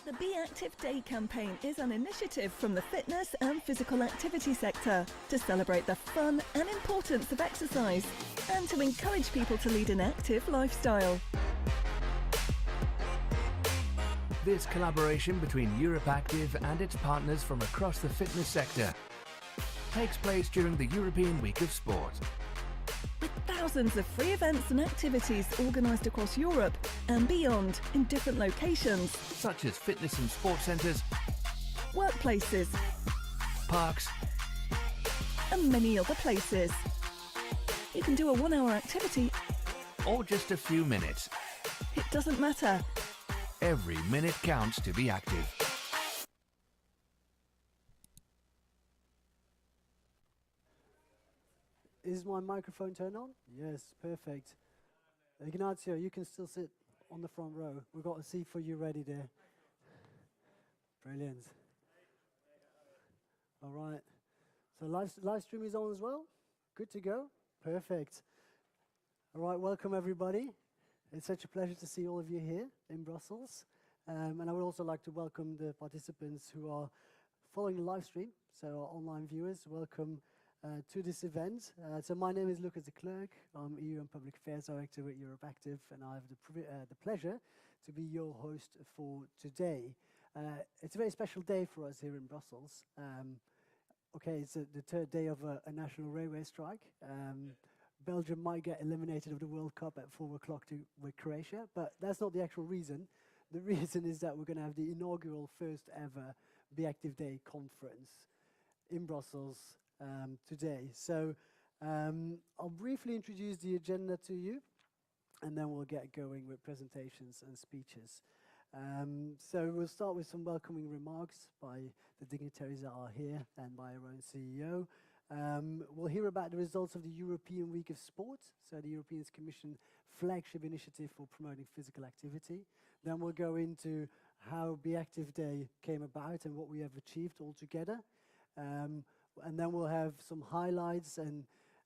The BeActive Day campaign is an initiative from the fitness and physical activity sector to celebrate the fun and importance of exercise and to encourage people to lead an active lifestyle. This collaboration between BeActive and its partners from across the fitness sector takes place during the European Week of Sport. With thousands of free events and activities organised across Europe and beyond in different locations, such as fitness and sports centres, workplaces, parks, and many other places. You can do a 1-hour activity or just a few minutes. It doesn't matter. Every minute counts to be active. Is my microphone turned on? Yes, perfect. Ignacio, you can still sit on the front row. We've got a seat for you ready there. Brilliant. All right. So live stream is on as well? Good to go? Perfect. All right, welcome everybody. It's such a pleasure to see all of you here in Brussels. And I would also like to welcome the participants who are following the live stream. So our online viewers, welcome to this event. So my name is Lucas de Klerk. I'm EU and Public Affairs Director at BeActive, and I have the pleasure to be your host for today. It's a very special day for us here in Brussels. Okay, it's the third day of a national railway strike. Belgium might get eliminated of the World Cup at 4 o'clock with Croatia, but that's not the actual reason. The reason is that we're going to have the inaugural first ever BeActive Day conference in Brussels today. So I'll briefly introduce the agenda to you, and then we'll get going with presentations and speeches. So we'll start with some welcoming remarks by the dignitaries that are here and by our own CEO. We'll hear about the results of the European Week of Sport, so the European Commission flagship initiative for promoting physical activity. Then we'll go into how BeActive Day came about and what we have achieved all together. And then we'll have some highlights, and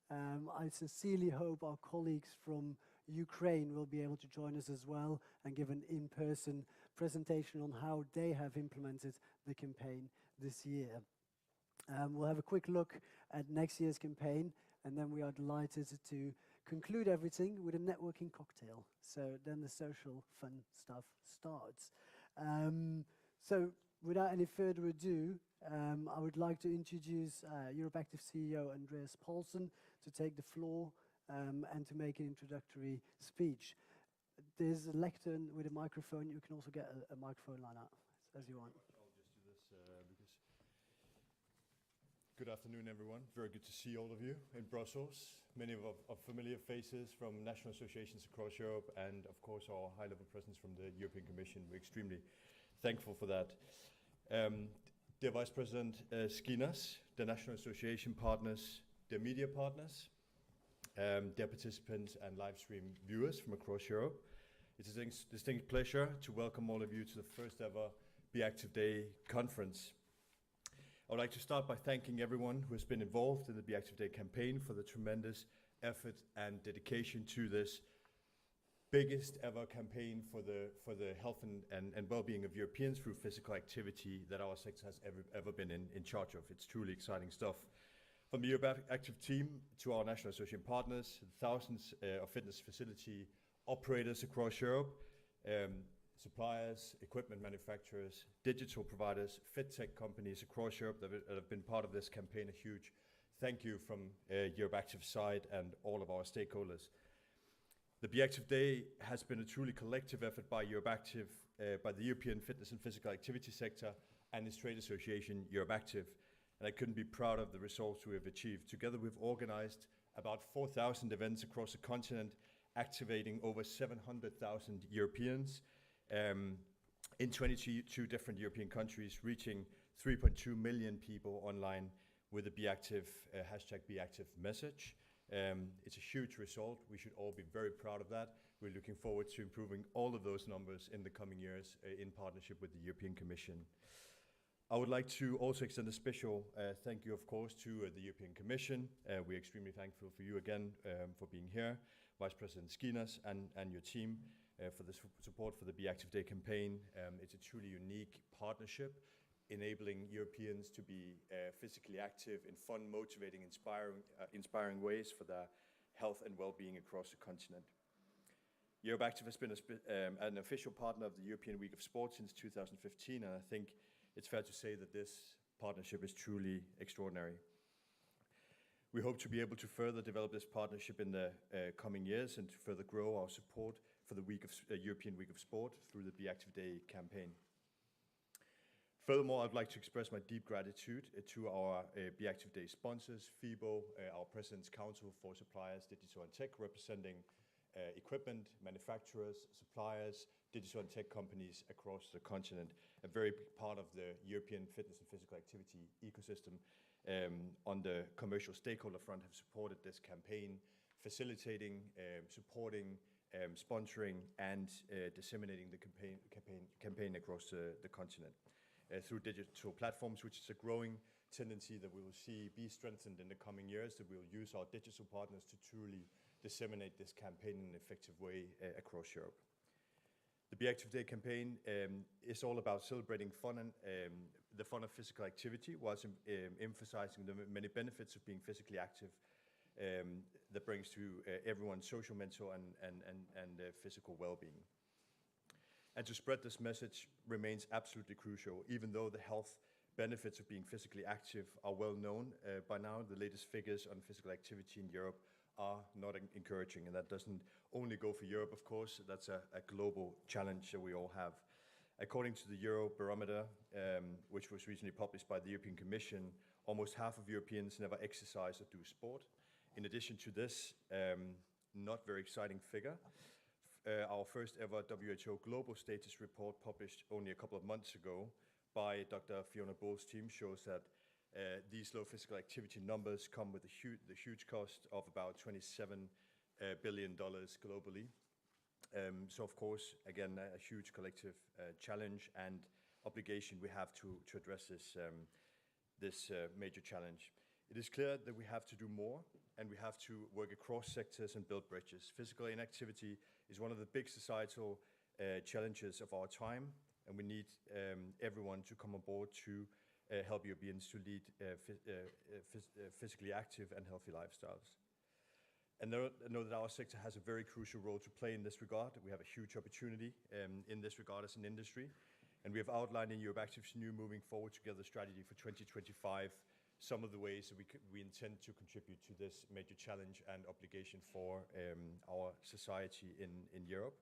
I sincerely hope our colleagues from Ukraine will be able to join us as well and give an in-person presentation on how they have implemented the campaign this year. We'll have a quick look at next year's campaign, and then we are delighted to conclude everything with a networking cocktail. So then the social fun stuff starts. So without any further ado, I would like to introduce BeActive CEO Andreas Paulsen to take the floor and to make an introductory speech. There's a lectern with a microphone. You can also get a microphone line up as you want. I'll just do this because... Good afternoon, everyone. Very good to see all of you in Brussels. Many of familiar faces from national associations across Europe, and of course our high-level presence from the European Commission. We're extremely thankful for that. Dear Vice President Skinas, the National Association partners, their media partners, their participants and live stream viewers from across Europe. It's a distinct pleasure to welcome all of you to the first ever BeActive Day conference. I would like to start by thanking everyone who has been involved in the BeActive Day campaign for the tremendous effort and dedication to this biggest ever campaign for the health and well-being of Europeans through physical activity that our sector has ever been in charge of. It's truly exciting stuff. From the BeActive team to our national association partners, thousands of fitness facility operators across Europe, suppliers, equipment manufacturers, digital providers, fit tech companies across Europe that have been part of this campaign, a huge thank you from BeActive side and all of our stakeholders. The BeActive Day has been a truly collective effort by BeActive, by the European fitness and physical activity sector and its trade association BeActive, and I couldn't be proud of the results we have achieved. Together we've organized about 4,000 events across the continent, activating over 700,000 Europeans in 22 different European countries, reaching 3.2 million people online with the BeActive hashtag BeActive message. It's a huge result. We should all be very proud of that. We're looking forward to improving all of those numbers in the coming years in partnership with the European Commission. I would like to also extend a special thank you, of course, to the European Commission. We're extremely thankful for you again for being here, Vice President Skinas and your team. for the support for the BeActive Day campaign. It's a truly unique partnership, enabling Europeans to be physically active in fun, motivating, inspiring ways for their health and well-being across the continent. BeActive has been an official partner of the European Week of Sport since 2015, and I think it's fair to say that this partnership is truly extraordinary. We hope to be able to further develop this partnership in the coming years and to further grow our support for the European Week of Sport through the BeActive Day campaign. Furthermore, I'd like to express my deep gratitude to our BeActive Day sponsors, FIBO, our President's Council for Suppliers, Digital and Tech, representing equipment, manufacturers, suppliers, digital and tech companies across the continent, a very big part of the European fitness and physical activity ecosystem. On the commercial stakeholder front, have supported this campaign, facilitating, supporting, sponsoring, and disseminating the campaign across the continent through digital platforms, which is a growing tendency that we will see be strengthened in the coming years, that we will use our digital partners to truly disseminate this campaign in an effective way across Europe. The BeActive Day campaign is all about celebrating fun and the fun of physical activity, whilst emphasizing the many benefits of being physically active that brings to everyone's social, mental, and physical well-being. And to spread this message remains absolutely crucial. Even though the health benefits of being physically active are well known by now, the latest figures on physical activity in Europe are not encouraging, and that doesn't only go for Europe, of course. That's a global challenge that we all have. According to the Eurobarometer, which was recently published by the European Commission, almost half of Europeans never exercise or do sport. In addition to this, not very exciting figure, our first ever WHO Global Status Report, published only a couple of months ago by Dr. Fiona Bull's team, shows that these low physical activity numbers come with the huge cost of about $27 billion globally. So of course, again, a huge collective challenge and obligation we have to address this major challenge. It is clear that we have to do more, and we have to work across sectors and build bridges. Physical inactivity is one of the big societal challenges of our time, and we need everyone to come on board to help Europeans to lead physically active and healthy lifestyles. And know that our sector has a very crucial role to play in this regard. We have a huge opportunity in this regard as an industry, and we have outlined in BeActive's new Moving Forward Together strategy for 2025 some of the ways that we intend to contribute to this major challenge and obligation for our society in Europe.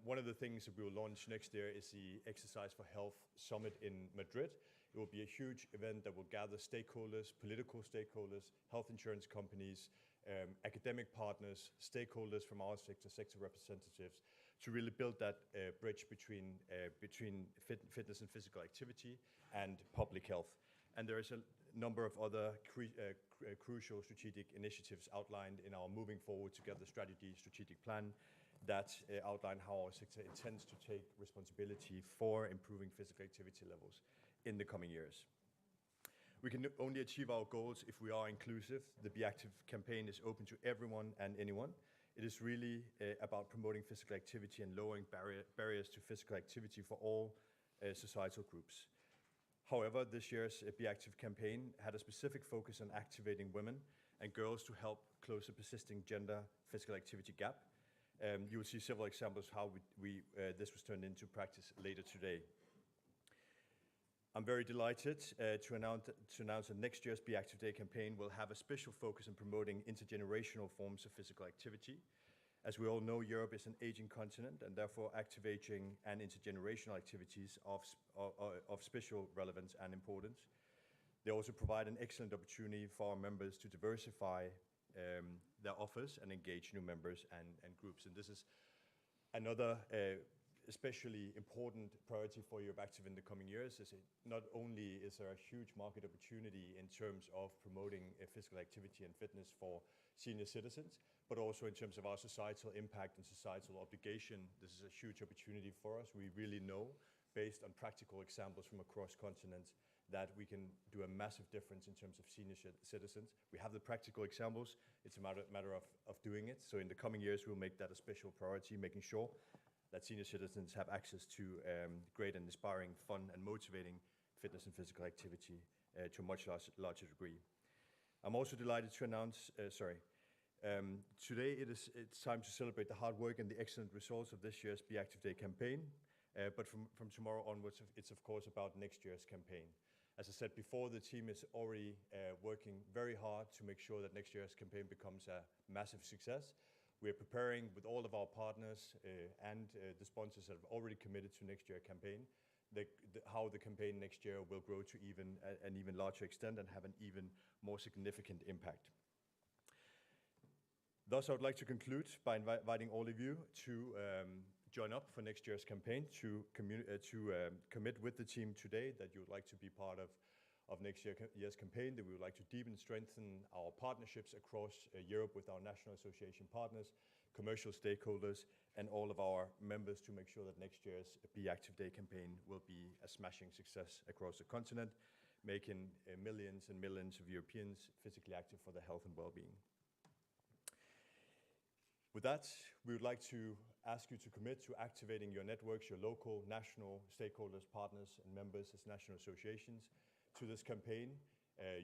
One of the things that we will launch next year is the Exercise for Health Summit in Madrid. It will be a huge event that will gather stakeholders, political stakeholders, health insurance companies, academic partners, stakeholders from our sector representatives, to really build that bridge between fitness and physical activity and public health. And there is a number of other crucial strategic initiatives outlined in our Moving Forward Together strategic plan that outline how our sector intends to take responsibility for improving physical activity levels in the coming years. We can only achieve our goals if we are inclusive. The BeActive campaign is open to everyone and anyone. It is really about promoting physical activity and lowering barriers to physical activity for all societal groups. However, this year's BeActive campaign had a specific focus on activating women and girls to help close the persisting gender physical activity gap. You will see several examples how this was turned into practice later today. I'm very delighted to announce that next year's BeActive Day campaign will have a special focus on promoting intergenerational forms of physical activity. As we all know, Europe is an aging continent, and therefore activating and intergenerational activities of special relevance and importance. They also provide an excellent opportunity for our members to diversify their offers and engage new members and groups. And this is another especially important priority for BeActive in the coming years. Not only is there a huge market opportunity in terms of promoting physical activity and fitness for senior citizens, but also in terms of our societal impact and societal obligation. This is a huge opportunity for us. We really know, based on practical examples from across continents, that we can do a massive difference in terms of senior citizens. We have the practical examples. It's a matter of doing it. So in the coming years, we'll make that a special priority, making sure that senior citizens have access to great and inspiring, fun and motivating fitness and physical activity to a much larger degree. I'm also delighted to announce, today it's time to celebrate the hard work and the excellent results of this year's BeActive Day campaign. But from tomorrow onwards, it's of course about next year's campaign. As I said before, the team is already working very hard to make sure that next year's campaign becomes a massive success. We are preparing with all of our partners and the sponsors that have already committed to next year's campaign, how the campaign next year will grow to an even larger extent and have an even more significant impact. Thus, I would like to conclude by inviting all of you to join up for next year's campaign, to commit with the team today that you would like to be part of next year's campaign, that we would like to deepen and strengthen our partnerships across Europe with our national association partners, commercial stakeholders, and all of our members to make sure that next year's BeActive Day campaign will be a smashing success across the continent, making millions and millions of Europeans physically active for their health and well-being. With that, we would like to ask you to commit to activating your networks, your local, national stakeholders, partners, and members as national associations to this campaign.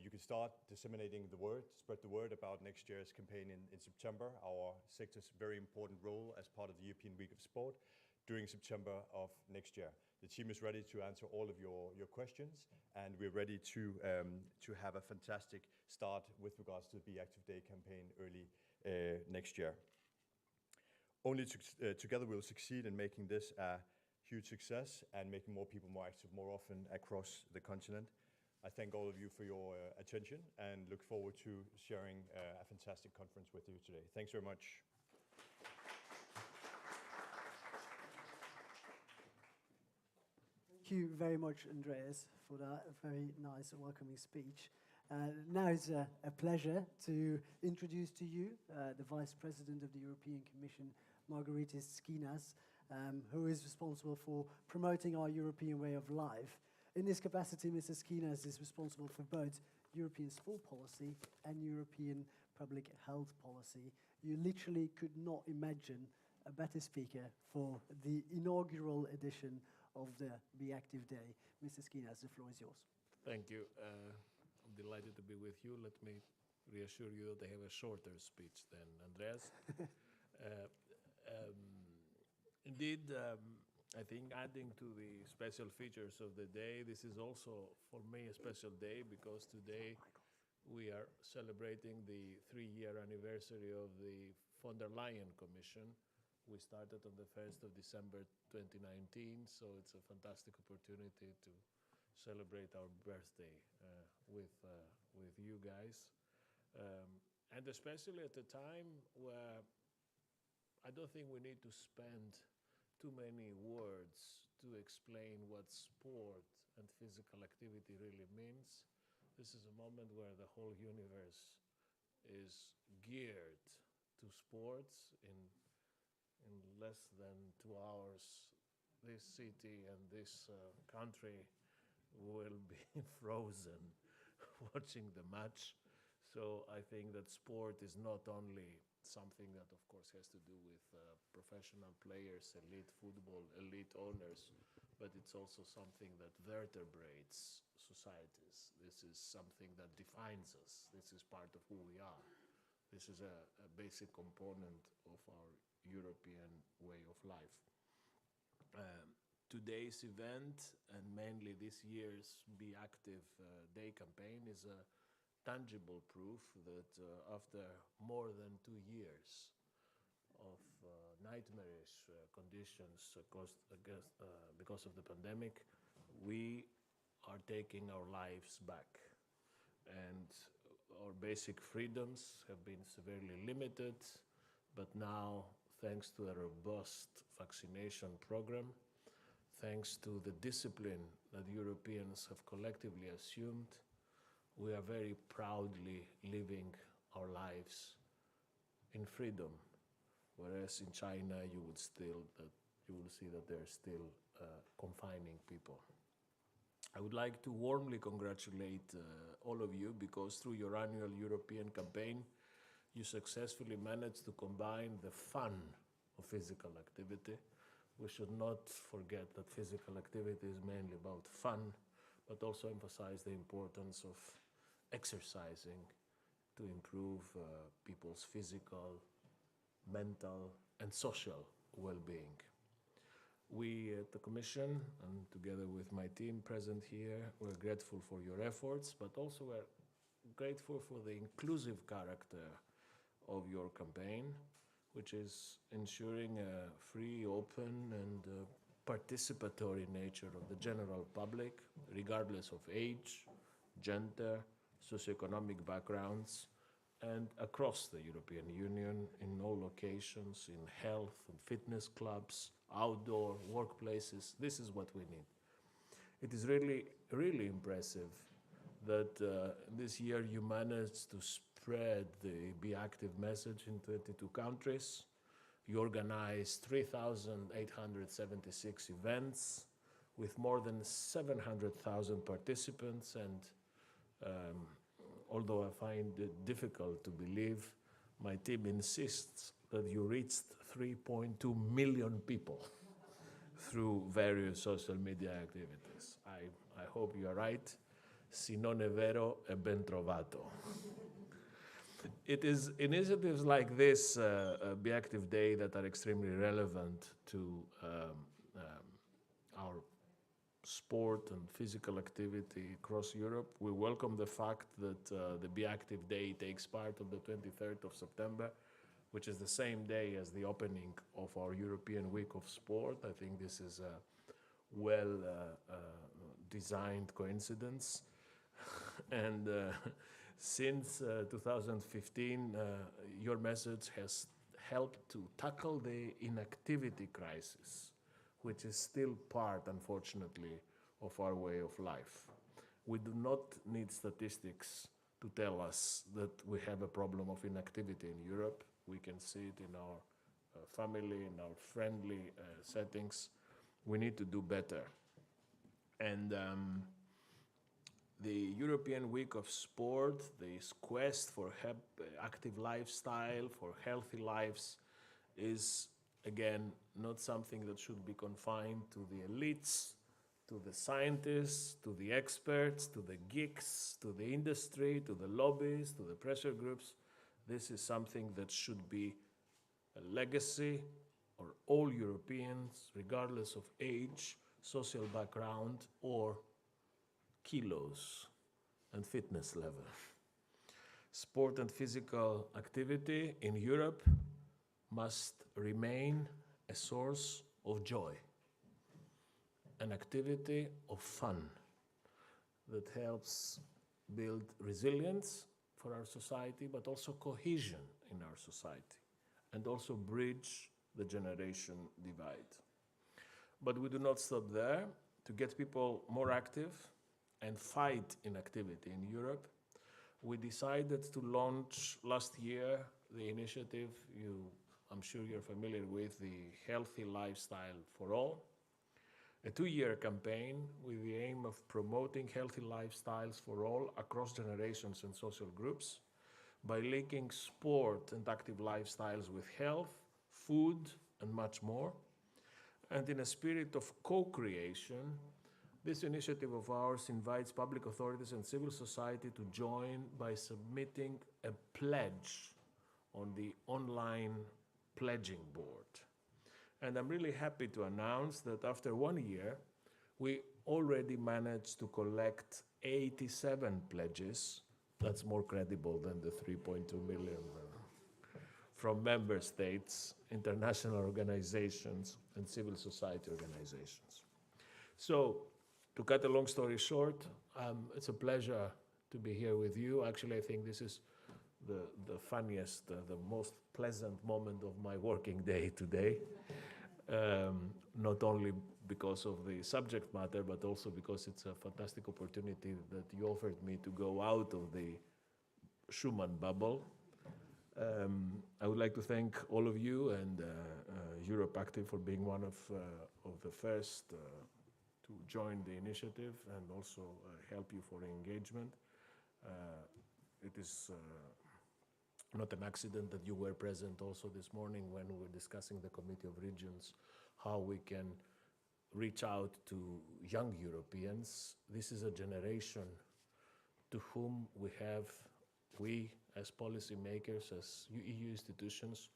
You can start disseminating the word, spread the word about next year's campaign in September, our sector's very important role as part of the European Week of Sport during September of next year. The team is ready to answer all of your questions, and we're ready to have a fantastic start with regards to the BeActive Day campaign early next year. Only together we'll succeed in making this a huge success and making more people more active more often across the continent. I thank all of you for your attention and look forward to sharing a fantastic conference with you today. Thanks very much. Thank you very much, Andreas, for that very nice and welcoming speech. Now it's a pleasure to introduce to you the Vice President of the European Commission, Margaritis Skinas, who is responsible for promoting our European way of life. In this capacity, Mr. Skinas is responsible for both European sport policy and European public health policy. You literally could not imagine a better speaker for the inaugural edition of the BeActive Day. Mr. Skinas, the floor is yours. Thank you. I'm delighted to be with you. Let me reassure you that I have a shorter speech than Andreas. Indeed, I think adding to the special features of the day, this is also for me a special day because today we are celebrating the 3-year anniversary of the von der Leyen Commission. We started on the 1st of December 2019, so it's a fantastic opportunity to celebrate our birthday with you guys. And especially at a time where I don't think we need to spend too many words to explain what sport and physical activity really means. This is a moment where the whole universe is geared to sports. In less than 2 hours, this city and this country will be frozen watching the match. So I think that sport is not only something that of course has to do with professional players, elite football, elite owners, but it's also something that vertebrates societies. This is something that defines us. This is part of who we are. This is a basic component of our European way of life. Today's event, and mainly this year's BeActive Day campaign, is a tangible proof that after more than 2 years of nightmarish conditions because of the pandemic, we are taking our lives back. And our basic freedoms have been severely limited, but now, thanks to a robust vaccination program, thanks to the discipline that Europeans have collectively assumed, we are very proudly living our lives in freedom. Whereas in China, you will see that they're still confining people. I would like to warmly congratulate all of you because through your annual European campaign, you successfully managed to combine the fun of physical activity. We should not forget that physical activity is mainly about fun, but also emphasize the importance of exercising to improve people's physical, mental, and social well-being. We at the Commission, and together with my team present here, we're grateful for your efforts, but also we're grateful for the inclusive character of your campaign, which is ensuring a free, open, and participatory nature of the general public, regardless of age, gender, socioeconomic backgrounds, and across the European Union, in all locations, in health and fitness clubs, outdoor workplaces. This is what we need. It is really, really impressive that this year you managed to spread the BeActive message in 22 countries. You organized 3,876 events with more than 700,000 participants, and although I find it difficult to believe, my team insists that you reached 3.2 million people through various social media activities. I hope you are right. Se non è vero, è ben trovato. It is initiatives like this, BeActive Day, that are extremely relevant to our sport and physical activity across Europe. We welcome the fact that the BeActive Day takes part on the 23rd of September, which is the same day as the opening of our European Week of Sport. I think this is a well-designed coincidence. And since 2015, your message has helped to tackle the inactivity crisis, which is still part, unfortunately, of our way of life. We do not need statistics to tell us that we have a problem of inactivity in Europe. We can see it in our family, in our friendly settings. We need to do better. And the European Week of Sport, this quest for active lifestyle, for healthy lives, is, again, not something that should be confined to the elites, to the scientists, to the experts, to the geeks, to the industry, to the lobbies, to the pressure groups. This is something that should be a legacy for all Europeans, regardless of age, social background, or kilos and fitness level. Sport and physical activity in Europe must remain a source of joy, an activity of fun that helps build resilience for our society, but also cohesion in our society, and also bridge the generation divide. But we do not stop there. To get people more active and fight inactivity in Europe, we decided to launch last year the initiative I'm sure you're familiar with, the Healthy Lifestyle for All, a 2-year campaign with the aim of promoting healthy lifestyles for all across generations and social groups by linking sport and active lifestyles with health, food, and much more. And in a spirit of co-creation, this initiative of ours invites public authorities and civil society to join by submitting a pledge on the online pledging board. And I'm really happy to announce that after 1 year, we already managed to collect 87 pledges. That's more credible than the 3.2 million from member states, international organizations, and civil society organizations. So, to cut a long story short, it's a pleasure to be here with you. Actually, I think this is the funniest, the most pleasant moment of my working day today. Not only because of the subject matter, but also because it's a fantastic opportunity that you offered me to go out of the Schumann bubble. I would like to thank all of you and EuropeActive for being one of the first to to join the initiative and also help you for engagement. It is not an accident that you were present also this morning when we were discussing the Committee of Regions, how we can reach out to young Europeans. This is a generation to whom we as policymakers, as EU institutions,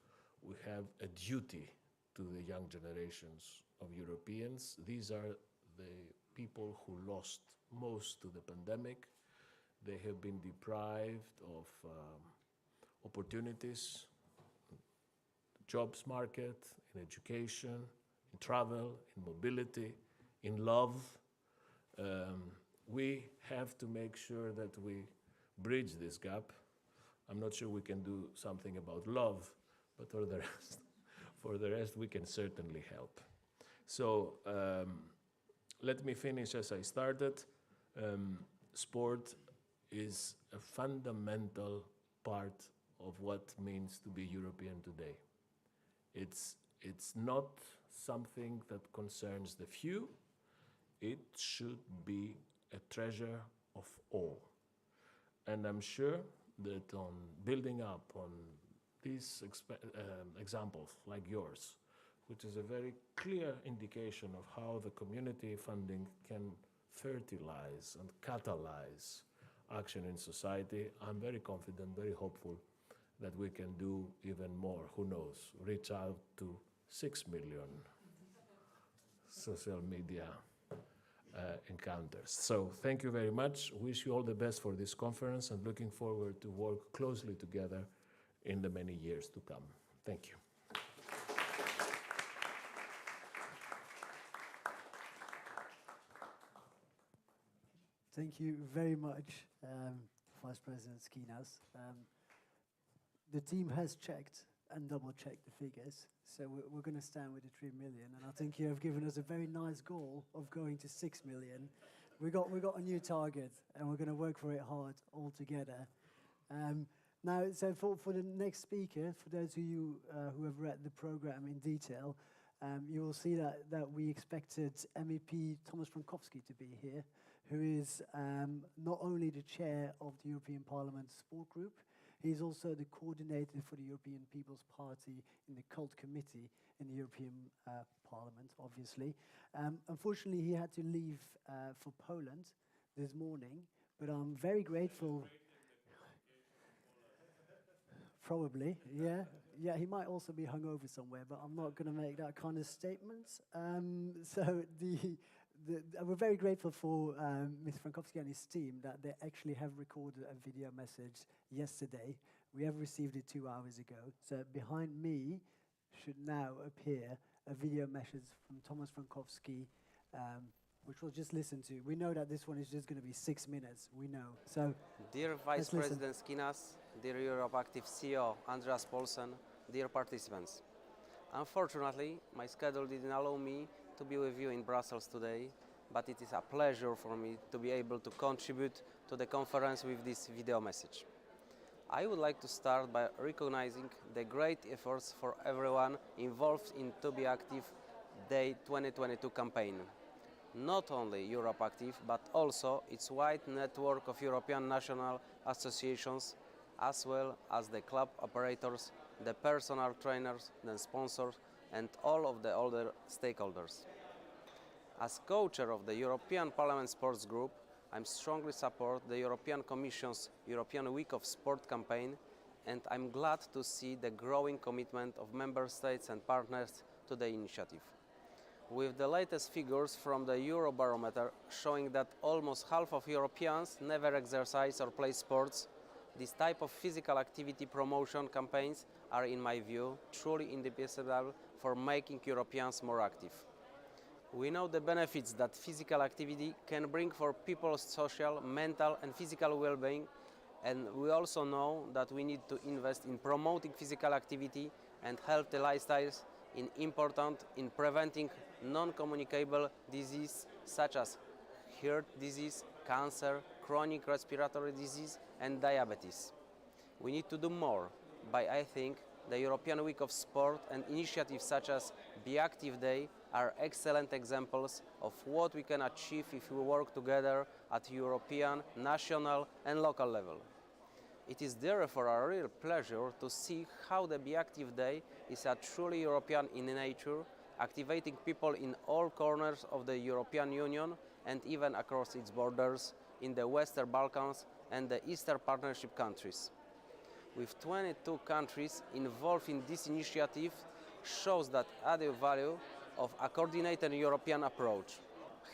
we have a duty to the young generations of Europeans. These are the people who lost most to the pandemic. They have been deprived of opportunities, jobs market, in education, in travel, in mobility, in love. We have to make sure that we bridge this gap. I'm not sure we can do something about love, but for the rest we can certainly help. So let me finish as I started. Sport is a fundamental part of what means to be European today. It's not something that concerns the few. It should be a treasure of all. And I'm sure that on building up on these examples like yours, which is a very clear indication of how the community funding can fertilize and catalyze action in society, I'm very confident, very hopeful that we can do even more. Who knows? Reach out to 6 million social media encounters. So thank you very much. Wish you all the best for this conference and looking forward to work closely together in the many years to come. Thank you. Thank you very much, Vice President Skinas. The team has checked and double-checked the figures, so we're going to stand with the 3 million, and I think you have given us a very nice goal of going to 6 million. We got a new target, and we're going to work for it hard all together. Now, so for the next speaker, for those of you who have read the program in detail, you will see that we expected MEP Thomas Frankowski to be here, who is not only the chair of the European Parliament Sport Group, he's also the coordinator for the European People's Party in the Cult Committee in the European Parliament, obviously. Unfortunately, he had to leave for Poland this morning, but I'm very grateful. Probably, yeah. Yeah, he might also be hungover somewhere, but I'm not going to make that kind of statement. So we're very grateful for Mr. Frankowski and his team that they actually have recorded a video message yesterday. We have received it 2 hours ago. So behind me should now appear a video message from Thomas Frankowski, which we'll just listen to. We know that this one is just going to be 6 minutes, we know. So, dear Vice President Skinas, dear BeActive CEO Andreas Paulsen, dear participants. Unfortunately, my schedule didn't allow me to be with you in Brussels today, but it is a pleasure for me to be able to contribute to the conference with this video message. I would like to start by recognizing the great efforts for everyone involved in BeActive Day 2022 campaign. Not only BeActive, but also its wide network of European national associations, as well as the club operators, the personal trainers, the sponsors, and all of the other stakeholders. As co-chair of the European Parliament Sports Group, I strongly support the European Commission's European Week of Sport campaign, and I'm glad to see the growing commitment of member states and partners to the initiative. With the latest figures from the Eurobarometer showing that almost half of Europeans never exercise or play sports, this type of physical activity promotion campaigns are, in my view, truly indispensable for making Europeans more active. We know the benefits that physical activity can bring for people's social, mental and physical well-being, and we also know that we need to invest in promoting physical activity and healthy lifestyles in preventing non-communicable diseases such as heart disease, cancer, chronic respiratory disease and diabetes. We need to do more by, I think, the European Week of Sport and initiatives such as BeActive Day are excellent examples of what we can achieve if we work together at European, national and local level. It is therefore a real pleasure to see how the BeActive Day is a truly European in nature, activating people in all corners of the European Union and even across its borders in the Western Balkans and the Eastern Partnership countries. With 22 countries involved in this initiative shows that added value of a coordinated European approach.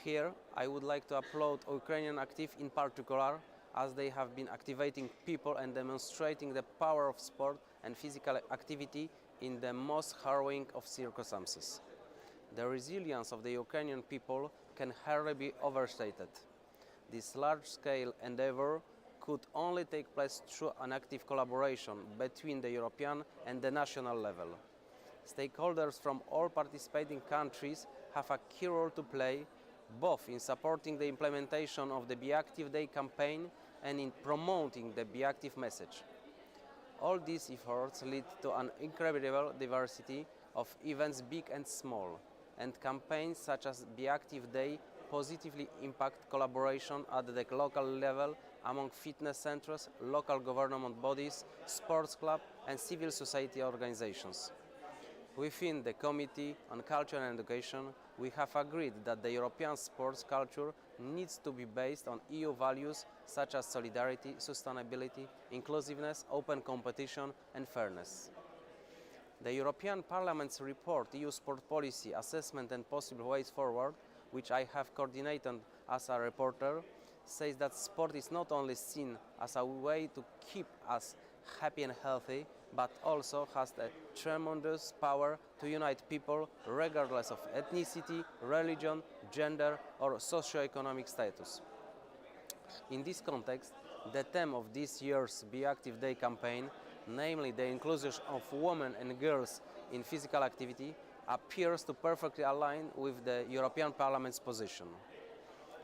Here, I would like to applaud Ukrainian Active in particular, as they have been activating people and demonstrating the power of sport and physical activity in the most harrowing of circumstances. The resilience of the Ukrainian people can hardly be overstated. This large-scale endeavor could only take place through an active collaboration between the European and the national level. Stakeholders from all participating countries have a key role to play, both in supporting the implementation of the BeActive Day campaign and in promoting the BeActive message. All these efforts lead to an incredible diversity of events big and small, and campaigns such as BeActive Day positively impact collaboration at the local level among fitness centers, local government bodies, sports clubs and civil society organizations. Within the Committee on Culture and Education, we have agreed that the European sports culture needs to be based on EU values such as solidarity, sustainability, inclusiveness, open competition and fairness. The European Parliament's report, EU Sport Policy, Assessment and Possible Ways Forward, which I have coordinated as a reporter, says that sport is not only seen as a way to keep us happy and healthy, but also has a tremendous power to unite people regardless of ethnicity, religion, gender or socio-economic status. In this context, the theme of this year's BeActive Day campaign, namely the inclusion of women and girls in physical activity, appears to perfectly align with the European Parliament's position.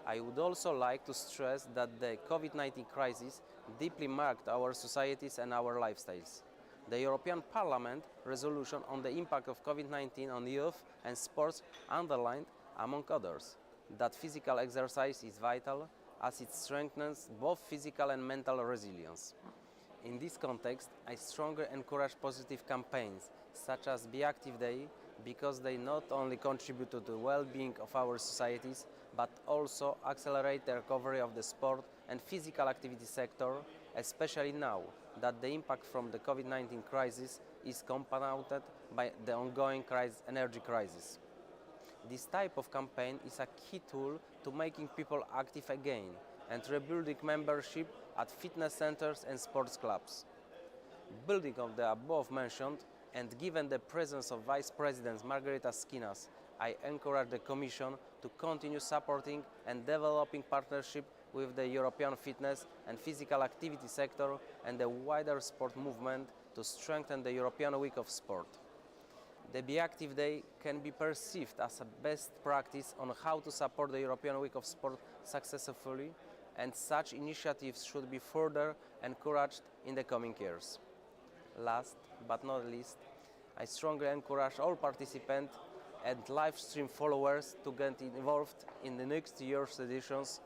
I would also like to stress that the COVID-19 crisis deeply marked our societies and our lifestyles. The European Parliament resolution on the impact of COVID-19 on youth and sports underlined, among others, that physical exercise is vital as it strengthens both physical and mental resilience. In this context, I strongly encourage positive campaigns such as BeActive Day because they not only contribute to the well-being of our societies but also accelerate the recovery of the sport and physical activity sector, especially now that the impact from the COVID-19 crisis is compounded by the ongoing energy crisis. This type of campaign is a key tool to making people active again and rebuilding membership at fitness centers and sports clubs. Building on the above mentioned, and given the presence of Vice President Margarita Skinas, I encourage the Commission to continue supporting and developing partnership with the European fitness and physical activity sector and the wider sport movement to strengthen the European Week of Sport. The BeActive Day can be perceived as a best practice on how to support the European Week of Sport successfully, and such initiatives should be further encouraged in the coming years. Last but not least, I strongly encourage all participants and live stream followers to get involved in the next year's editions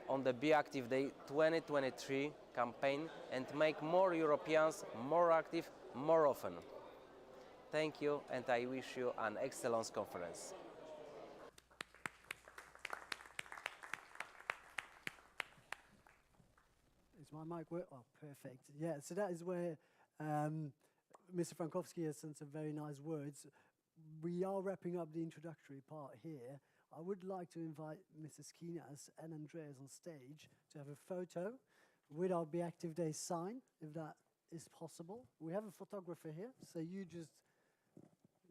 on the BeActive Day 2023 campaign and make more Europeans more active more often. Thank you, and I wish you an excellent conference. Is my mic work? Oh, perfect. Yeah, so that is where Mr. Frankowski has said some very nice words. We are wrapping up the introductory part here. I would like to invite Mrs. Skinas and Andreas on stage to have a photo with our BeActive Day sign, if that is possible. We have a photographer here, so you just,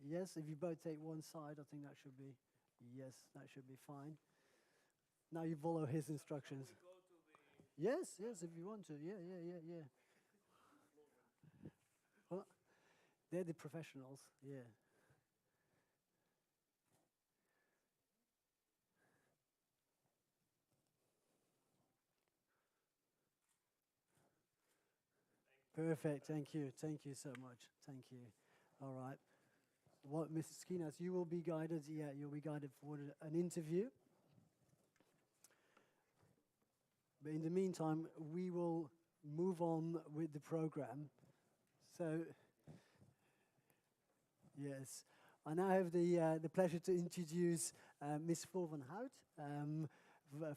yes, if you both take one side, I think that should be, yes, that should be fine. Now you follow his instructions. Yes, yes, if you want to, yeah. Well, they're the professionals, yeah. Perfect, thank you so much, thank you. All right. what, Mrs. Skinas, you will be guided, you'll be guided for an interview. But in the meantime, we will move on with the program. So, yes, I now have the pleasure to introduce Ms. Floor van Hout.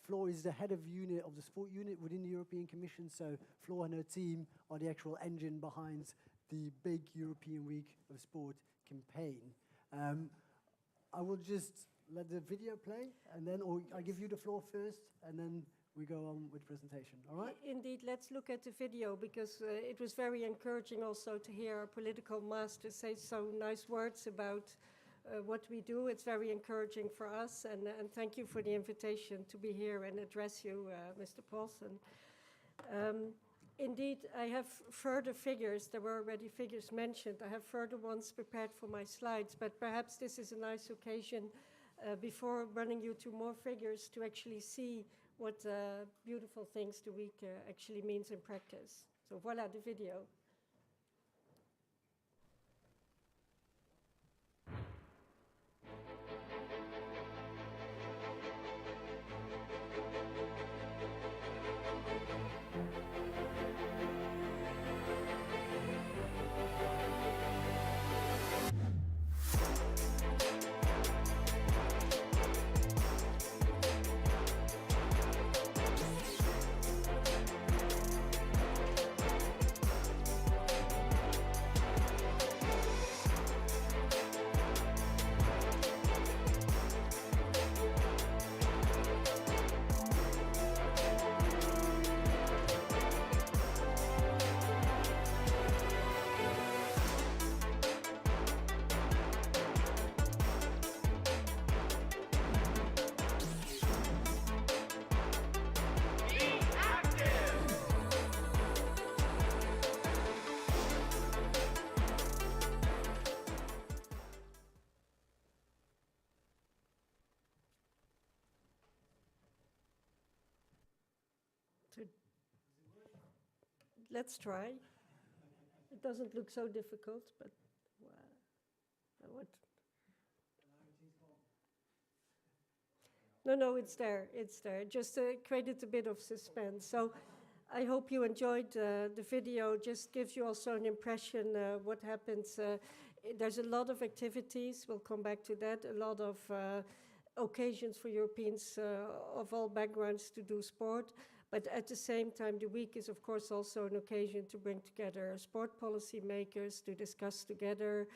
Floor is the head of unit of the sport unit within the European Commission. So Floor and her team are the actual engine behind the big European Week of Sport campaign. I will just let the video play, and then I give you the floor first, and then we go on with the presentation. All right? Indeed, let's look at the video, because it was very encouraging also to hear our political master say so nice words about what we do. It's very encouraging for us, and thank you for the invitation to be here and address you, Mr. Paulsen. Indeed, I have further figures. There were already figures mentioned. I have further ones prepared for my slides, but perhaps this is a nice occasion before running you to more figures to actually see what beautiful things the week actually means in practice. So voila, the video. Let's try. It doesn't look so difficult, but what? No, it's there. It's there. Just created a bit of suspense. So I hope you enjoyed the video. Just gives you also an impression what happens. There's a lot of activities. We'll come back to that. A lot of occasions for Europeans of all backgrounds to do sport. But at the same time, the week is, of course, also an occasion to bring together sport policy makers, to discuss together,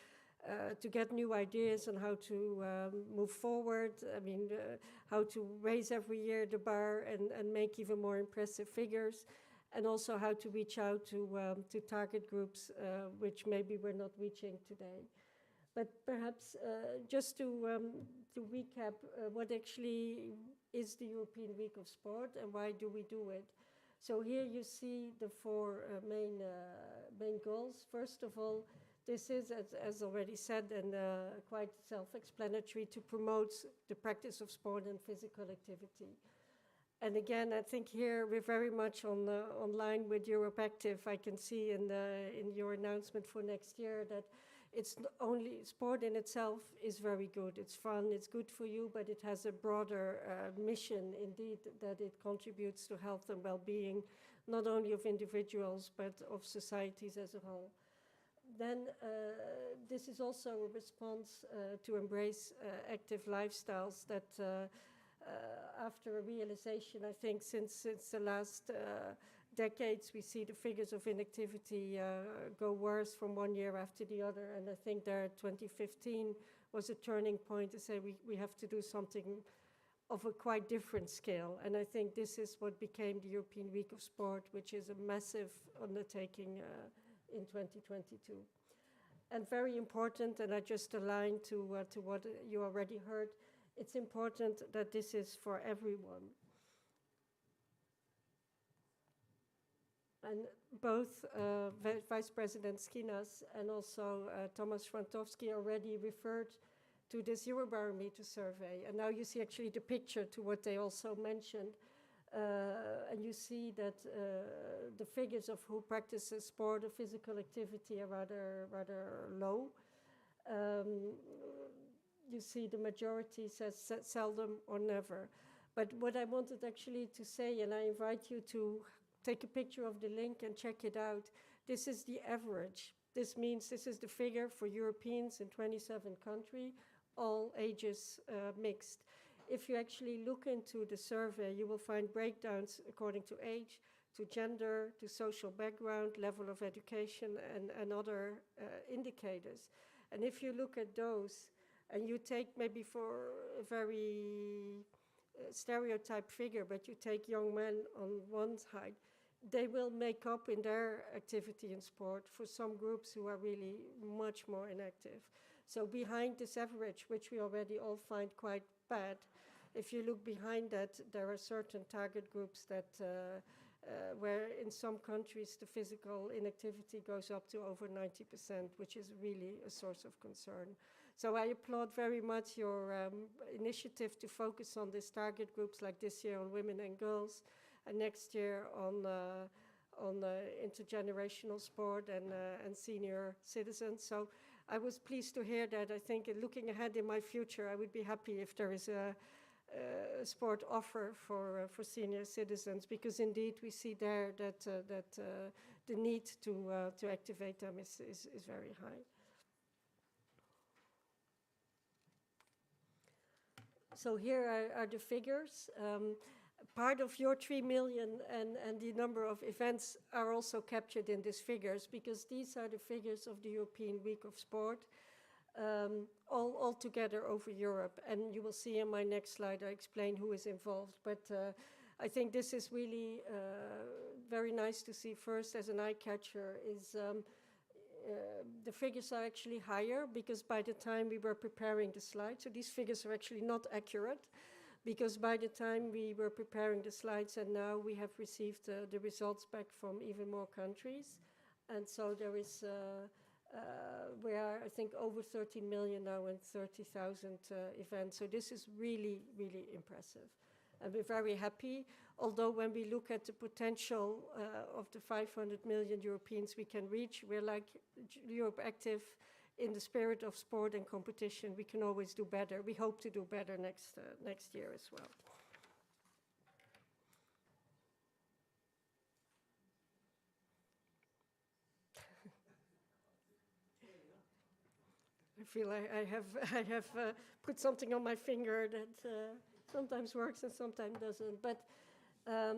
to get new ideas on how to move forward. I mean, how to raise every year the bar and make even more impressive figures, and also how to reach out to target groups which maybe we're not reaching today. But perhaps just to recap what actually is the European Week of Sport and why do we do it. So here you see the four main goals. First of all, this is, as already said, and quite self-explanatory, to promote the practice of sport and physical activity. And again, I think here we're very much online with BeActive. I can see in your announcement for next year that it's not only sport in itself is very good. It's fun, it's good for you, but it has a broader mission, indeed, that it contributes to health and well-being, not only of individuals, but of societies as a whole. Then this is also a response to embrace active lifestyles that after a realization, I think, since the last decades, we see the figures of inactivity go worse from one year after the other. And I think there 2015 was a turning point to say we have to do something of a quite different scale. And I think this is what became the European Week of Sport, which is a massive undertaking in 2022. And very important, and I just align to what you already heard, it's important that this is for everyone. And both Vice President Skinas and also Thomas Schwantowski already referred to this Eurobarometer survey. And now you see actually the picture to what they also mentioned. And you see that the figures of who practices sport or physical activity are rather low. um, you see the majority says seldom or never. But what I wanted actually to say, and I invite you to take a picture of the link and check it out, this is the average. This means this is the figure for Europeans in 27 countries, all ages mixed. If you actually look into the survey, you will find breakdowns according to age, to gender, to social background, level of education, and other indicators. And if you look at those, and you take maybe for a very stereotype figure, but you take young men on one side, they will make up in their activity in sport for some groups who are really much more inactive. So behind this average, which we already all find quite bad, if you look behind that, there are certain target groups that where in some countries the physical inactivity goes up to over 90%, which is really a source of concern. So I applaud very much your initiative to focus on these target groups, like this year on women and girls, and next year on intergenerational sport and senior citizens. So I was pleased to hear that. I think looking ahead in my future, I would be happy if there is a sport offer for senior citizens, because indeed we see there that the need to activate them is very high. So here are the figures. Part of your 3 million and the number of events are also captured in these figures, because these are the figures of the European Week of Sport, all together over Europe. And you will see in my next slide, I explain who is involved. But I think this is really very nice to see. First, as an eye catcher, is the figures are actually higher, because by the time we were preparing the slides, so these figures are actually not accurate, because by the time we were preparing the slides and now we have received the results back from even more countries. And so there is, we are, I think, over 13 million now and 30,000 events. So this is really, really impressive. And we're very happy, although when we look at the potential of the 500 million Europeans we can reach, we're like Europe Active in the spirit of sport and competition. We can always do better. We hope to do better next year as well. I feel I have put something on my finger that sometimes works and sometimes doesn't. But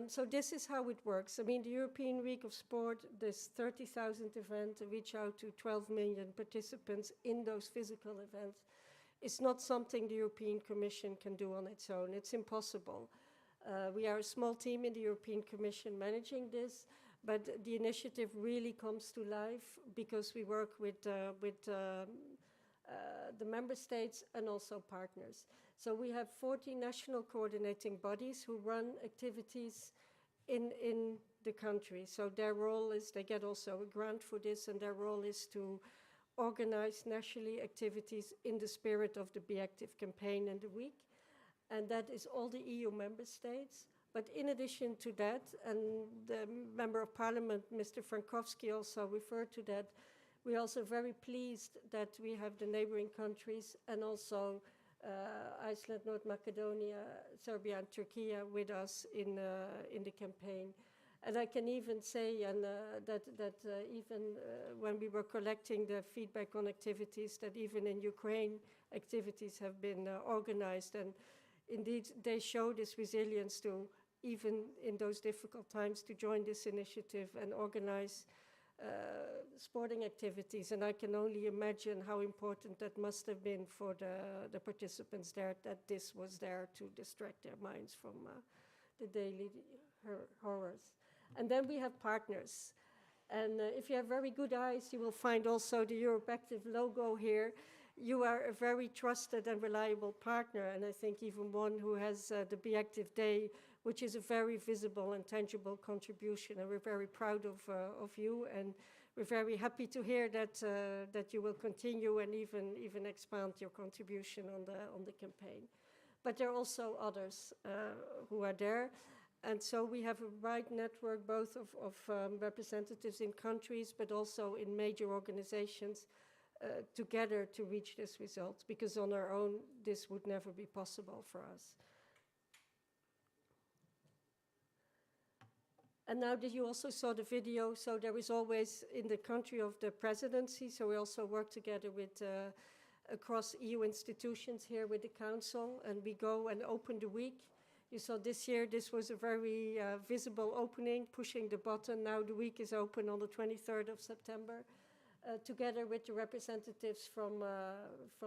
so this is how it works. I mean, the European Week of Sport, this 30,000 event, reach out to 12 million participants in those physical events. It's not something the European Commission can do on its own. It's impossible. We are a small team in the European Commission managing this, but the initiative really comes to life because we work with the member states and also partners. So we have 40 national coordinating bodies who run activities in the country. So their role is, they get also a grant for this, and their role is to organize nationally activities in the spirit of the BeActive campaign and the week. And that is all the EU member states. But in addition to that, and the Member of Parliament, Mr. Frankowski, also referred to that, we're also very pleased that we have the neighboring countries and also Iceland, North Macedonia, Serbia, and Turkey with us in the campaign. And I can even say that even when we were collecting the feedback on activities, that even in Ukraine, activities have been organized. And indeed, they show this resilience to, even in those difficult times, to join this initiative and organize sporting activities. And I can only imagine how important that must have been for the participants there, that this was there to distract their minds from the daily horrors. And then we have partners. And if you have very good eyes, you will find also the Europe Active logo here. You are a very trusted and reliable partner, and I think even one who has the BeActive Day, which is a very visible and tangible contribution, and we're very proud of you, and we're very happy to hear that you will continue and even expand your contribution on the campaign. But there are also others who are there, and so we have a wide network both of representatives in countries, but also in major organizations together to reach this result, because on our own, this would never be possible for us. And now that you also saw the video, so there is always in the country of the presidency, so we also work together with across EU institutions here with the council, and we go and open the week. You saw this year, this was a very visible opening, pushing the button. Now the week is open on the 23rd of September, together with the representatives from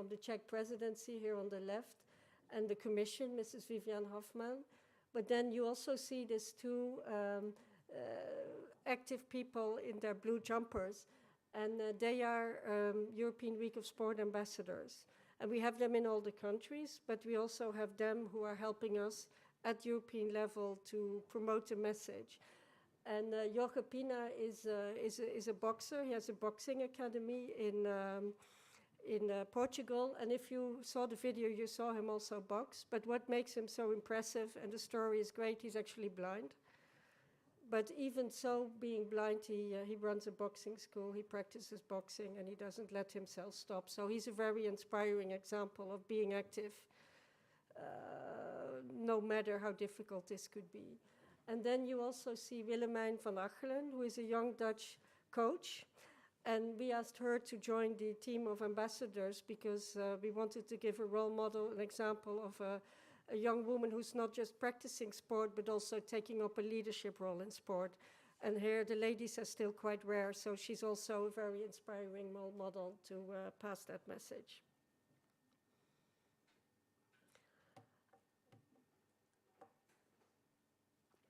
the Czech presidency here on the left, and the Commission, Mrs. Vivian Hoffman. But then you also see these two active people in their blue jumpers, and they are European Week of Sport ambassadors. And we have them in all the countries, but we also have them who are helping us at European level to promote the message. And Jorge Pina is a boxer. He has a boxing academy in Portugal. And if you saw the video, you saw him also box. But what makes him so impressive, and the story is great, he's actually blind. But even so, being blind, he runs a boxing school, he practices boxing, and he doesn't let himself stop. So he's a very inspiring example of being active, no matter how difficult this could be. And then you also see Willemijn van Achelen, who is a young Dutch coach. And we asked her to join the team of ambassadors because we wanted to give a role model, an example of a young woman who's not just practicing sport, but also taking up a leadership role in sport. And here the ladies are still quite rare, so she's also a very inspiring role model to pass that message.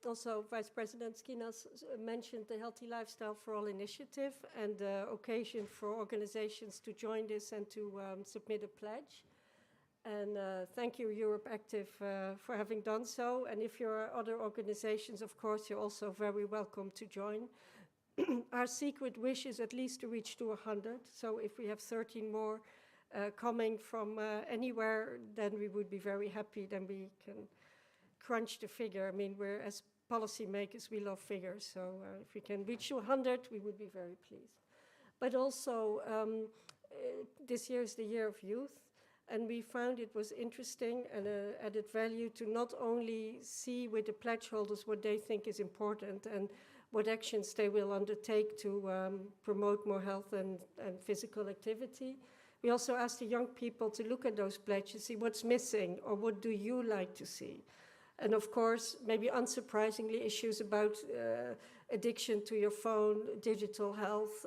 Also, Vice President Skinas mentioned the Healthy Lifestyle for All initiative and the occasion for organizations to join this and to submit a pledge. And thank you, BeActive, for having done so. And if there are other organizations, of course, you're also very welcome to join. Our secret wish is at least to reach to 100. So if we have 13 more coming from anywhere, then we would be very happy. Then we can crunch the figure. I mean, we're as policymakers, we love figures. So if we can reach to 100, we would be very pleased. But also, this year is the year of youth. And we found it was interesting and added value to not only see with the pledge holders what they think is important and what actions they will undertake to promote more health and physical activity. We also asked the young people to look at those pledges, see what's missing or what do you like to see. And of course, maybe unsurprisingly, issues about addiction to your phone, digital health,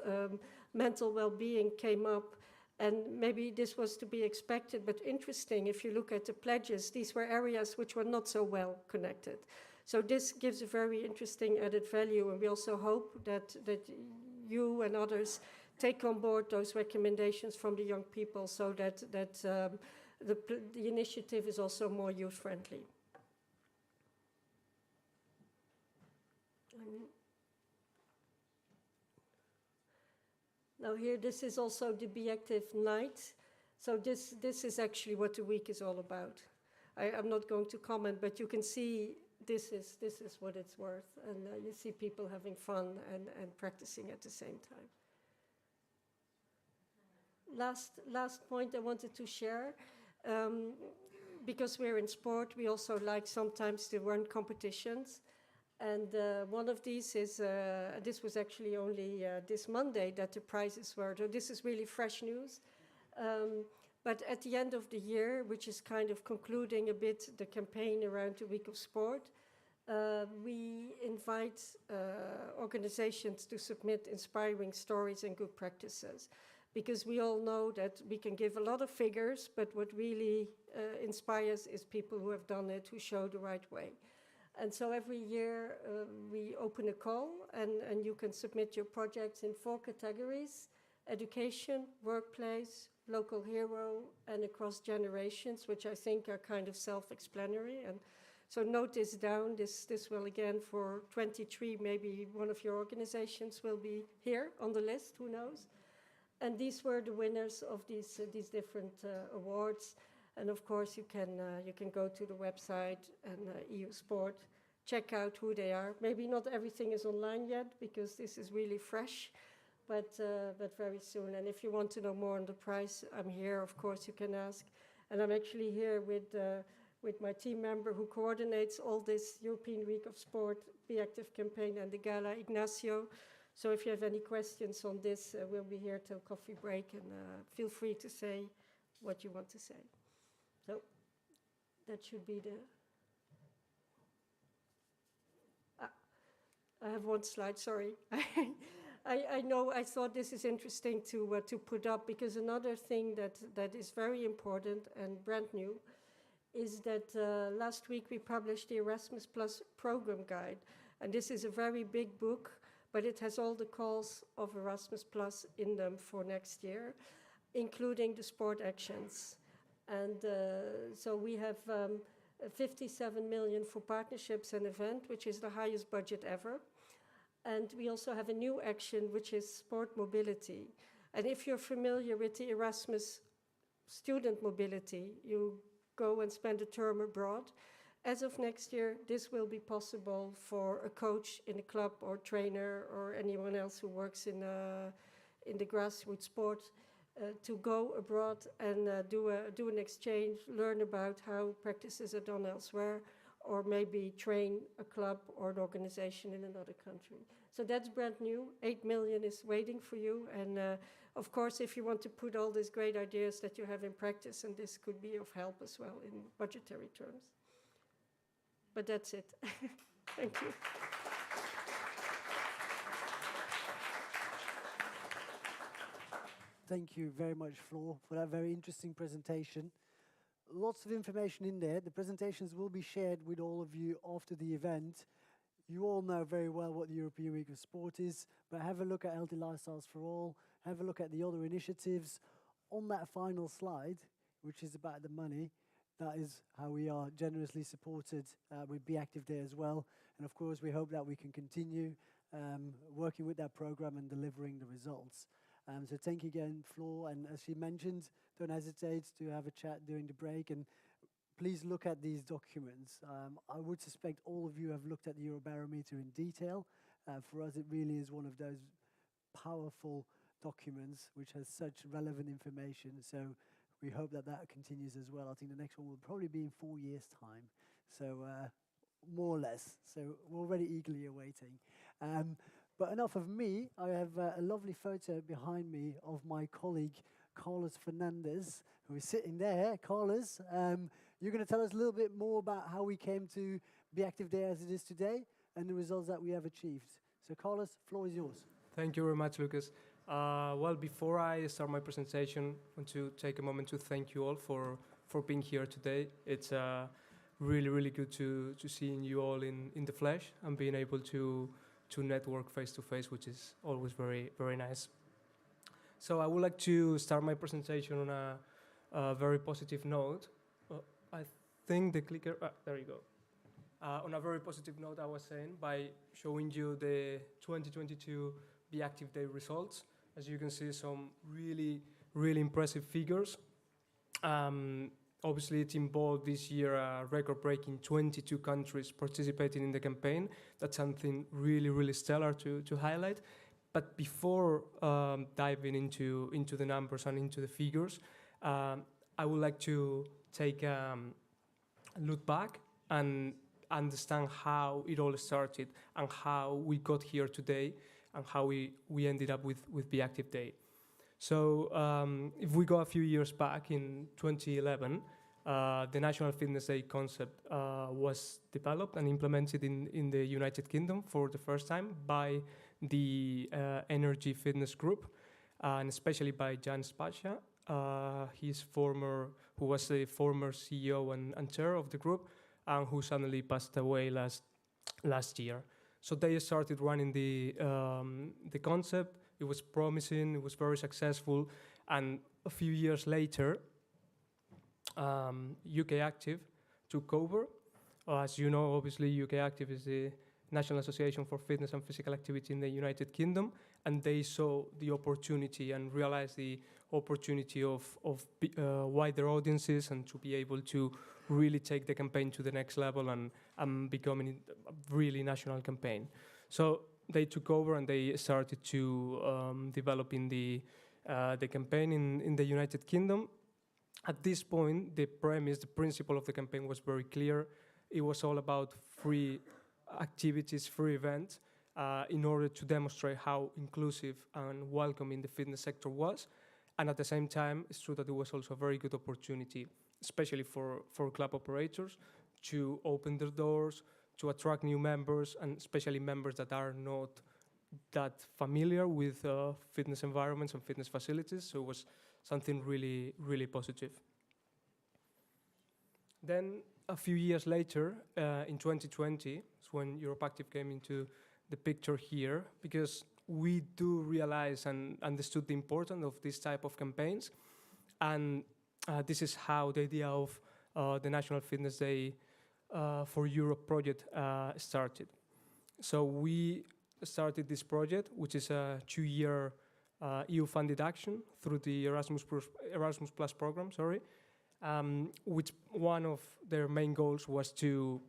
mental well-being came up. And maybe this was to be expected, but interesting, if you look at the pledges, these were areas which were not so well connected. So this gives a very interesting added value, and we also hope that you and others take on board those recommendations from the young people so that the initiative is also more youth-friendly. Now here, this is also the BeActive night. So this is actually what the week is all about. I'm not going to comment, but you can see this is what it's worth. And you see people having fun and practicing at the same time. Last point I wanted to share. Because we're in sport, we also like sometimes to run competitions. And one of these is, this was actually only this Monday that the prizes were, so this is really fresh news. But at the end of the year, which is kind of concluding a bit the campaign around the Week of Sport, we invite organizations to submit inspiring stories and good practices. Because we all know that we can give a lot of figures, but what really inspires is people who have done it, who show the right way. And so every year we open a call and you can submit your projects in 4 categories: education, workplace, local hero, and across generations, which I think are kind of self-explanatory. And so note this down. This will again for 23, maybe one of your organizations will be here on the list, who knows. And these were the winners of these different awards. And of course, you can go to the website and EU Sport, check out who they are. Maybe not everything is online yet because this is really fresh, but very soon. And if you want to know more on the price, I'm here. Of course, you can ask. And I'm actually here with my team member who coordinates all this European Week of Sport, BeActive campaign, and the gala, Ignacio. So if you have any questions on this, we'll be here till coffee break, and feel free to say what you want to say. So that should be the... I have one slide, sorry. I know, I thought this is interesting to put up, because another thing that is very important and brand new is that last week we published the Erasmus Plus program guide. And this is a very big book, but it has all the calls of Erasmus Plus in them for next year, including the sport actions. And so we have 57 million for partnerships and event, which is the highest budget ever. And we also have a new action, which is sport mobility. And if you're familiar with the Erasmus student mobility, you go and spend a term abroad. As of next year, this will be possible for a coach in a club or trainer or anyone else who works in the grassroots sport to go abroad and do an exchange, learn about how practices are done elsewhere, or maybe train a club or an organization in another country. So that's brand new. 8 million is waiting for you. And of course, if you want to put all these great ideas that you have in practice, and this could be of help as well in budgetary terms. But that's it. Thank you. Thank you very much, Floor, for that very interesting presentation. Lots of information in there. The presentations will be shared with all of you after the event. You all know very well what the European Week of Sport is, but have a look at Healthy Lifestyles for All, have a look at the other initiatives. On that final slide, which is about the money, that is how we are generously supported with BeActive Day as well. And of course, we hope that we can continue working with that program and delivering the results. So thank you again, Floor. And as she mentioned, don't hesitate to have a chat during the break. And please look at these documents. I would suspect all of you have looked at the Eurobarometer in detail. For us, it really is one of those powerful documents which has such relevant information. So we hope that that continues as well. I think the next one will probably be in 4 years' time. So more or less. So we're already eagerly awaiting. But enough of me. I have a lovely photo behind me of my colleague, Carlos Fernandez, who is sitting there. Carlos, you're going to tell us a little bit more about how we came to BeActive Day as it is today and the results that we have achieved. So Carlos, floor is yours. Thank you very much, Lucas. Well, before I start my presentation, I want to take a moment to thank you all for being here today. It's really, really good to seeing you all in the flesh and being able to network face-to-face, which is always very, very nice. So I would like to start my presentation on a very positive note. I think the clicker, there you go. On a very positive note, I was saying, by showing you the 2022 BeActive Day results. As you can see, some really, really impressive figures. Obviously, it involved this year a record-breaking 22 countries participating in the campaign. That's something really, really stellar to highlight. But before diving into the numbers and into the figures, I would like to take a look back and understand how it all started and how we got here today and how we ended up with BeActive Day. So if we go a few years back in 2011, the National Fitness Day concept was developed and implemented in the United Kingdom for the first time by the Energy Fitness Group, and especially by Jan Spasha, who was the former CEO and chair of the group, and who suddenly passed away last year. So they started running the concept. It was promising. It was very successful, and a few years later, UK Active took over. As you know, obviously, UK Active is the National Association for Fitness and Physical Activity in the United Kingdom, and they saw the opportunity and realized the opportunity of wider audiences and to be able to really take the campaign to the next level and becoming a really national campaign. So they took over and they started to develop in the campaign in the United Kingdom. At this point, the principle of the campaign was very clear. It was all about free activities, free events, in order to demonstrate how inclusive and welcoming the fitness sector was. And at the same time, it's true that it was also a very good opportunity, especially for club operators, to open their doors, to attract new members, and especially members that are not that familiar with fitness environments and fitness facilities. So it was something really, really positive. Then a few years later, in 2020, is when EuropeActive came into the picture here, because we do realize and understood the importance of this type of campaigns. And this is how the idea of the National Fitness Day for Europe project started. So we started this project, which is a 2-year EU-funded action through the Erasmus Plus program, which one of their main goals was to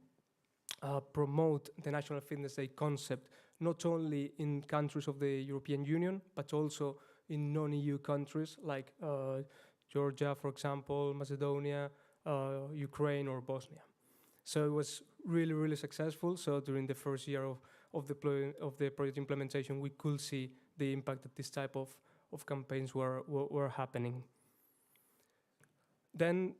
promote the National Fitness Day concept, not only in countries of the European Union, but also in non-EU countries like Georgia, for example, Macedonia, Ukraine, or Bosnia. So it was really, really successful. So during the first year of the project implementation, we could see the impact that this type of campaigns were happening. Then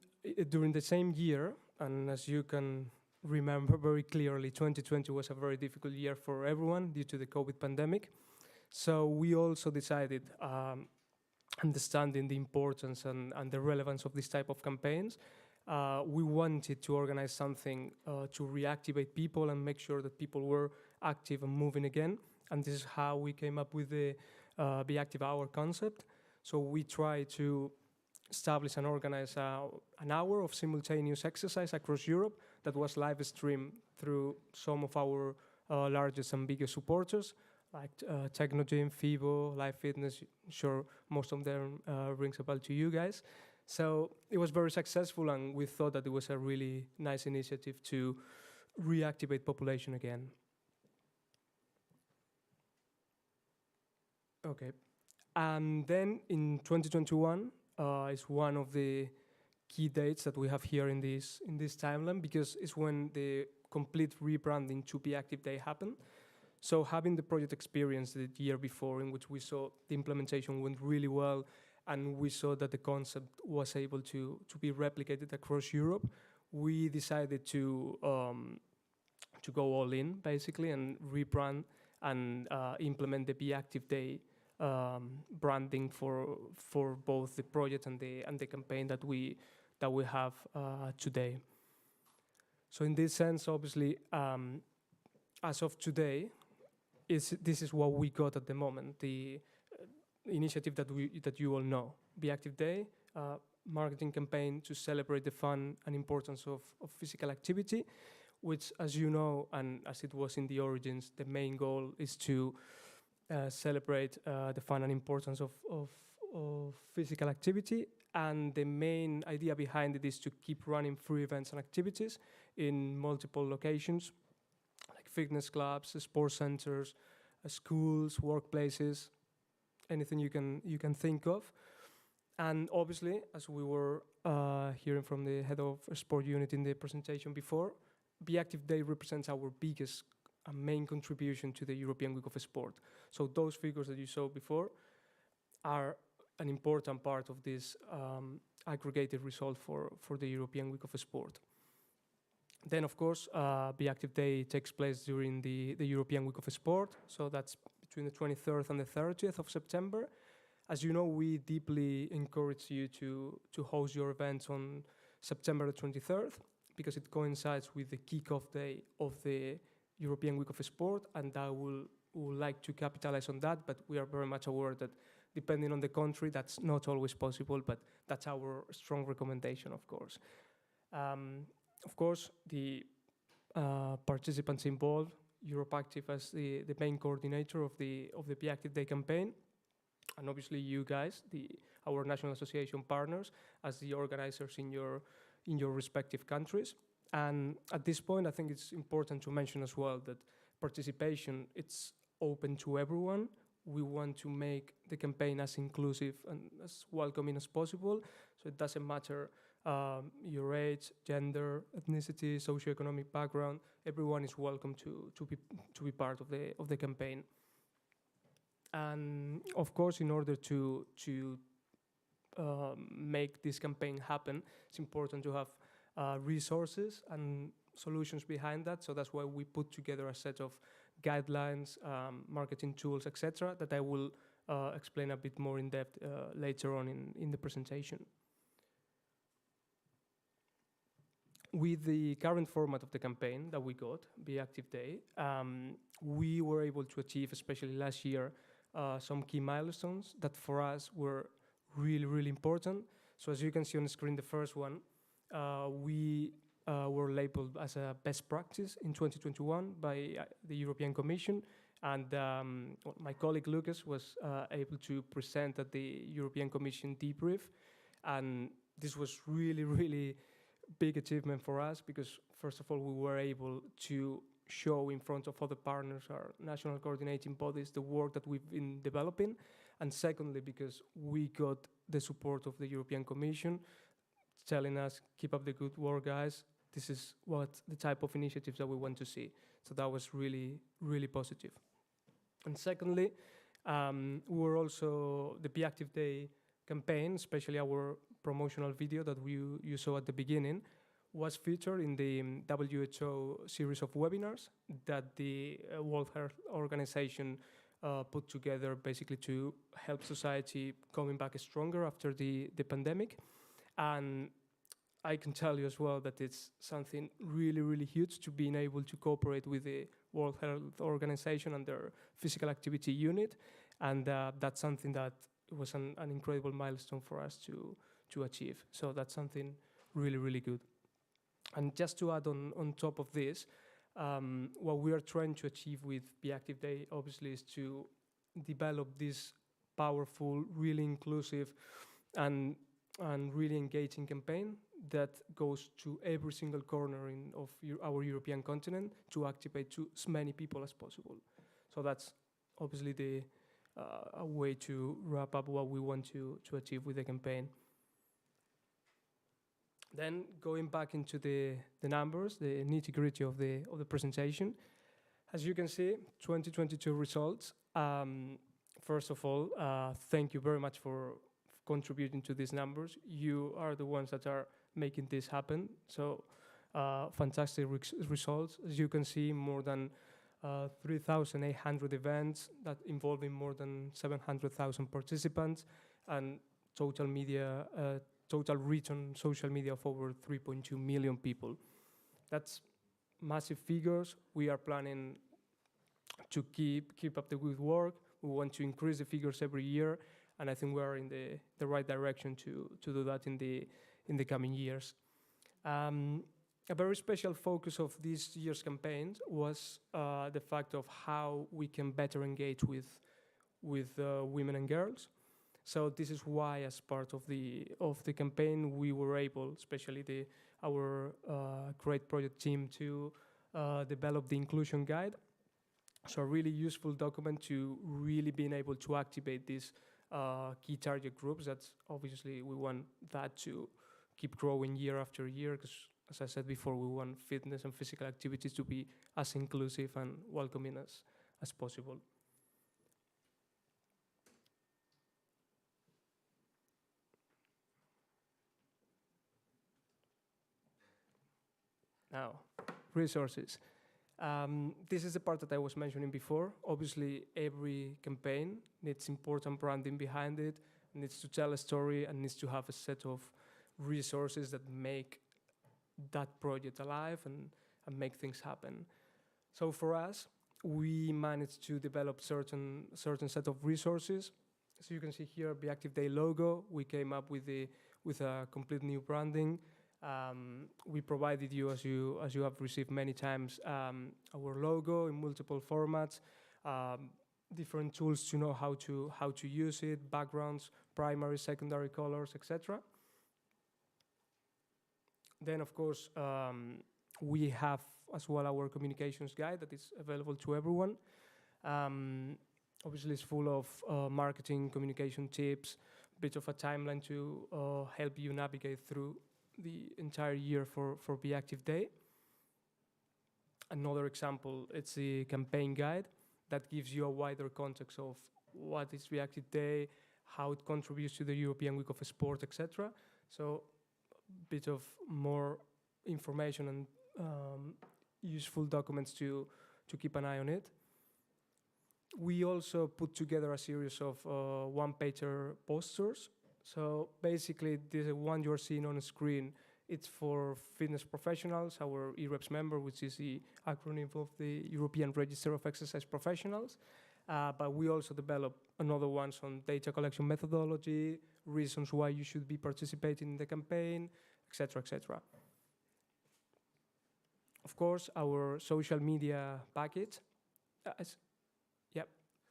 during the same year, and as you can remember very clearly, 2020 was a very difficult year for everyone due to the COVID pandemic. So we also decided, understanding the importance and the relevance of this type of campaigns, we wanted to organize something to reactivate people and make sure that people were active and moving again. And this is how we came up with the BeActive Hour concept. So we try to establish and organize an hour of simultaneous exercise across Europe that was live streamed through some of our largest and biggest supporters, like Technogym, Fibo, Live Fitness. I'm sure most of them rings a bell to you guys. So it was very successful, and we thought that it was a really nice initiative to reactivate population again. Okay. And then in 2021 is one of the key dates that we have here in this timeline, because it's when the complete rebranding to BeActive Day happened. So having the project experience the year before, in which we saw the implementation went really well, and we saw that the concept was able to be replicated across Europe, we decided to go all in, basically, and rebrand and implement the BeActive Day branding for both the project and the campaign that we have today. So in this sense, obviously, as of today, this is what we got at the moment. The initiative that you all know, BeActive Day, marketing campaign to celebrate the fun and importance of physical activity, which, as you know, and as it was in the origins, the main goal is to celebrate the fun and importance of physical activity. And the main idea behind it is to keep running free events and activities in multiple locations, like fitness clubs, sports centers, schools, workplaces, anything you can think of. And obviously, as we were hearing from the head of sport unit in the presentation before, BeActive Day represents our biggest and main contribution to the European Week of Sport. So those figures that you saw before are an important part of this aggregated result for the European Week of Sport. Then, of course, BeActive Day takes place during the European Week of Sport, so that's between the 23rd and the 30th of September. As you know, we deeply encourage you to host your events on September the 23rd, because it coincides with the kickoff day of the European Week of Sport, and I will like to capitalize on that, but we are very much aware that depending on the country, that's not always possible, but that's our strong recommendation, of course. Of course, the participants involved, EuropeActive as the main coordinator of the BeActive Day campaign, and obviously you guys, our national association partners, as the organizers in your respective countries. And at this point, I think it's important to mention as well that participation, it's open to everyone. We want to make the campaign as inclusive and as welcoming as possible. So it doesn't matter your age, gender, ethnicity, socioeconomic background. Everyone is welcome to be part of the campaign. And of course, in order to make this campaign happen, it's important to have resources and solutions behind that. So that's why we put together a set of guidelines, marketing tools, etc., that I will explain a bit more in depth later on in the presentation. With the current format of the campaign that we got, BeActive Day, we were able to achieve, especially last year, some key milestones that for us were really, really important. So as you can see on the screen, the first one, we were labeled as a best practice in 2021 by the European Commission. And my colleague Lucas was able to present at the European Commission debrief. And this was really, really big achievement for us because, first of all, we were able to show in front of other partners, our national coordinating bodies, the work that we've been developing. And secondly, because we got the support of the European Commission telling us, keep up the good work, guys. This is what the type of initiatives that we want to see. So that was really, really positive. And secondly, we were also the BeActive Day campaign, especially our promotional video that you saw at the beginning, was featured in the WHO series of webinars that the World Health Organization put together basically to help society coming back stronger after the pandemic. And I can tell you as well that it's something really, really huge to being able to cooperate with the World Health Organization and their physical activity unit. And that's something that was an incredible milestone for us to achieve. So that's something really, really good. And just to add on top of this, what we are trying to achieve with BeActive Day, obviously, is to develop this powerful, really inclusive, and really engaging campaign that goes to every single corner of our European continent to activate to as many people as possible. So that's obviously a way to wrap up what we want to achieve with the campaign. Then going back into the numbers, the nitty-gritty of the presentation, as you can see, 2022 results. First of all, thank you very much for contributing to these numbers. You are the ones that are making this happen. So fantastic results. As you can see, more than 3,800 events that involving more than 700,000 participants and total reach on social media of over 3.2 million people. That's massive figures. We are planning to keep up the good work. We want to increase the figures every year, and I think we are in the right direction to do that in the coming years. A very special focus of this year's campaigns was the fact of how we can better engage with women and girls. So this is why, as part of the campaign, we were able, especially our great project team, to develop the inclusion guide. So a really useful document to really being able to activate these key target groups. That's obviously we want that to keep growing year after year, because as I said before, we want fitness and physical activities to be as inclusive and welcoming as possible. Now, resources. This is the part that I was mentioning before. Obviously, every campaign needs important branding behind it, needs to tell a story, and needs to have a set of resources that make that project alive and make things happen. So for us, we managed to develop certain set of resources. So you can see here, BeActive Day logo. We came up with a complete new branding. We provided you, as you have received many times, our logo in multiple formats, different tools to know how to use it, backgrounds, primary, secondary colors, etc. Then, of course, we have as well our communications guide that is available to everyone. Obviously, it's full of marketing, communication tips, bit of a timeline to help you navigate through the entire year for BeActive Day. Another example, it's the campaign guide that gives you a wider context of what is BeActive Day, how it contributes to the European Week of Sport, etc. So a bit of more information and useful documents to keep an eye on it. We also put together a series of one-pager posters. So basically, the one you're seeing on the screen, it's for fitness professionals, our EREPS member, which is the acronym of the European Register of Exercise Professionals. But we also develop another ones on data collection methodology, reasons why you should be participating in the campaign, etc., etc. Of course, our social media package.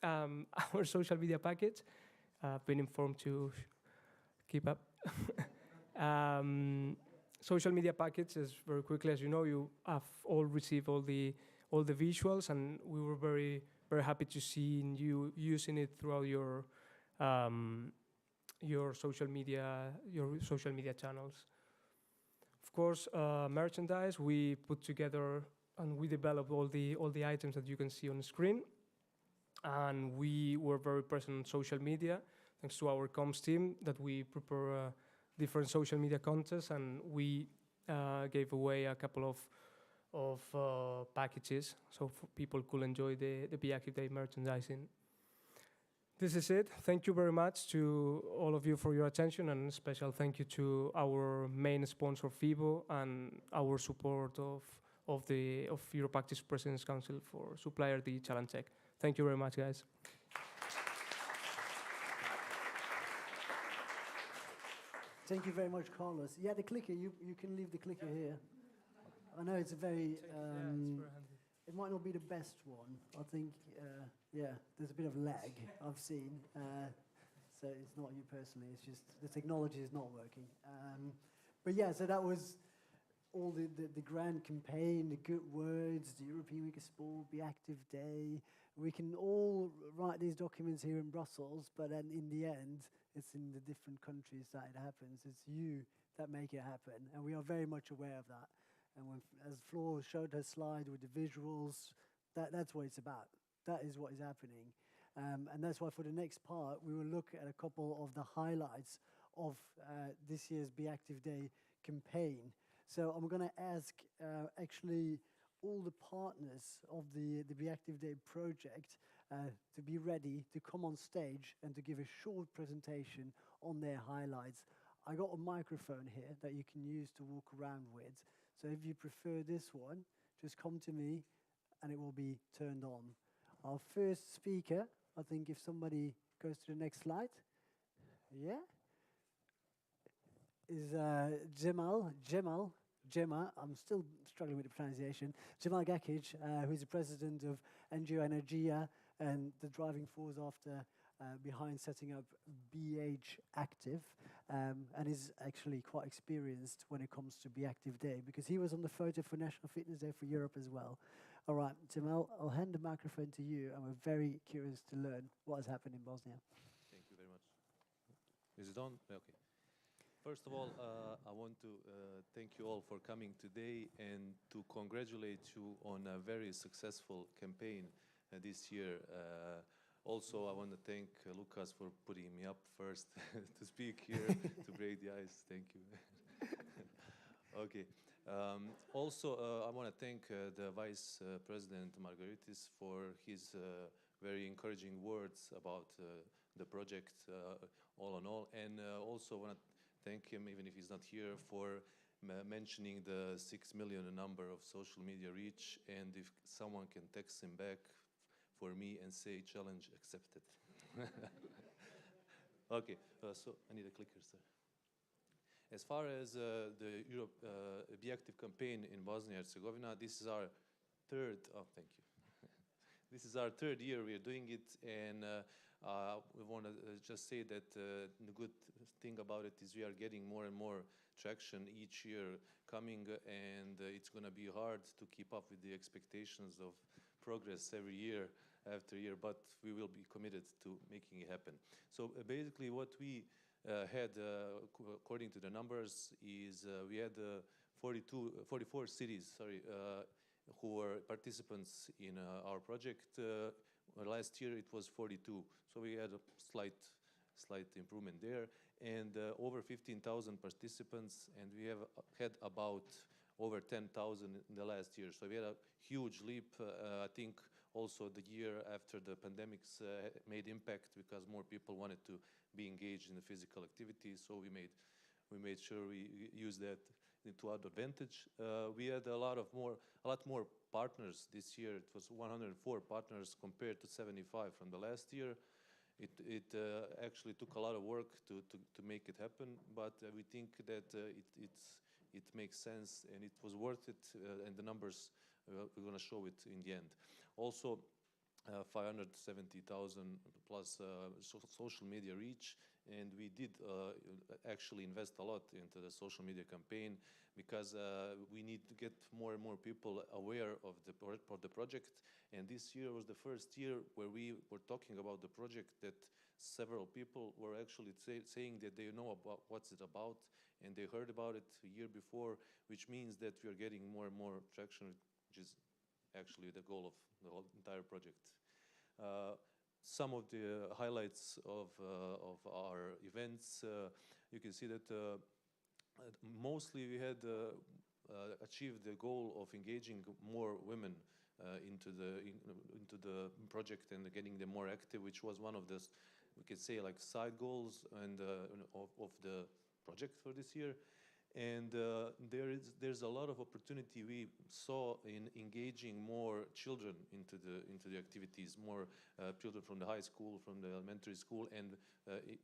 Our social media package. I've been informed to keep up. Social media package is very quickly, as you know, you have all received all the visuals, and we were very happy to see you using it throughout your social media channels. Of course, merchandise we put together and we developed all the items that you can see on the screen, and we were very present on social media thanks to our comms team that we prepare different social media contests, and we gave away a couple of packages so people could enjoy the BeActive Day merchandising. This is it. Thank you very much to all of you for your attention, and a special thank you to our main sponsor, FIBO, and our support of EuroPractice President's Council for Supplier Digital and Tech. Thank you very much, guys. Thank you very much, Carlos. Yeah, the clicker, you can leave the clicker here. I know it's a very, it might not be the best one. I think, yeah, there's a bit of lag I've seen. So it's not you personally, it's just the technology is not working. But yeah, so that was all the grand campaign, the good words, the European Week of Sport, BeActive Day. We can all write these documents here in Brussels, but then in the end, it's in the different countries that it happens. It's you that make it happen, and we are very much aware of that. And when, as Flor showed her slide with the visuals, that's what it's about. That is what is happening. And that's why for the next part, we will look at a couple of the highlights of this year's BeActive Day campaign. So I'm going to ask actually all the partners of the BeActive Day project to be ready to come on stage and to give a short presentation on their highlights. I got a microphone here that you can use to walk around with. So if you prefer this one, just come to me and it will be turned on. Our first speaker, I think if somebody goes to the next slide, yeah, is Gemma, I'm still struggling with the pronunciation, Gemma Gakic, who's the president of NGO Energia and the driving force behind setting up BeActive, and is actually quite experienced when it comes to BeActive Day, because he was on the photo for National Fitness Day for Europe as well. All right, Jamal, I'll hand the microphone to you, and we're very curious to learn what has happened in Bosnia. Thank you very much. Is it on? Okay. First of all, I want to thank you all for coming today and to congratulate you on a very successful campaign this year. Also, I want to thank Lucas for putting me up first to speak here, to break the ice. Thank you. Okay. Also, I want to thank the Vice President Margaritis for his very encouraging words about the project all in all. And also want to thank him, even if he's not here, for mentioning the 6 million number of social media reach. And if someone can text him back for me and say challenge accepted. Okay, so I need a clicker, sir. As far as the BeActive campaign in Bosnia and Herzegovina, this is our third, thank you. This is our third year we are doing it, and we want to just say that the good thing about it is we are getting more and more traction each year coming, and it's going to be hard to keep up with the expectations of progress every year after year, but we will be committed to making it happen. So basically what we had, according to the numbers, is we had 44 cities, who were participants in our project. Last year it was 42, so we had a slight improvement there, and over 15,000 participants, and we have had about over 10,000 in the last year. So we had a huge leap. I think also the year after the pandemics made impact because more people wanted to be engaged in the physical activities. So we made sure we use that to our advantage. We had a lot more partners this year. It was 104 partners compared to 75 from the last year. It actually took a lot of work to make it happen, but we think that it makes sense and it was worth it, and the numbers we're going to show it in the end. Also, 570,000 plus social media reach, and we did actually invest a lot into the social media campaign because we need to get more and more people aware of the project. And this year was the first year where we were talking about the project that several people were actually saying that they know about what's it about, and they heard about it a year before, which means that we are getting more and more traction, which is actually the goal of the whole entire project. Some of the highlights of our events, you can see that mostly we had achieved the goal of engaging more women into the project and getting them more active, which was one of the, we could say, like side goals and of the project for this year. And there's a lot of opportunity we saw in engaging more children into the activities, more children from the high school, from the elementary school, and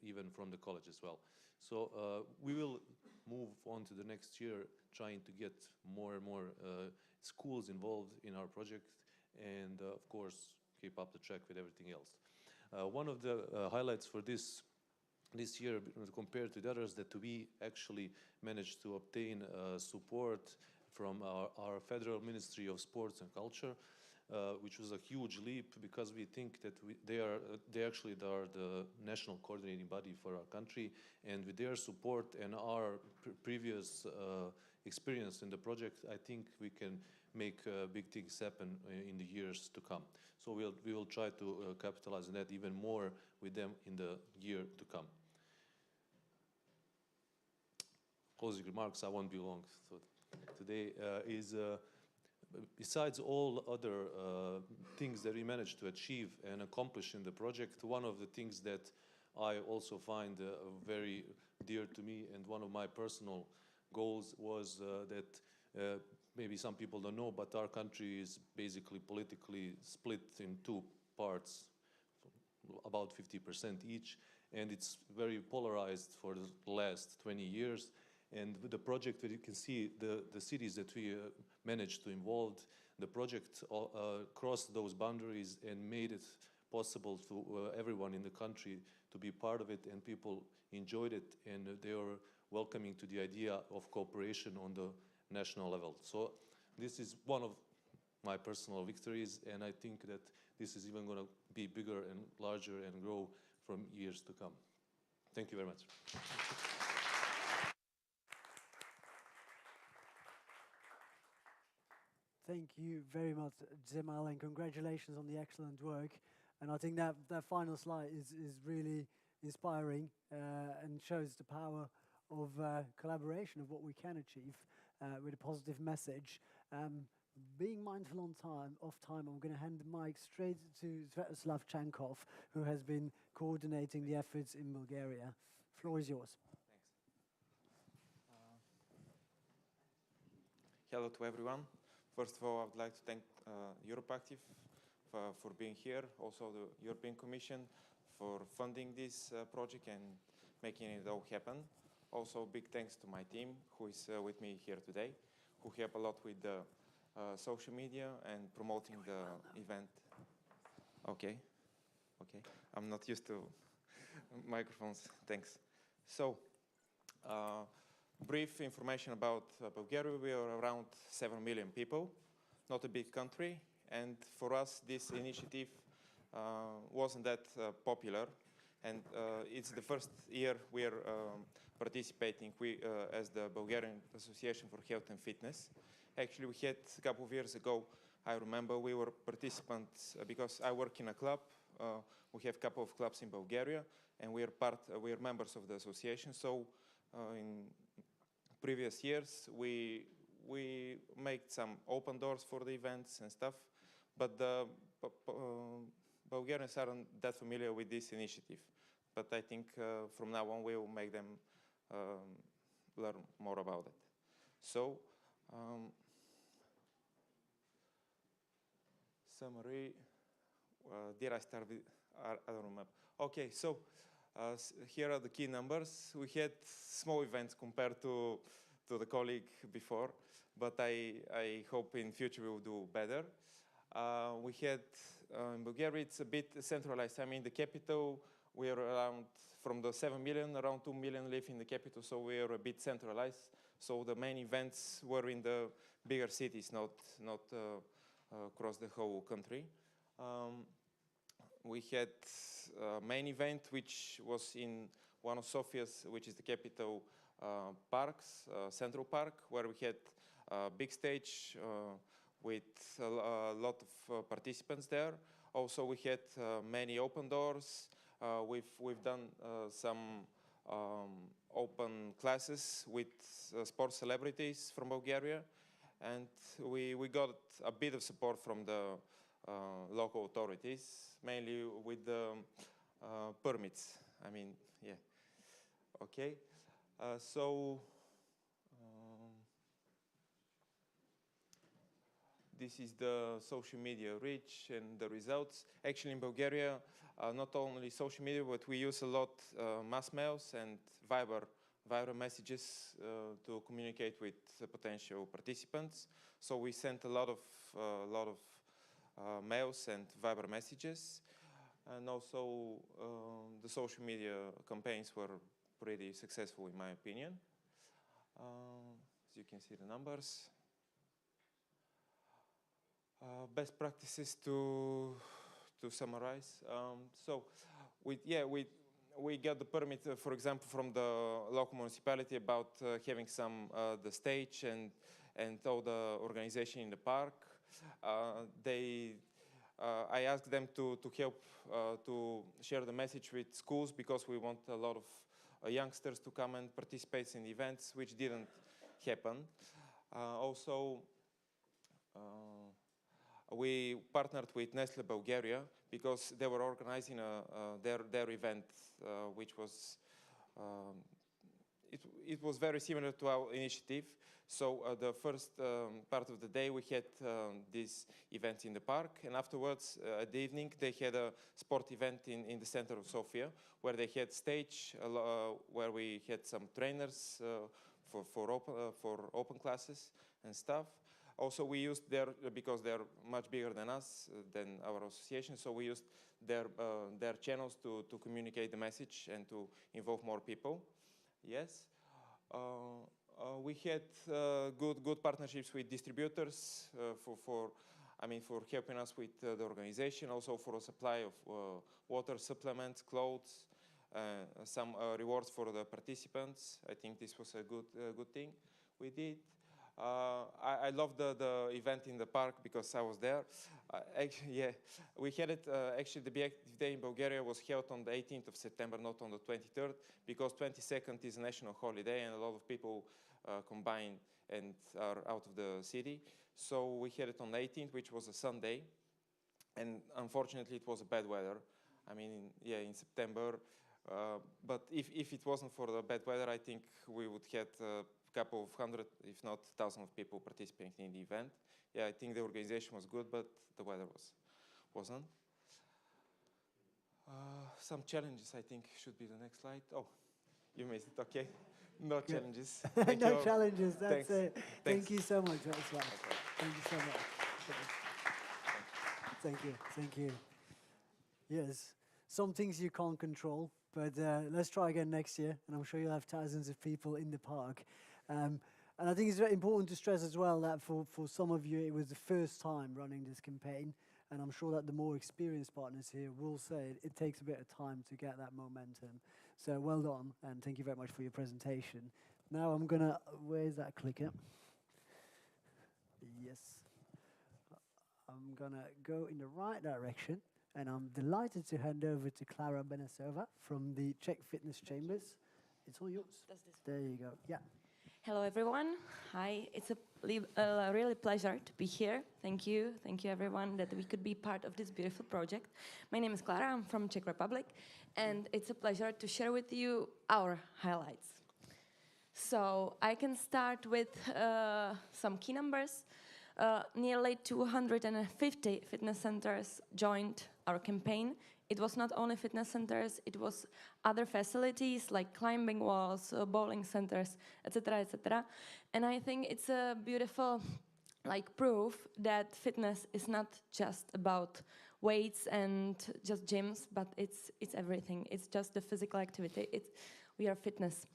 even from the college as well. So we will move on to the next year, trying to get more and more schools involved in our project, and of course keep up the track with everything else. One of the highlights for this year, compared to the others, that we actually managed to obtain support from our Federal Ministry of Sports and Culture, which was a huge leap because we think that they actually are the national coordinating body for our country, and with their support and our previous experience in the project, I think we can make big things happen in the years to come. So we will try to capitalize on that even more with them in the year to come. Closing remarks, I won't be long. So today is, besides all other things that we managed to achieve and accomplish in the project, one of the things that I also find very dear to me and one of my personal goals was that maybe some people don't know, but our country is basically politically split in two parts, about 50% each, and it's very polarized for the last 20 years. And with the project, that you can see the cities that we managed to involve, the project crossed those boundaries and made it possible to everyone in the country to be part of it, and people enjoyed it, and they were welcoming to the idea of cooperation on the national level. So this is one of my personal victories, and I think that this is even going to be bigger and larger and grow from years to come. Thank you very much. Thank you very much, Cemal, and congratulations on the excellent work. And I think that final slide is really inspiring and shows the power of collaboration, of what we can achieve with a positive message. Being mindful of time, I'm going to hand the mic straight to Svetoslav Chankov, who has been coordinating the efforts in Bulgaria. Floor is yours. Thanks. Hello to everyone. First of all, I would like to thank BeActive for being here, also the European Commission for funding this project and making it all happen. Also, big thanks to my team who is with me here today, who help a lot with the social media and promoting the event. Okay, I'm not used to microphones, thanks. So, brief information about Bulgaria. We are around 7 million people, not a big country, And for us, this initiative wasn't that popular. And it's the first year we're participating as the Bulgarian Association for Health and Fitness. Actually, we had a couple of years ago, I remember we were participants because I work in a club. We have a couple of clubs in Bulgaria, and we are members of the association. So in previous years, we made some open doors for the events and stuff, but the Bulgarians aren't that familiar with this initiative. But I think from now on, we will make them learn more about it. So, summary, did I start with, I don't remember. Okay, so here are the key numbers. We had small events compared to the colleague before, but I hope in future we will do better. We had, in Bulgaria, it's a bit centralized. I mean, the capital, we are around, from the 7 million, around 2 million live in the capital, so we are a bit centralized. So the main events were in the bigger cities, not across the whole country. We had a main event, which was in one of Sofia's, which is the capital parks, Central Park, where we had a big stage with a lot of participants there. Also, we had many open doors. We've done some open classes with sports celebrities from Bulgaria, and we got a bit of support from the local authorities, mainly with the permits. I mean, yeah. Okay. This is the social media reach and the results. Actually, in Bulgaria, not only social media, but we use a lot mass mails and viral messages to communicate with potential participants. So we sent a lot of mails and viral messages, and also the social media campaigns were pretty successful, in my opinion. As you can see, the numbers. Best practices to summarize. So, we got the permit, for example, from the local municipality about having some the stage and all the organization in the park. I asked them to help to share the message with schools, because we want a lot of youngsters to come and participate in events, which didn't happen. Also, we partnered with Nestle Bulgaria, because they were organizing their event, which was it was very similar to our initiative. So the first part of the day, we had this event in the park, and afterwards, at the evening, they had a sport event in the center of Sofia, where they had stage, where we had some trainers for open classes and stuff. Also, we used because they're much bigger than us, than our association, so we used their channels to communicate the message and to involve more people. Yes. We had good partnerships with distributors for helping us with the organization, also for a supply of water, supplements, clothes, some rewards for the participants. I think this was a good thing we did. I loved the event in the park because I was there. We had it, actually the BeActive Day in Bulgaria was held on the 18th of September, not on the 23rd, because 22nd is a national holiday and a lot of people combine and are out of the city. So we had it on the 18th, which was a Sunday, and unfortunately it was bad weather. I mean, in September. But if it wasn't for the bad weather, I think we would have couple of hundred, if not thousands of people participating in the event. I think the organization was good, but the weather wasn't. Some challenges, I think, should be the next slide. Oh, you missed it, okay. No challenges. No challenges, that's Thanks. it. Thanks. Thank you so much, Václav. Okay. Thank you so much. Thank you. Yes, some things you can't control, but let's try again next year, and I'm sure you'll have thousands of people in the park. And I think it's very important to stress as well that for some of you, it was the first time running this campaign. And I'm sure that the more experienced partners here will say it takes a bit of time to get that momentum. So well done, and thank you very much for your presentation. Now I'm gonna, where's that clicker? Yes. I'm gonna go in the right direction, and I'm delighted to hand over to Klara Benesova from the Czech Fitness Chambers. It's all yours. There you go. Yeah. Hello, everyone. Hi. It's a really pleasure to be here. Thank you, everyone, that we could be part of this beautiful project. My name is Klara. I'm from Czech Republic, and it's a pleasure to share with you our highlights. So I can start with some key numbers. Nearly 250 fitness centers joined our campaign. It was not only fitness centers, it was other facilities like climbing walls, bowling centers, etc., etc. And I think it's a beautiful proof that fitness is not just about weights and just gyms, but it's everything. It's just the physical activity. We are fitness.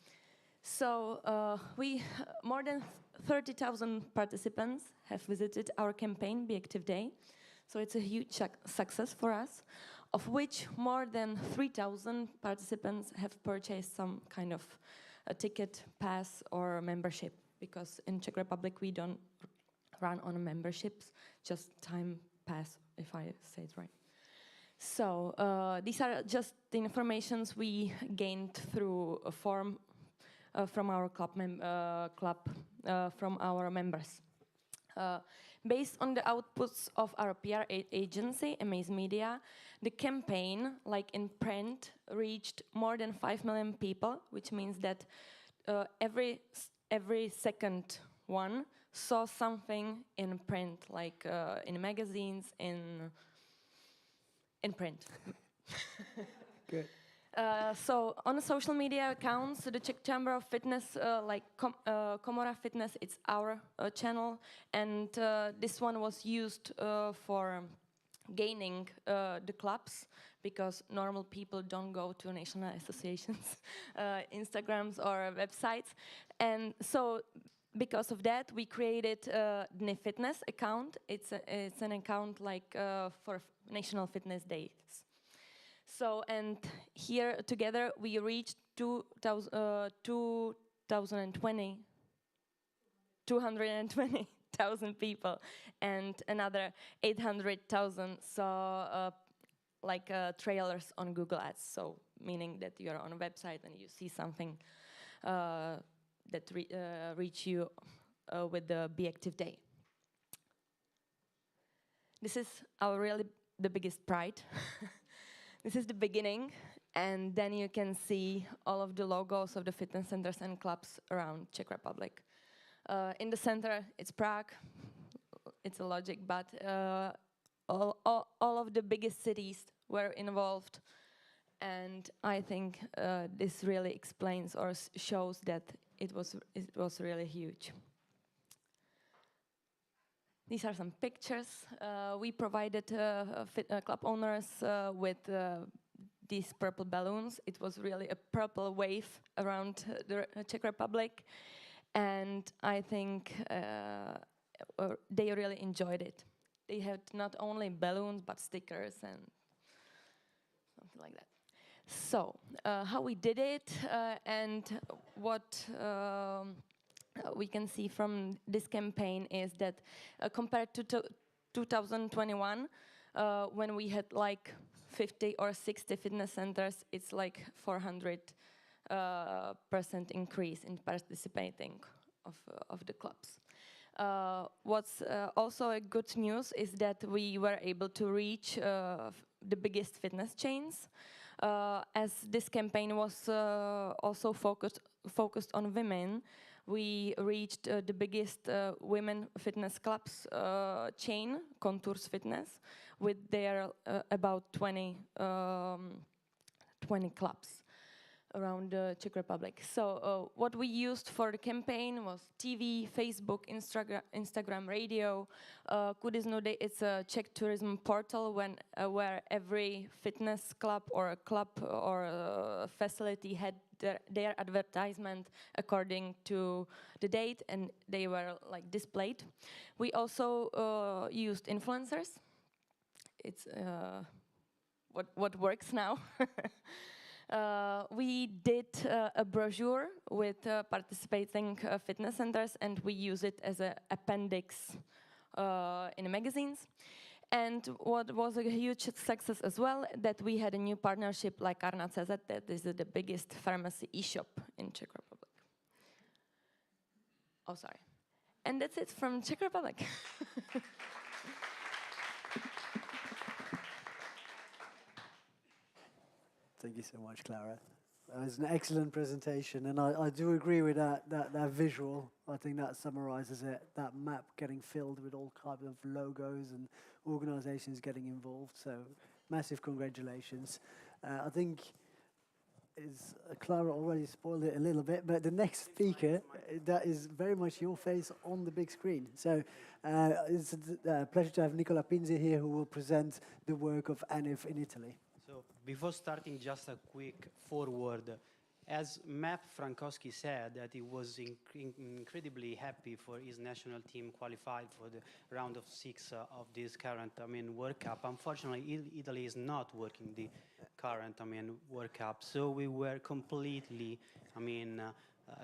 So more than 30,000 participants have visited our campaign, BeActive Day. So it's a huge success for us, of which more than 3,000 participants have purchased some kind of a ticket, pass, or membership, because in Czech Republic we don't run on memberships, just time pass, if I say it right. So these are just the informations we gained through a form from our from our members. Based on the outputs of our PR agency, Amaze Media, the campaign, like in print, reached more than 5 million people, which means that every second one saw something in print, like in magazines, in print. Good. So on social media accounts, the Czech Chamber of Fitness, Komora Fitness, it's our channel, and this one was used for gaining the clubs, because normal people don't go to national associations, Instagrams or websites, and so because of that we created the Fitness account. It's an account like for National Fitness Days. So, and here together we reached 220,000 people, and another 800,000 saw trailers on Google Ads. So, meaning that you are on a website and you see something that reach you with the BeActive Day. This is really the biggest pride. This is the beginning, and then you can see all of the logos of the fitness centers and clubs around Czech Republic. In the center, it's Prague. It's a logic, but all of the biggest cities were involved, and I think this really explains or shows that it was really huge. These are some pictures. We provided club owners with these purple balloons. It was really a purple wave around the Czech Republic, and I think they really enjoyed it. They had not only balloons, but stickers and something like that. So, how we did it and what we can see from this campaign is that compared to 2021, when we had like 50 or 60 fitness centers, it's like 400% increase in participating of the clubs. What's also a good news is that we were able to reach the biggest fitness chains, as this campaign was also focused on women. We reached the biggest women fitness clubs chain, Contours Fitness, with their about 20 clubs. around the Czech Republic. So what we used for the campaign was TV, Facebook, Instagram, radio. Kudy Nudy, it's a Czech tourism portal where every fitness club or facility had their advertisement according to the date, and they were like displayed. We also used influencers. It's what works now. We did a brochure with participating fitness centers, and we use it as an appendix in the magazines. And what was a huge success as well, that we had a new partnership like Arna.cz, that is the biggest pharmacy e-shop in Czech Republic. Oh, sorry. And that's it from Czech Republic. Thank you so much, Clara. That was an excellent presentation, and I do agree with that visual. I think that summarizes it, that map getting filled with all kinds of logos and organizations getting involved. So massive congratulations. I think Clara already spoiled it a little bit, but the next speaker, that is very much your face on the big screen. So it's a pleasure to have Nicola Pinzi here, who will present the work of ANIF in Italy. So before starting, just a quick forward. As Map Frankowski said, that he was incredibly happy for his national team qualified for the round of 6 of this current, World Cup. Unfortunately, Italy is not working the current, World Cup. So we were completely,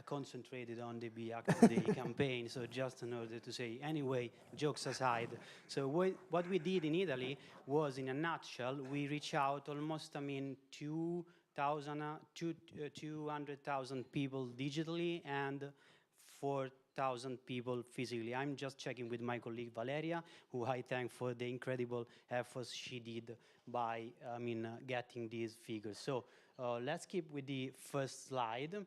concentrated on the BeActive Day campaign. So just in order to say, anyway, jokes aside. So what we did in Italy was, in a nutshell, we reached out almost, 200,000 people digitally and 4,000 people physically. I'm just checking with my colleague Valeria, who I thank for the incredible efforts she did by, getting these figures. So let's keep with the first slide.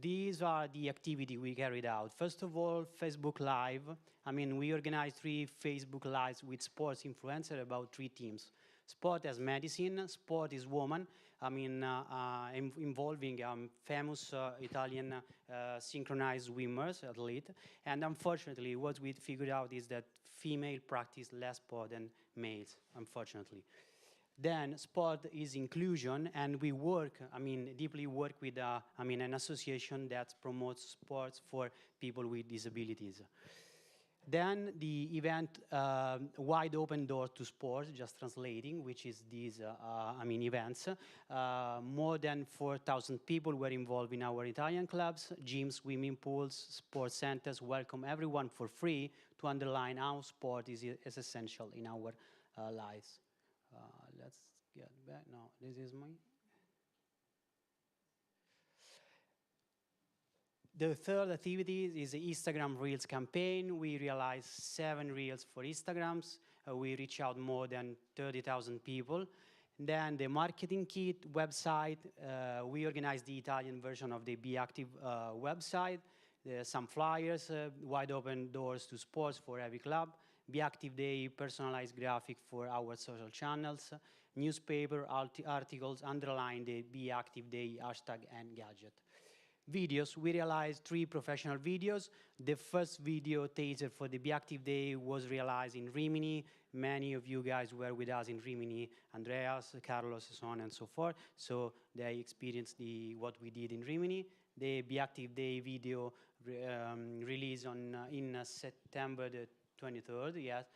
These are the activity we carried out. First of all, Facebook Live. We organized 3 Facebook Lives with sports influencers about 3 teams. Sport as medicine, sport is woman. Involving famous Italian synchronized swimmers, athlete. And unfortunately, what we figured out is that female practice less sport than males, unfortunately. Then sport is inclusion, and we work, deeply work with, an association that promotes sports for people with disabilities. Then the event, Wide Open Door to Sports, just translating, which is these, events. More than 4,000 people were involved in our Italian clubs, gyms, swimming pools, sports centers, welcome everyone for free, to underline how sport is essential in our lives. Let's get back. No, this is my... The third activity is the Instagram Reels campaign. We realized 7 Reels for Instagrams. We reach out more than 30,000 people. Then the marketing kit website. We organized the Italian version of the BeActive website. Some flyers, wide open doors to sports for every club. BeActive Day personalized graphic for our social channels. Newspaper articles underline the BeActive Day hashtag and gadget. Videos, we realized 3 professional videos. The first video taser for the BeActive Day was realized in Rimini. Many of you guys were with us in Rimini, Andreas, Carlos, so on and so forth. So they experienced what we did in Rimini. The BeActive Day video released in September the 23rd, yes,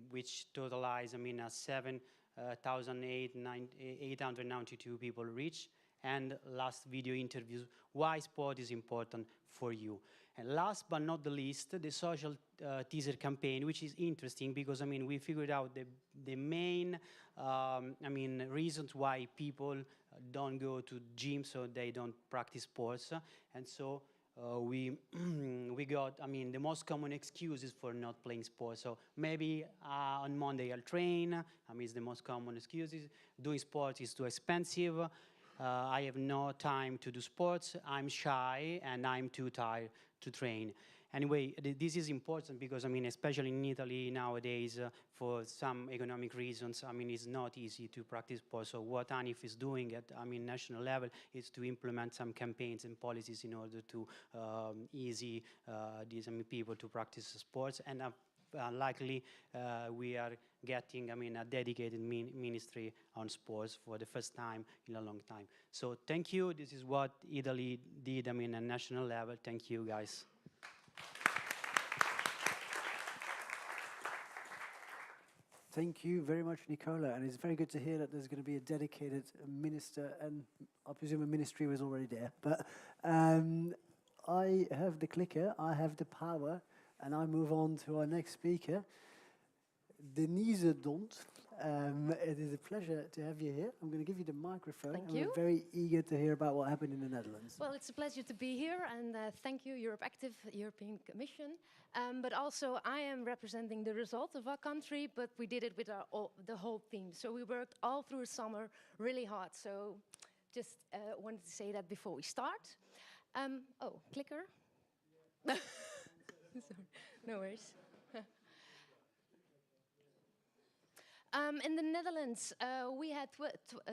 which totalized, 7,892 people reached. And last video interviews, why sport is important for you. And last but not the least, the social teaser campaign, which is interesting because, we figured out the main, reasons why people don't go to gym, so they don't practice sports. And so we got, the most common excuses for not playing sports. So maybe on Monday I'll train. It's the most common excuses. Doing sports is too expensive. I have no time to do sports. I'm shy and I'm too tired to train. Anyway, this is important because, I mean, especially in Italy nowadays, for some economic reasons, I mean, it's not easy to practice sports. So what ANIF is doing at, I mean, national level is to implement some campaigns and policies in order to easy these, I mean, people to practice sports. And likely we are getting, I mean, a dedicated ministry on sports for the first time in a long time. So thank you. This is what Italy did, I mean, at national level. Thank you, guys. Thank you very much, Nicola. And it's very good to hear that there's going to be a dedicated minister, and I presume a ministry was already there. But I have the clicker, I have the power, and I move on to our next speaker, Denise Dont. It is a pleasure to have you here. I'm going to give you the microphone. Thank and you. We're very eager to hear about what happened in the Netherlands. Well, it's a pleasure to be here, and thank you, BeActive, European Commission. But also, I am representing the result of our country, but we did it with the whole team. So we worked all through summer really hard. So just wanted to say that before we start. Oh, clicker. Sorry, no worries. In the Netherlands, we had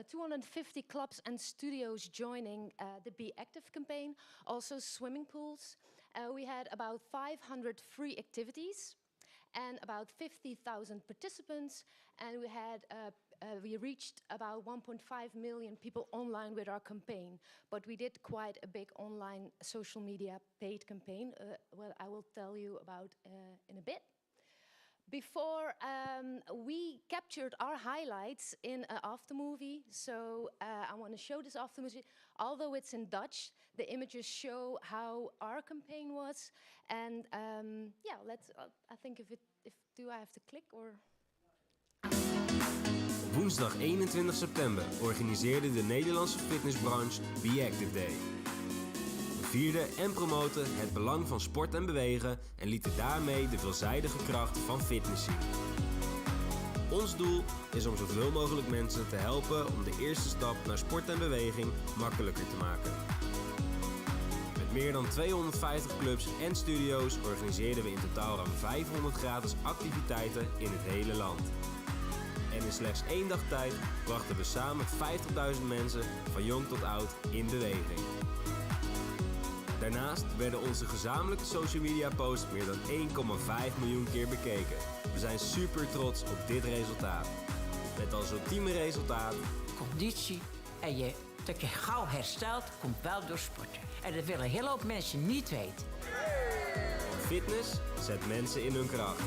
250 clubs and studios joining the BeActive campaign, also swimming pools. We had about 500 free activities and about 50,000 participants, and we reached about 1.5 million people online with our campaign. But we did quite a big online social media paid campaign, well, I will tell you about in a bit. Before, we captured our highlights in an aftermovie, so I want to show this aftermovie. Although it's in Dutch, the images show how our campaign was. And yeah, let's. I think do I have to click or? Woensdag 21 september organiseerde de Nederlandse fitnessbranche BeActive Day. We vierden en promoten het belang van sport en bewegen en lieten daarmee de veelzijdige kracht van fitness zien. Ons doel is om zoveel mogelijk mensen te helpen om de eerste stap naar sport en beweging makkelijker te maken. Met meer dan 250 clubs en studio's organiseerden we in totaal ruim 500 gratis activiteiten in het hele land. En in slechts 1 dag tijd brachten we samen 50.000 mensen van jong tot oud in beweging. Daarnaast werden onze gezamenlijke social media posts meer dan 1,5 miljoen keer bekeken. We zijn super trots op dit resultaat. Met als ultieme resultaat... Conditie en dat je gauw herstelt, komt wel door sporten. En dat willen een hele hoop mensen niet weten. Fitness zet mensen in hun kracht.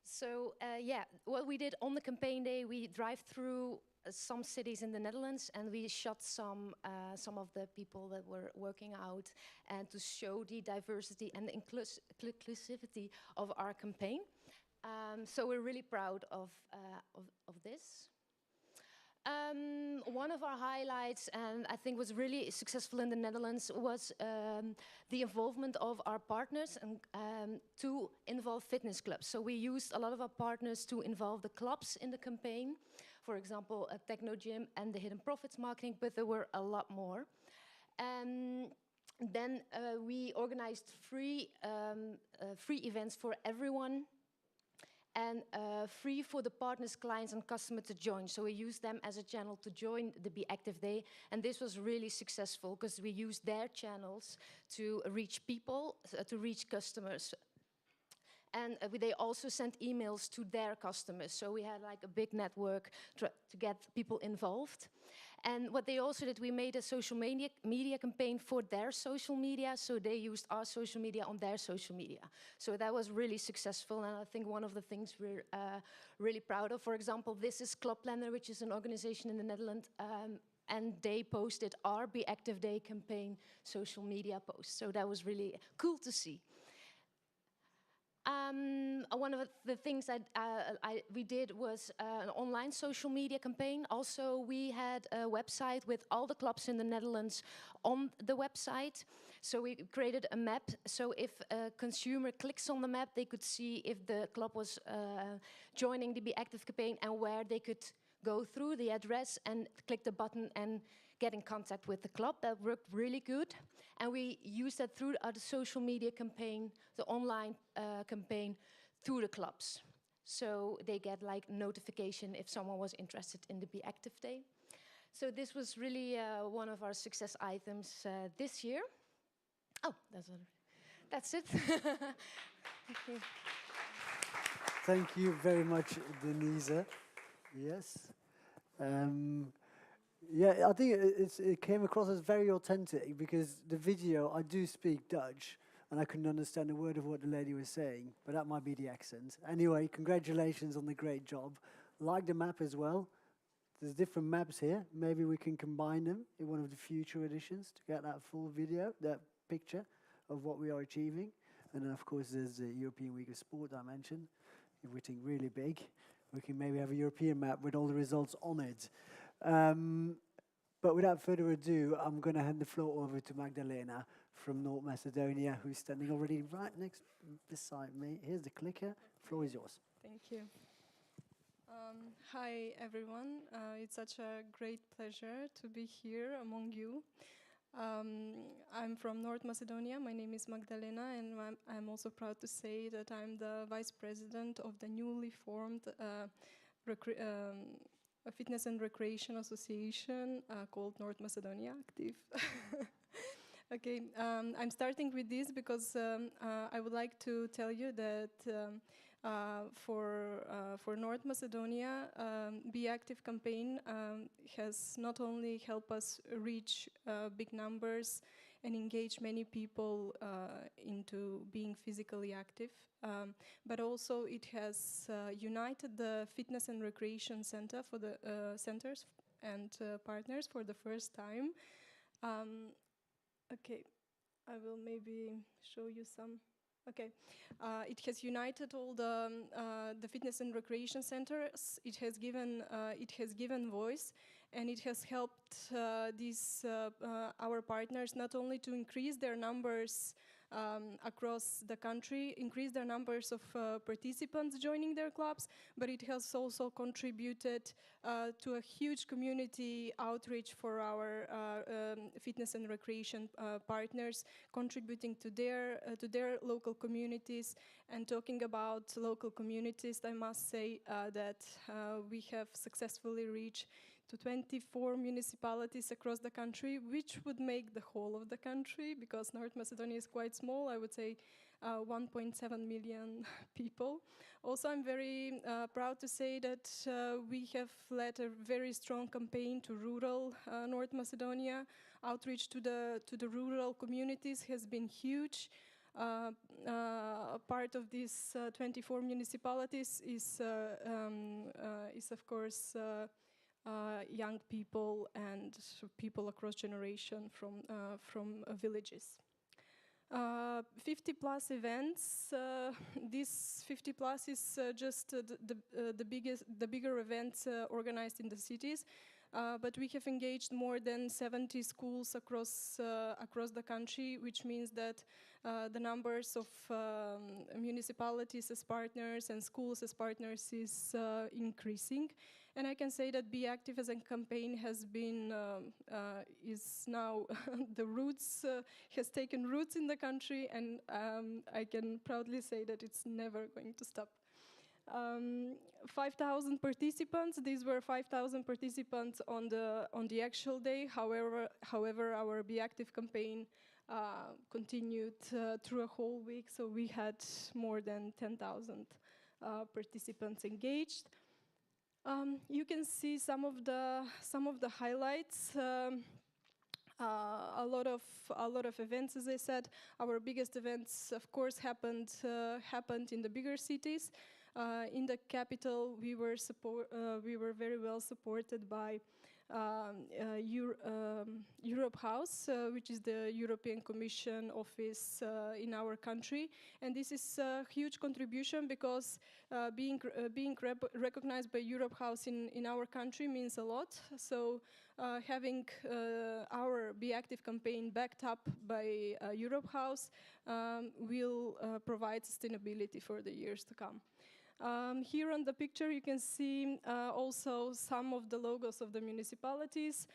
So yeah, what we did on the campaign day, we drive through some cities in the Netherlands, and we shot some of the people that were working out, and to show the diversity and the inclusivity of our campaign. So we're really proud of this. One of our highlights, and I think was really successful in the Netherlands, was the involvement of our partners and to involve fitness clubs. So we used a lot of our partners to involve the clubs in the campaign. For example, a Techno Gym and the Hidden Profits marketing, but there were a lot more. Then we organized free events for everyone, and free for the partners, clients, and customers to join. So we used them as a channel to join the BeActive Day, and this was really successful because we used their channels to reach people, to reach customers. And they also sent emails to their customers. So we had like a big network to get people involved. And what they also did, we made a social media campaign for their social media. So they used our social media on their social media. So that was really successful. And I think one of the things we're really proud of, for example, this is Club Planner, which is an organization in the Netherlands. And they posted our BeActive Day campaign social media post. So that was really cool to see. One of the things that we did was an online social media campaign. Also, we had a website with all the clubs in the Netherlands on the website. So we created a map. So if a consumer clicks on the map, they could see if the club was joining the BeActive campaign and where they could go through the address and click the button and get in contact with the club. That worked really good. And we used that through the social media campaign, the online campaign, through the clubs. So they get like notification if someone was interested in the BeActive Day. So this was really one of our success items this year. Oh, that's it. Thank you. Thank you very much, Denise. Yes. Yeah, I think it came across as very authentic because the video, I do speak Dutch and I couldn't understand a word of what the lady was saying, but that might be the accent. Anyway, congratulations on the great job. Like the map as well. There's different maps here. Maybe we can combine them in one of the future editions to get that full video, that picture of what we are achieving. And then, of course, there's the European Week of Sport I mentioned. Everything really big. We can maybe have a European map with all the results on it. But without further ado, I'm going to hand the floor over to Magdalena from North Macedonia, who's standing already right next beside me. Here's the clicker. Floor is yours. Thank you. Hi, everyone. It's such a great pleasure to be here among you. I'm from North Macedonia. My name is Magdalena, and I'm also proud to say that I'm the vice president of the newly formed Fitness and Recreation Association called North Macedonia Active. Okay, I'm starting with this because I would like to tell you that for North Macedonia, BeActive campaign has not only helped us reach big numbers and engage many people into being physically active, but also it has united the fitness and recreation center for the centers and partners for the first time. Okay, I will maybe show you some. Okay, it has united all the fitness and recreation centers. It has given voice, and it has helped our partners not only to increase their numbers across the country, increase their numbers of participants joining their clubs, but it has also contributed to a huge community outreach for our fitness and recreation partners, contributing to their local communities. And talking about local communities, I must say that we have successfully reached to 24 municipalities across the country, which would make the whole of the country, because North Macedonia is quite small, I would say 1.7 million people. Also, I'm very proud to say that we have led a very strong campaign to rural North Macedonia. Outreach to the rural communities has been huge. Part of these 24 municipalities is of course, young people and people across generation from villages. 50 plus events. This 50 plus is just the bigger events organized in the cities. But we have engaged more than 70 schools across the country, which means that the numbers of municipalities as partners and schools as partners is increasing. And I can say that BeActive as a campaign has been, is now the roots, has taken roots in the country, and I can proudly say that it's never going to stop. 5,000 participants. These were 5,000 participants on the actual day. However, our BeActive campaign continued through a whole week, so we had more than 10,000 participants engaged. You can see some of the highlights. A lot of events, as I said. Our biggest events, of course, happened in the bigger cities. In the capital, we were very well supported by Europe House, which is the European Commission office in our country, and this is a huge contribution because being recognized by Europe House in our country means a lot. So having our BeActive campaign backed up by Europe House will provide sustainability for the years to come. Here on the picture you can see also some of the logos of the municipalities.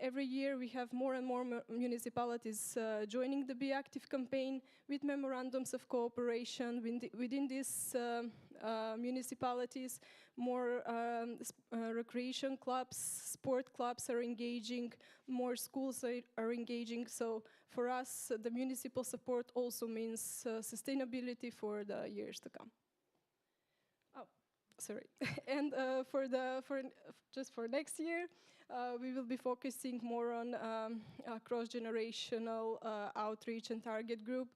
Every year we have more and more municipalities joining the BeActive campaign with memorandums of cooperation within these municipalities. More recreation clubs, sport clubs are engaging, more schools are engaging. So for us, the municipal support also means sustainability for the years to come. Oh, sorry. And just for next year, we will be focusing more on cross-generational outreach and target group.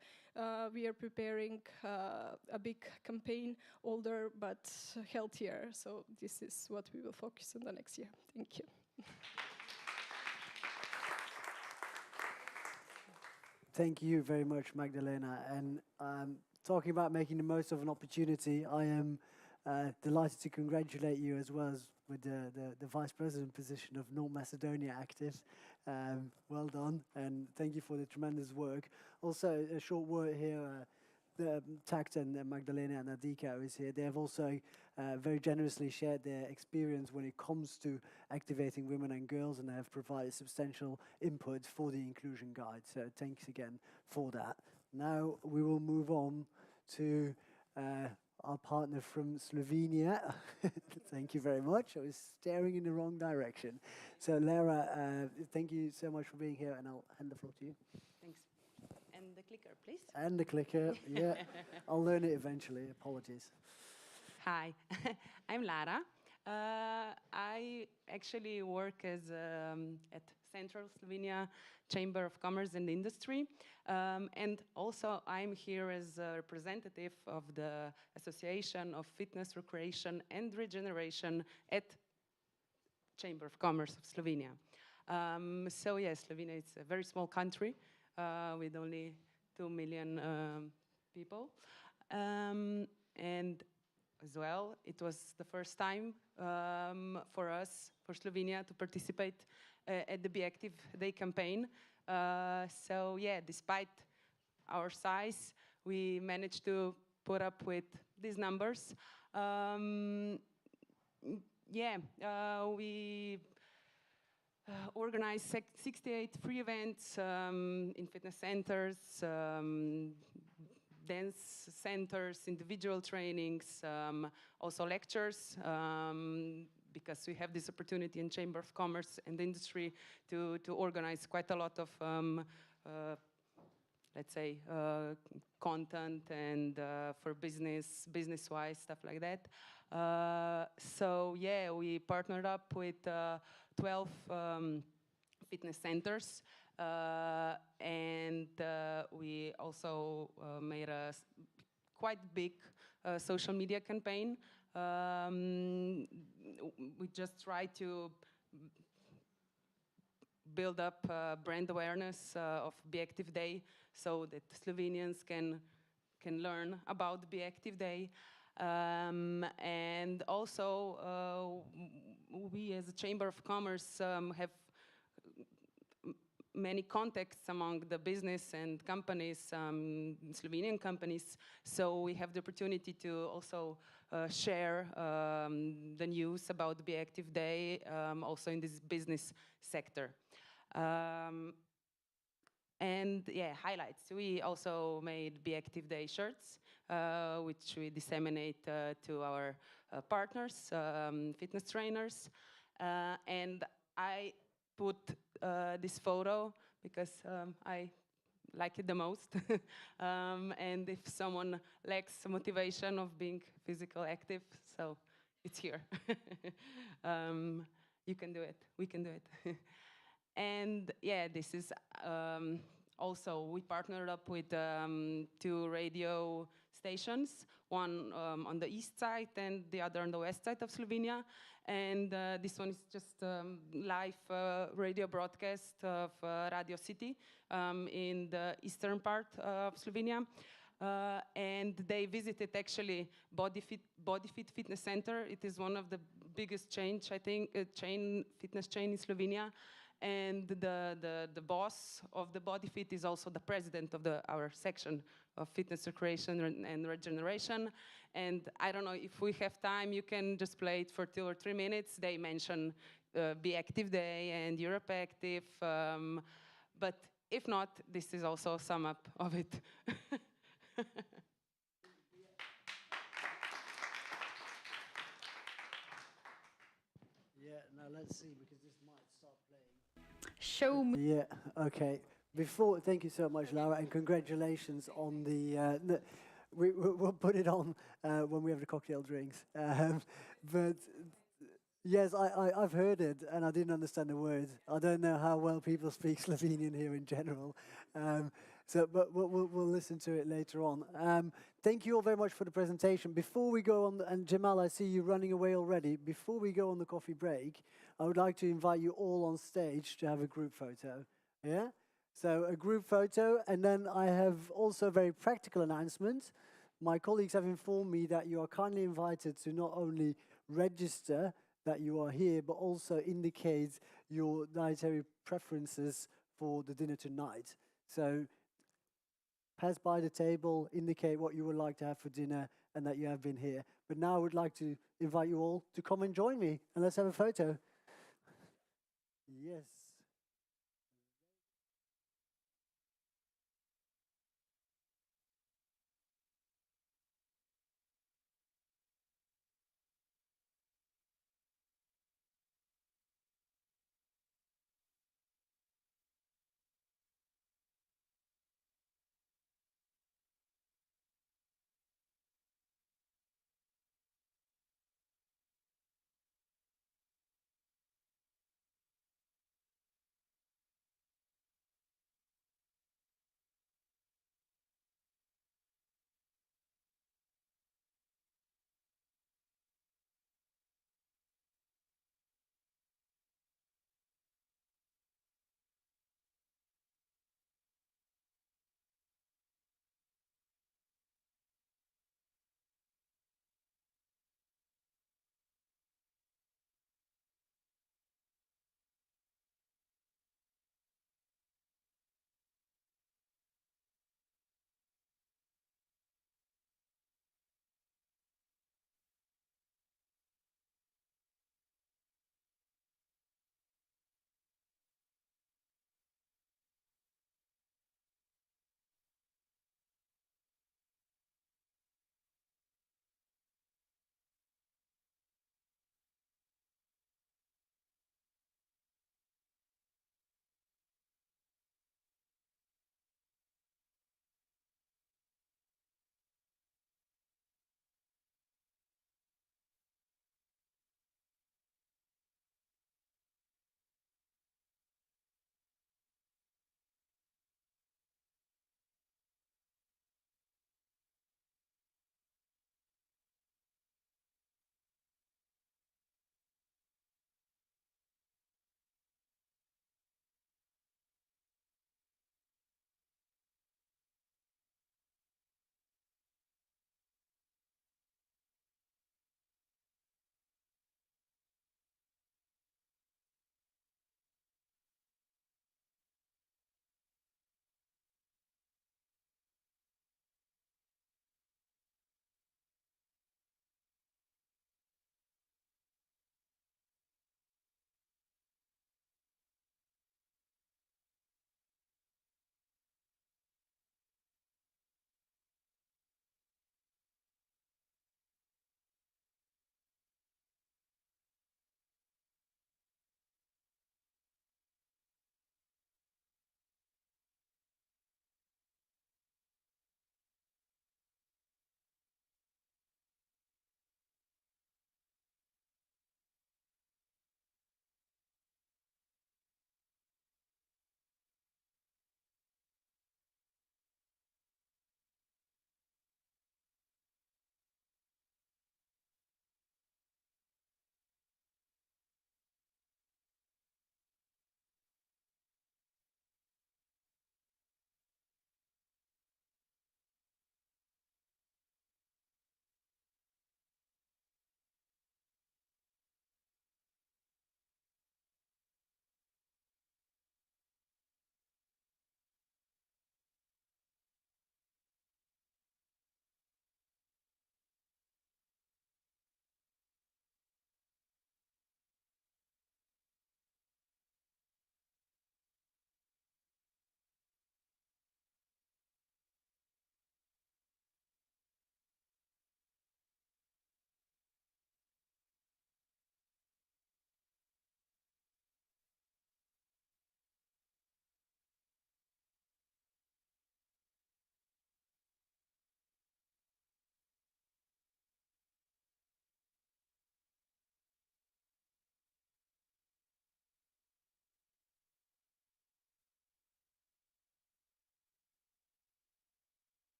We are preparing a big campaign, older but healthier. So this is what we will focus on the next year. Thank you. Thank you very much, Magdalena. And talking about making the most of an opportunity, I am delighted to congratulate you as well as with the Vice President position of North Macedonia Active. Well done, and thank you for the tremendous work. Also, a short word here, Takt and Magdalena and Adika is here. They have also very generously shared their experience when it comes to activating women and girls, and they have provided substantial input for the inclusion guide. So thanks again for that. Now we will move on to our partner from Slovenia. Thank you very much. I was staring in the wrong direction. So Lara, thank you so much for being here, and I'll hand the floor to you. Thanks. And the clicker, please. And the clicker, yeah. I'll learn it eventually. Apologies. Hi, I'm Lara. I actually work as at Central Slovenia Chamber of Commerce and Industry, and also I'm here as a representative of the Association of Fitness, Recreation and Regeneration at Chamber of Commerce of Slovenia. So yes, Slovenia is a very small country with only 2 million people, and as well, it was the first time for us, for Slovenia, to participate at the BeActive Day campaign. So yeah, despite our size, we managed to put up with these numbers. We organized 68 free events in fitness centers, dance centers, individual trainings, also lectures, because we have this opportunity in Chamber of Commerce and Industry to organize quite a lot of, let's say, content and for business-wise, stuff like that. So yeah, we partnered up with 12 fitness centers, and we also made a quite big social media campaign. We just try to build up brand awareness of BeActive Day so that Slovenians can learn about BeActive Day. And also, we as a Chamber of Commerce have many contacts among the business and companies, Slovenian companies, so we have the opportunity to also share the news about BeActive Day also in this business sector. And yeah, highlights. We also made BeActive Day shirts, which we disseminate to our partners, fitness trainers, and I put this photo because I like it the most. And if someone lacks motivation of being physical active, so it's here. You can do it, we can do it. And yeah, this is also, we partnered up with 2 radio stations, one on the east side and the other on the west side of Slovenia. And this one is just live radio broadcast of Radio City in the eastern part of Slovenia. And they visited actually BodyFit Fitness Center. It is one of the biggest chain, I think, fitness chain in Slovenia. and the boss of the Body Fit is also the president of our section of fitness, recreation, and regeneration. And I don't know if we have time, you can just play it for 2 or 3 minutes. They mention BeActive Day and Europe Active, but if not, this is also a sum up of it. Yeah, now let's see, because this might start playing. Show me. Yeah, okay. Thank you so much, Laura, and congratulations on we'll put it on when we have the cocktail drinks. But yes, I've heard it, and I didn't understand the words. I don't know how well people speak Slovenian here in general. But we'll listen to it later on. Thank you all very much for the presentation. Before we go on, and Jamal, I see you running away already. Before we go on the coffee break, I would like to invite you all on stage to have a group photo. Yeah? So a group photo, and then I have also a very practical announcement. My colleagues have informed me that you are kindly invited to not only register that you are here, but also indicate your dietary preferences for the dinner tonight. So pass by the table, indicate what you would like to have for dinner, and that you have been here. But now I would like to invite you all to come and join me, and let's have a photo. Yes.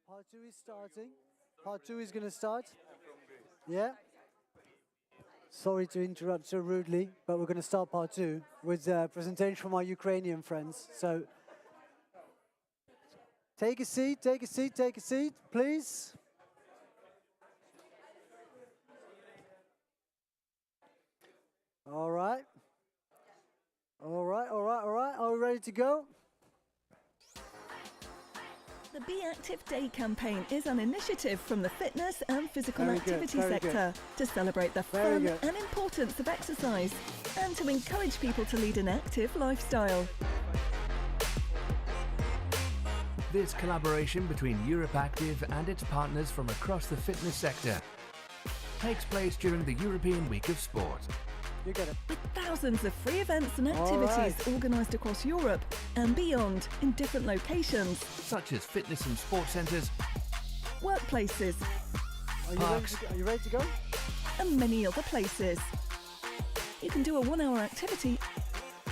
Part 2 is starting. Part 2 is going to start. Yeah? Sorry to interrupt so rudely, but we're going to start part 2 with a presentation from our Ukrainian friends. So take a seat, please. All right. Are we ready to go? The BeActive Day campaign is an initiative from the fitness and physical Very good, activity very sector to celebrate the Very fun good. and importance of exercise and to encourage people to lead an active lifestyle. This collaboration between EuropeActive and its partners from across the fitness sector takes place during the European Week of Sport. You get it. With thousands of free events and All activities right. organised across Europe and beyond in different locations, such as fitness and sports centres, workplaces, Are you ready to go? and many other places. You can do a 1-hour activity.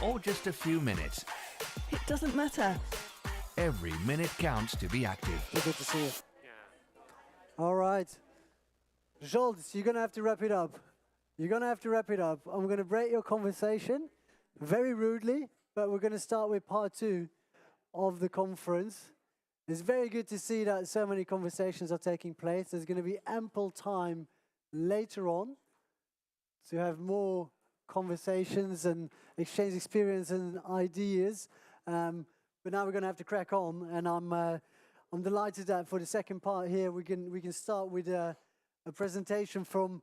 or just a few minutes. It doesn't matter. Every minute counts to be active. Good to see you. All right. Zsolds, you're going to have to wrap it up. I'm going to break your conversation very rudely, but we're going to start with part 2 of the conference. It's very good to see that so many conversations are taking place. There's going to be ample time later on to have more conversations and exchange experience and ideas. But now we're going to have to crack on, and I'm delighted that for the second part here we can start with a presentation from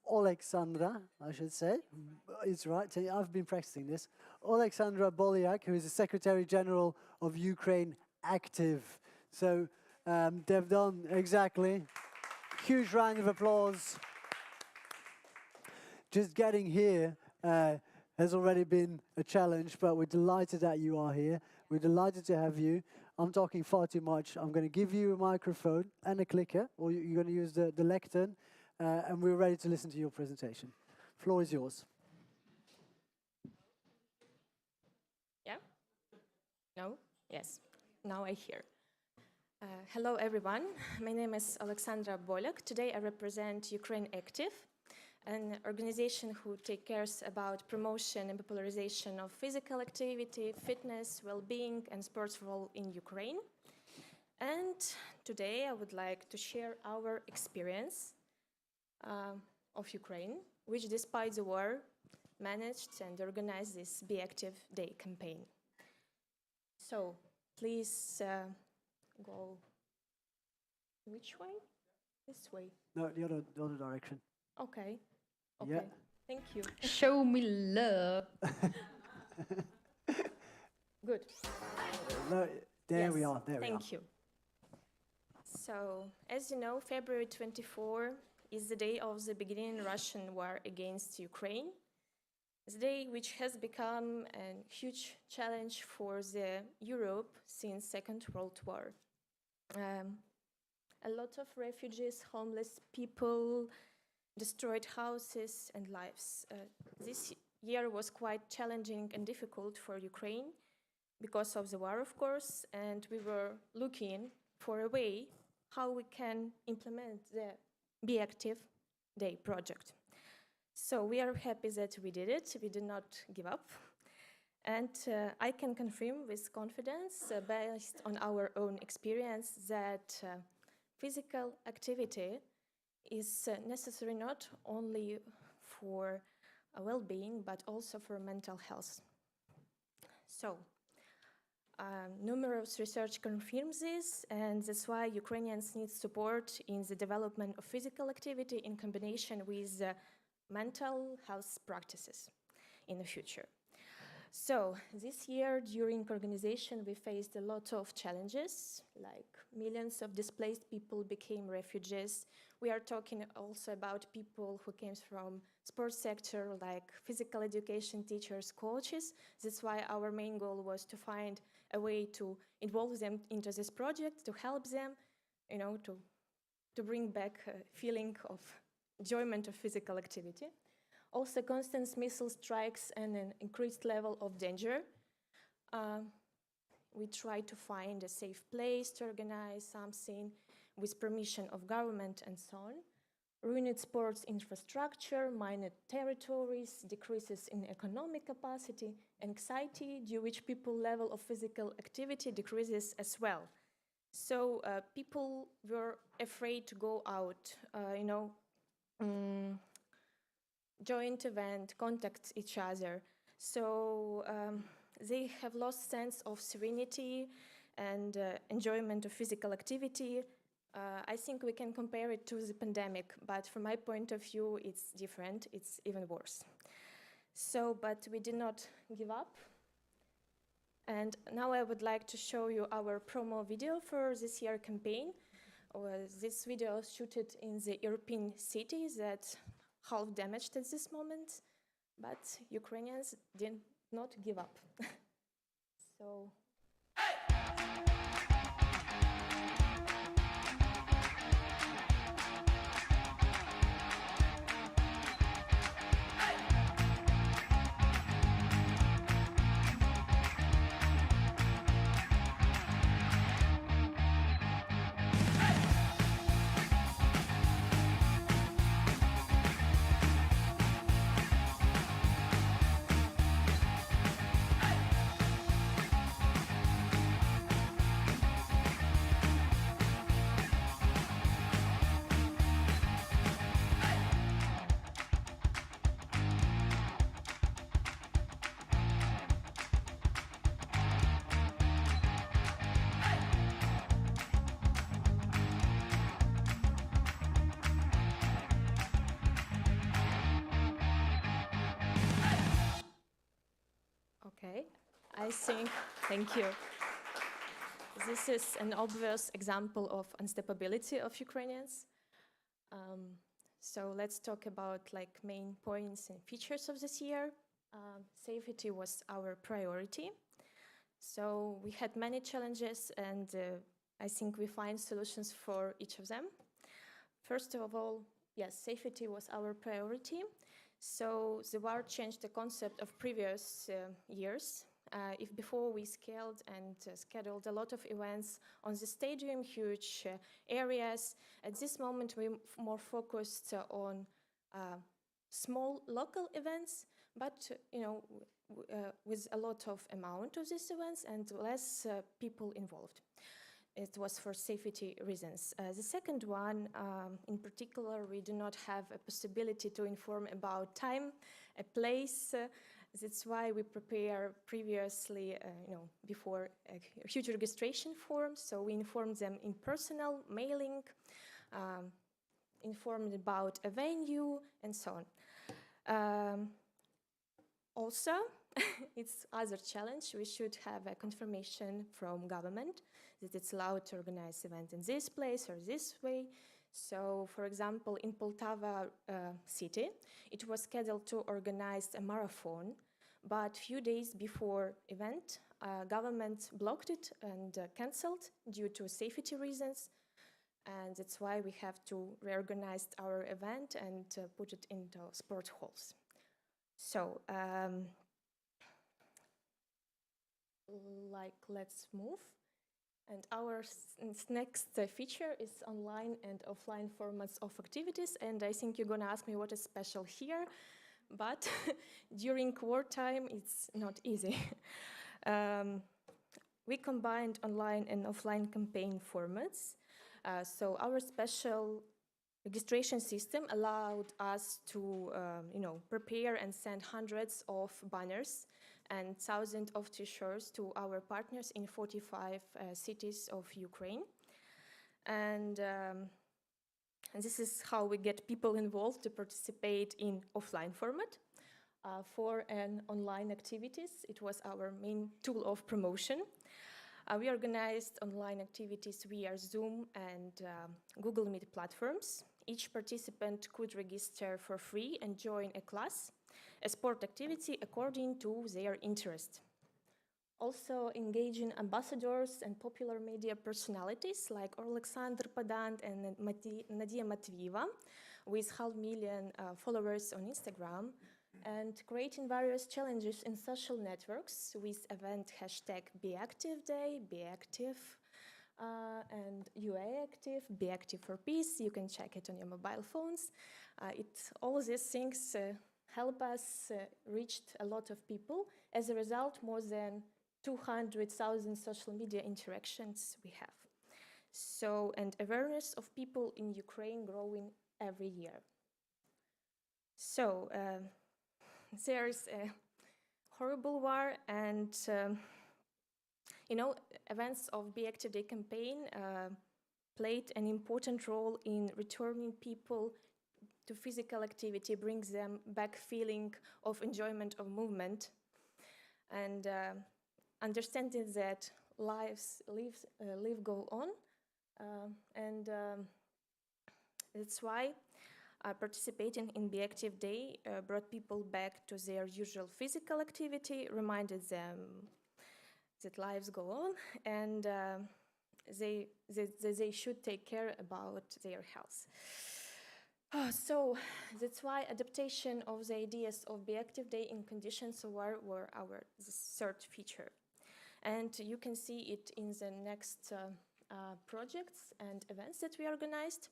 Alexandra, I should say. It's right. I've been practicing this. Alexandra Bolyak, who is the Secretary General of Ukraine Active. So they've done exactly. Huge round of applause. Just getting here has already been a challenge, but we're delighted that you are here. We're delighted to have you. I'm talking far too much. I'm going to give you a microphone and a clicker, or you're going to use the lectern, and we're ready to listen to your presentation. Floor is yours. Yeah? No? Yes. Now I hear. Hello, everyone. My name is Alexandra Bolyak. Today I represent Ukraine Active, an organization who takes care about promotion and popularization of physical activity, fitness, well-being, and sports role in Ukraine. And today I would like to share our experience of Ukraine, which despite the war, managed and organized this BeActive Day campaign. So please go which way? This way. No, the other direction. Okay. Okay. Yeah. Thank you. Show me love. Good. No, there Yes, we are. There we are. Thank you. So, as you know, February 24 is the day of the beginning Russian war against Ukraine. The day which has become a huge challenge for the Europe since Second World War. A lot of refugees, homeless people, destroyed houses and lives. This year was quite challenging and difficult for Ukraine because of the war, of course, and we were looking for a way how we can implement the BeActive Day project. So we are happy that we did it. We did not give up. And I can confirm with confidence, based on our own experience, that physical activity is necessary not only for well-being, but also for mental health. So, numerous research confirms this, and that's why Ukrainians need support in the development of physical activity in combination with mental health practices in the future. So, this year during organization we faced a lot of challenges, like millions of displaced people became refugees. We are talking also about people who came from sports sector, like physical education teachers, coaches. That's why our main goal was to find a way to involve them into this project, to help them, you know, to bring back a feeling of enjoyment of physical activity. Also, constant missile strikes and an increased level of danger. we try to find a safe place to organize something with permission of government and so on. Ruined sports infrastructure, mined territories, decreases in economic capacity, anxiety, due which people's level of physical activity decreases as well. So people were afraid to go out, joint event, contact each other. So they have lost sense of serenity and enjoyment of physical activity. I think we can compare it to the pandemic, but from my point of view, it's different. It's even worse. So, but we did not give up. And now I would like to show you our promo video for this year campaign. This video is shooted in the European city that half damaged at this moment, but Ukrainians did not give up. So. Okay, I think, thank you. This is an obvious example of unstoppability of Ukrainians. So let's talk about main points and features of this year. Safety was our priority. So we had many challenges and I think we find solutions for each of them. First of all, yes, safety was our priority. So the war changed the concept of previous years. If before we scaled and scheduled a lot of events on the stadium, huge areas, at this moment we're more focused on small local events, but with a lot of amount of these events and less people involved. It was for safety reasons. The second one, in particular, we do not have a possibility to inform about time, a place. That's why we prepare previously, before a huge registration form. So we informed them in personal, mailing, informed about a venue, and so on. Also, it's other challenge. We should have a confirmation from government that it's allowed to organize event in this place or this way. So, for example, in Poltava city, it was scheduled to organize a marathon, but few days before event, government blocked it and cancelled due to safety reasons. And that's why we have to reorganize our event and put it into sport halls. So, let's move. And our next feature is online and offline formats of activities. And I think you're gonna ask me what is special here, but during wartime, it's not easy. We combined online and offline campaign formats. So our special registration system allowed us to, prepare and send hundreds of banners and thousands of t-shirts to our partners in 45 cities of Ukraine. And this is how we get people involved to participate in offline format. For an online activities, it was our main tool of promotion. We organized online activities via Zoom and Google Meet platforms. Each participant could register for free and join a class, a sport activity according to their interest. Also engaging ambassadors and popular media personalities like Alexander Padant and Nadia Matvieva with 500,000 followers on Instagram and creating various challenges in social networks with event hashtag BeActive Day, BeActive, and UA Active, BeActive for Peace. You can check it on your mobile phones. All these things help us reach a lot of people. As a result, more than 200,000 social media interactions we have. So, and awareness of people in Ukraine growing every year. So, there's a horrible war, and events of BeActive Day campaign played an important role in returning people to physical activity, brings them back feeling of enjoyment of movement, and understanding that lives go on, and that's why participating in BeActive Day brought people back to their usual physical activity, reminded them that lives go on, and they should take care about their health. So that's why adaptation of the ideas of BeActive Day in conditions of war were our third feature. And you can see it in the next projects and events that we organized.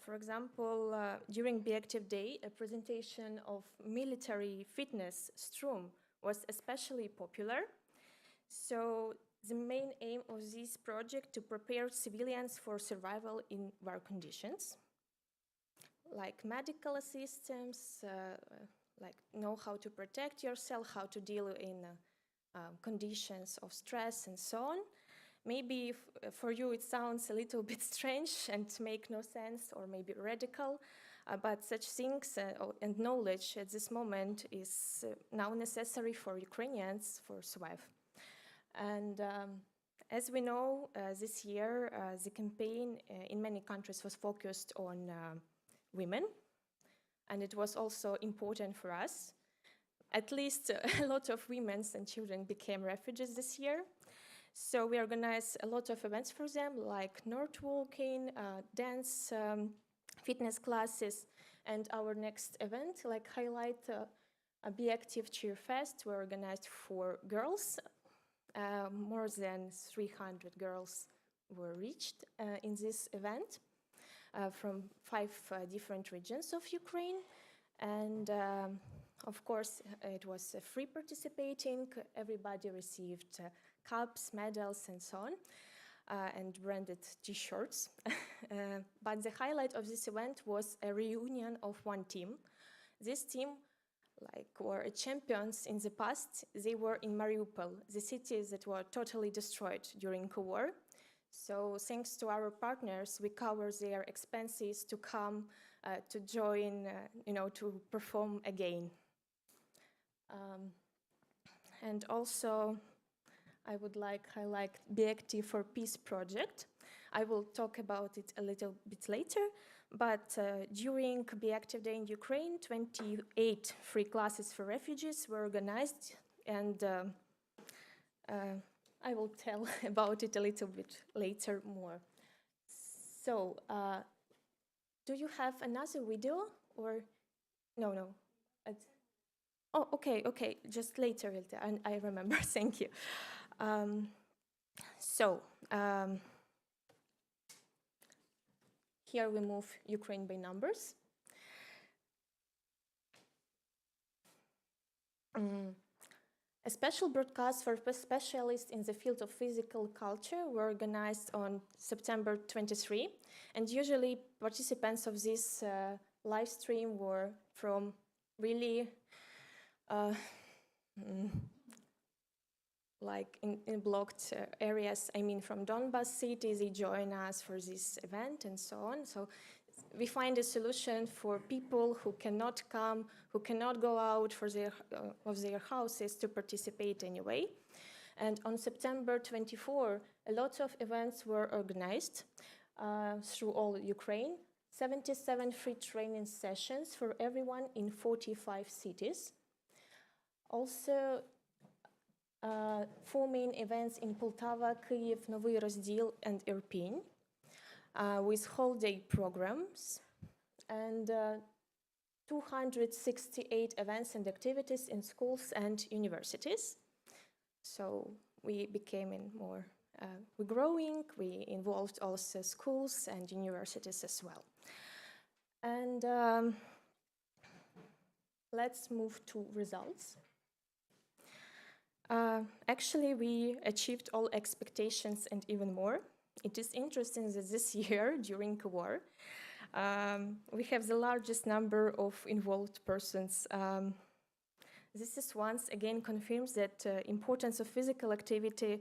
For example, during BeActive Day, a presentation of military fitness Strum was especially popular. So the main aim of this project to prepare civilians for survival in war conditions, like medical assistance, like know how to protect yourself, how to deal in conditions of stress and so on. Maybe for you it sounds a little bit strange and make no sense, or maybe radical, but such things and knowledge at this moment is now necessary for Ukrainians for survive. And as we know, this year the campaign in many countries was focused on women, and it was also important for us. At least a lot of women and children became refugees this year. So we organized a lot of events for them, like north walking, dance, fitness classes, and our next event, like highlight a BeActive Cheer Fest, we organized for girls. More than 300 girls were reached in this event from 5 different regions of Ukraine. And of course, it was free participating. Everybody received cups, medals, and so on, and branded T-shirts. But the highlight of this event was a reunion of one team. This team, were champions in the past. They were in Mariupol, the city that were totally destroyed during the war. So thanks to our partners, we cover their expenses to come to join, to perform again. And also, I would highlight BeActive for Peace project. I will talk about it a little bit later, but during BeActive Day in Ukraine, 28 free classes for refugees were organized, and I will tell about it a little bit later more. So, do you have another video, or no? Oh, okay, just later, I remember, thank you. Here we move Ukraine by numbers. A special broadcast for specialists in the field of physical culture were organized on September 23, and usually participants of this live stream were from really in blocked areas. I mean, from Donbas cities, they join us for this event and so on. So we find a solution for people who cannot come, who cannot go out of their houses to participate anyway. And on September 24, a lot of events were organized through all Ukraine. 77 free training sessions for everyone in 45 cities. Also, 4 main events in Poltava, Kyiv, Novy Rozdil, and Irpin, with whole day programs. And 268 events and activities in schools and universities. So we became we're growing, we involved also schools and universities as well. And let's move to results. Actually, we achieved all expectations and even more. It is interesting that this year, during a war, we have the largest number of involved persons. This is once again confirms that importance of physical activity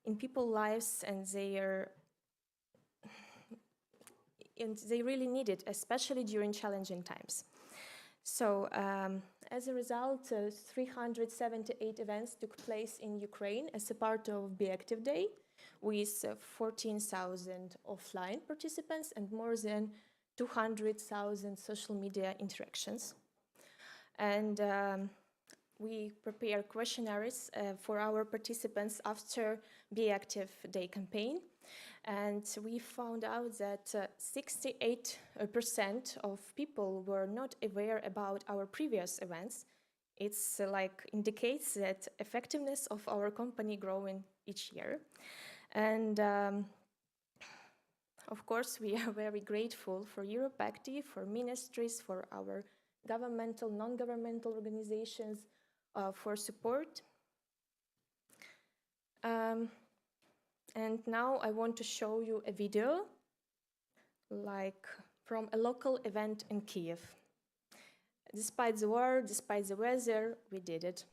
in people's lives, and they really need it, especially during challenging times. So as a result, 378 events took place in Ukraine as a part of BeActive Day, with 14,000 offline participants and more than 200,000 social media interactions. And we prepare questionnaires for our participants after BeActive Day campaign. And we found out that 68% of people were not aware about our previous events. It's indicates that effectiveness of our company growing each year. And of course, we are very grateful for EuropeActive, for ministries, for our governmental, non-governmental organizations for support. And now I want to show you a video from a local event in Kiev. Despite the war, despite the weather, we did it.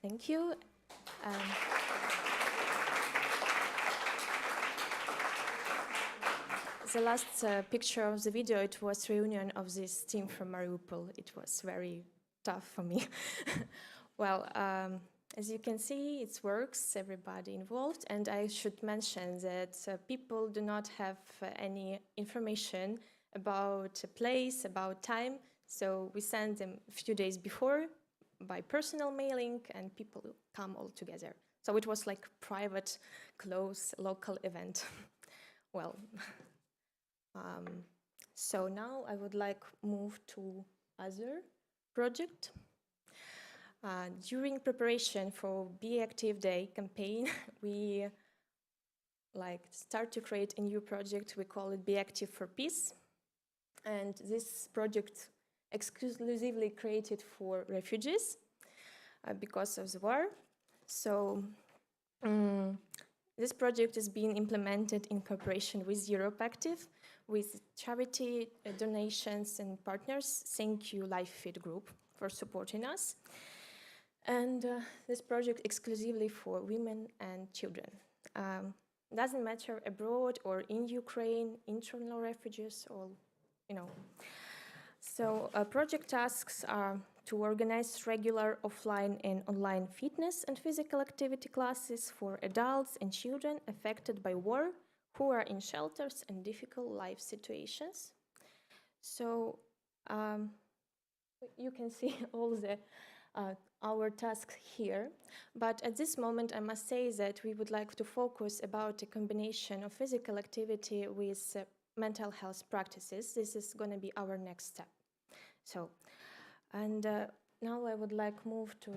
Thank you. The last picture of the video, it was reunion of this team from Mariupol. It was very tough for me. Well, as you can see, it works, everybody involved, and I should mention that people do not have any information about a place, about time, so we send them a few days before by personal mailing, and people come all together. So it was like private, close, local event. Well, So now I would like move to other project. During preparation for BeActive Day campaign, we start to create a new project. We call it BeActive for Peace. And this project exclusively created for refugees because of the war. So this project is being implemented in cooperation with BeActive, with charity donations and partners. Thank you, LifeFit Group, for supporting us. And this project exclusively for women and children. Doesn't matter abroad or in Ukraine, internal refugees, or So project tasks are to organize regular offline and online fitness and physical activity classes for adults and children affected by war who are in shelters and difficult life situations. So you can see all the our tasks here, but at this moment I must say that we would like to focus about a combination of physical activity with mental health practices. This is going to be our next step. So, and now I would like move to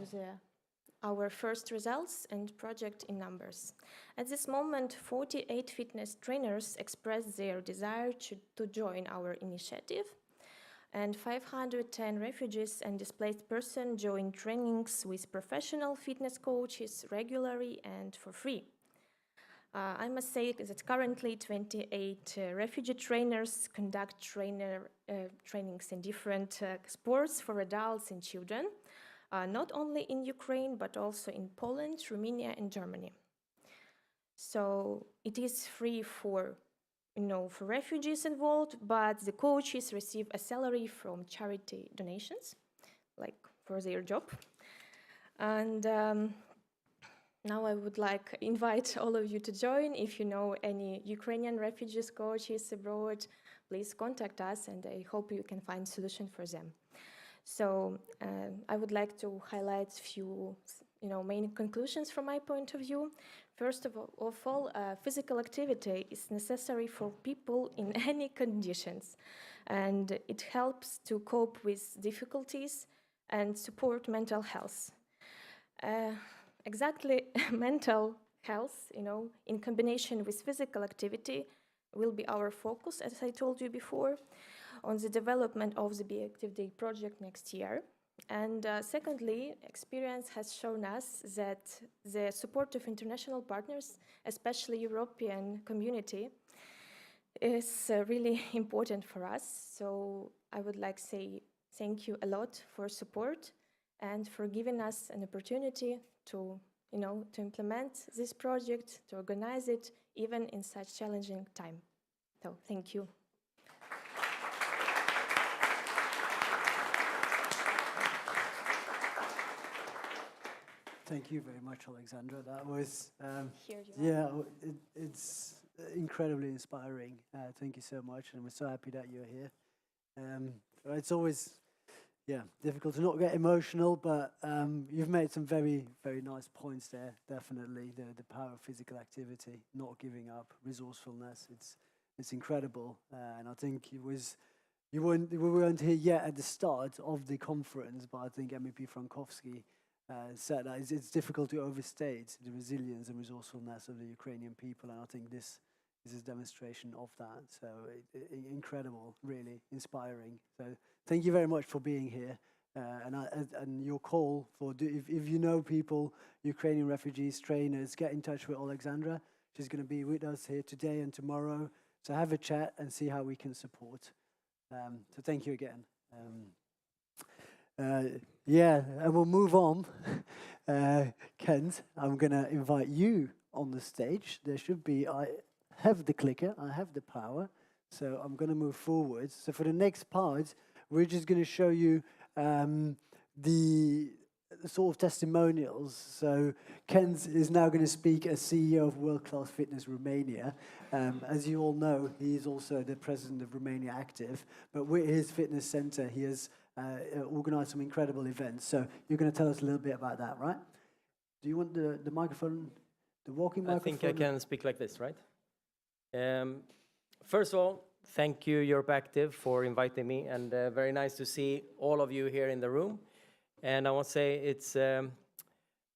our first results and project in numbers. At this moment, 48 fitness trainers expressed their desire to join our initiative, and 510 refugees and displaced persons joined trainings with professional fitness coaches regularly and for free. I must say that currently 28 refugee trainers conduct trainings in different sports for adults and children, not only in Ukraine, but also in Poland, Romania, and Germany. So it is free for refugees involved, but the coaches receive a salary from charity donations, like for their job. And now I would like to invite all of you to join. If you know any Ukrainian refugees coaches abroad, please contact us, and I hope you can find a solution for them. So I would like to highlight a few main conclusions from my point of view. First of all, physical activity is necessary for people in any conditions, and it helps to cope with difficulties and support mental health. Exactly, mental health, in combination with physical activity will be our focus, as I told you before, on the development of the BeActive Day project next year. And secondly, experience has shown us that the support of international partners, especially European community, is really important for us. So I would like to say thank you a lot for support and for giving us an opportunity to implement this project, to organize it, even in such challenging time. So thank you. Thank you very much, Alexandra. That was, Here it's incredibly inspiring. Thank you so much, and we're so happy that you're here. It's always, difficult to not get emotional, but you've made some very, very nice points there. Definitely, the power of physical activity, not giving up, resourcefulness. It's incredible, and I think we weren't here yet at the start of the conference, but I think MEP Frankowski said that it's difficult to overstate the resilience and resourcefulness of the Ukrainian people, and I think this is a demonstration of that. So incredible, really inspiring. So thank you very much for being here, and your call for if you know people, Ukrainian refugees, trainers, get in touch with Alexandra. She's going to be with us here today and tomorrow. So have a chat and see how we can support. So thank you again. And we'll move on. Kent, I'm going to invite you on the stage. There should be, I have the clicker, I have the power, so I'm going to move forward. So for the next part, we're just going to show you the sort of testimonials. So Kent is now going to speak as CEO of World Class Fitness Romania. As you all know, he is also the president of Romania Active, but with his fitness center, he has organized some incredible events. So you're going to tell us a little bit about that, right? Do you want the microphone, the walking microphone? I think I can speak like this, right? First of all, thank you, BeActive, for inviting me, and very nice to see all of you here in the room. And I want to say it's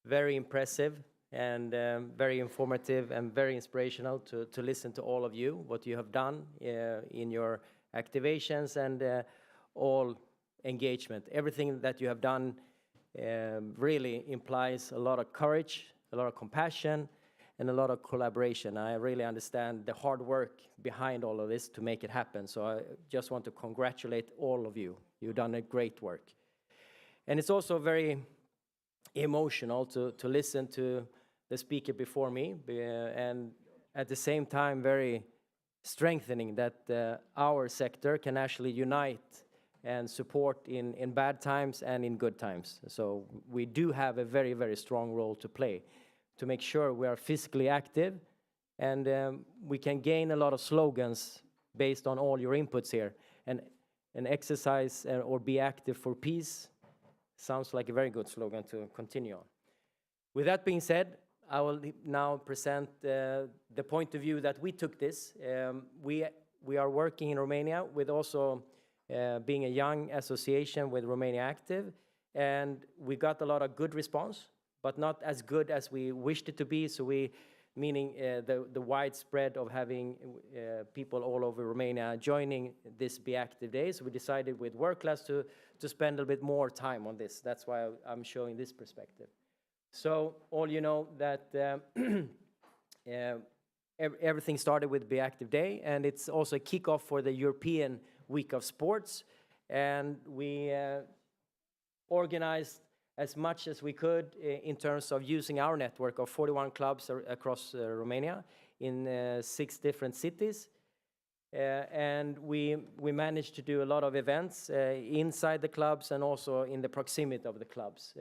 very impressive and very informative and very inspirational to listen to all of you, what you have done in your activations and all engagement. Everything that you have done really implies a lot of courage, a lot of compassion, and a lot of collaboration. I really understand the hard work behind all of this to make it happen. So I just want to congratulate all of you. You've done a great work. And it's also very emotional to listen to the speaker before me, and at the same time very strengthening that our sector can actually unite and support in bad times and in good times. So we do have a very, very strong role to play to make sure we are physically active, and we can gain a lot of slogans based on all your inputs here. And exercise or be active for peace sounds like a very good slogan to continue on. With that being said, I will now present the point of view that we took this. We are working in Romania with also being a young association with Romania Active, and we got a lot of good response, but not as good as we wished it to be. So meaning the widespread of having people all over Romania joining this BeActive Day. So we decided with work class to spend a little bit more time on this. That's why I'm showing this perspective. So all you know that everything started with BeActive Day, and it's also a kickoff for the European Week of Sports. And we organized as much as we could in terms of using our network of 41 clubs across Romania in 6 different cities. And we managed to do a lot of events inside the clubs and also in the proximity of the clubs.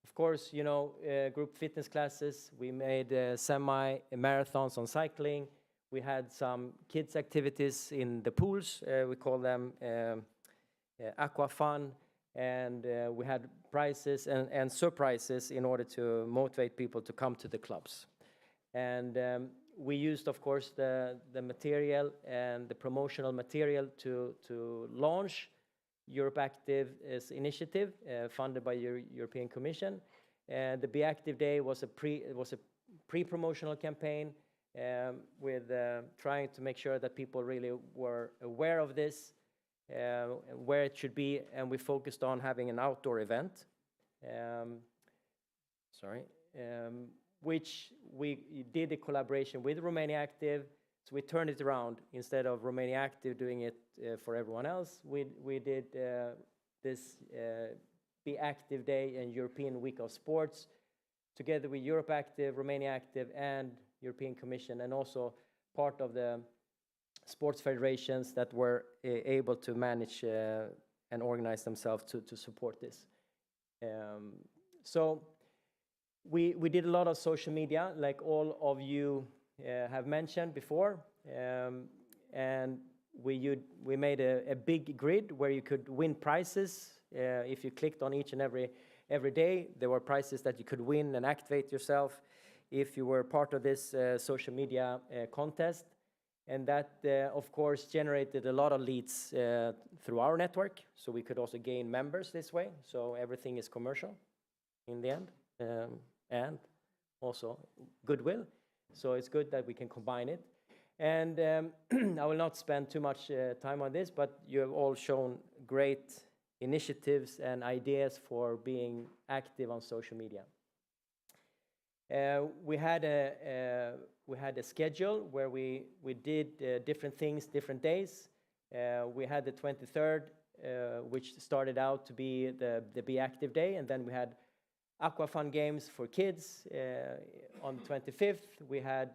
Of course, you know, group fitness classes. We made semi-marathons on cycling. We had some kids' activities in the pools. We call them aqua fun. And we had prizes and surprises in order to motivate people to come to the clubs. And we used, of course, the material and the promotional material to launch BeActive's initiative funded by the European Commission. And the BeActive Day was a pre-promotional campaign with trying to make sure that people really were aware of this, where it should be, and we focused on having an outdoor event, which we did a collaboration with Romania Active. So we turned it around. Instead of Romania Active doing it for everyone else, we did this BeActive Day and European Week of Sports together with BeActive, Romania Active, and European Commission, and also part of the sports federations that were able to manage and organize themselves to support this. So we did a lot of social media, like all of you have mentioned before, and we made a big grid where you could win prizes. If you clicked on each and every day, there were prizes that you could win and activate yourself if you were part of this social media contest. And that, of course, generated a lot of leads through our network, so we could also gain members this way. So everything is commercial in the end, and also goodwill. So it's good that we can combine it. And I will not spend too much time on this, but you have all shown great initiatives and ideas for being active on social media. We had a schedule where we did different things, different days. We had the 23rd, which started out to be the BeActive Day, and then we had aqua fun games for kids on the 25th. We had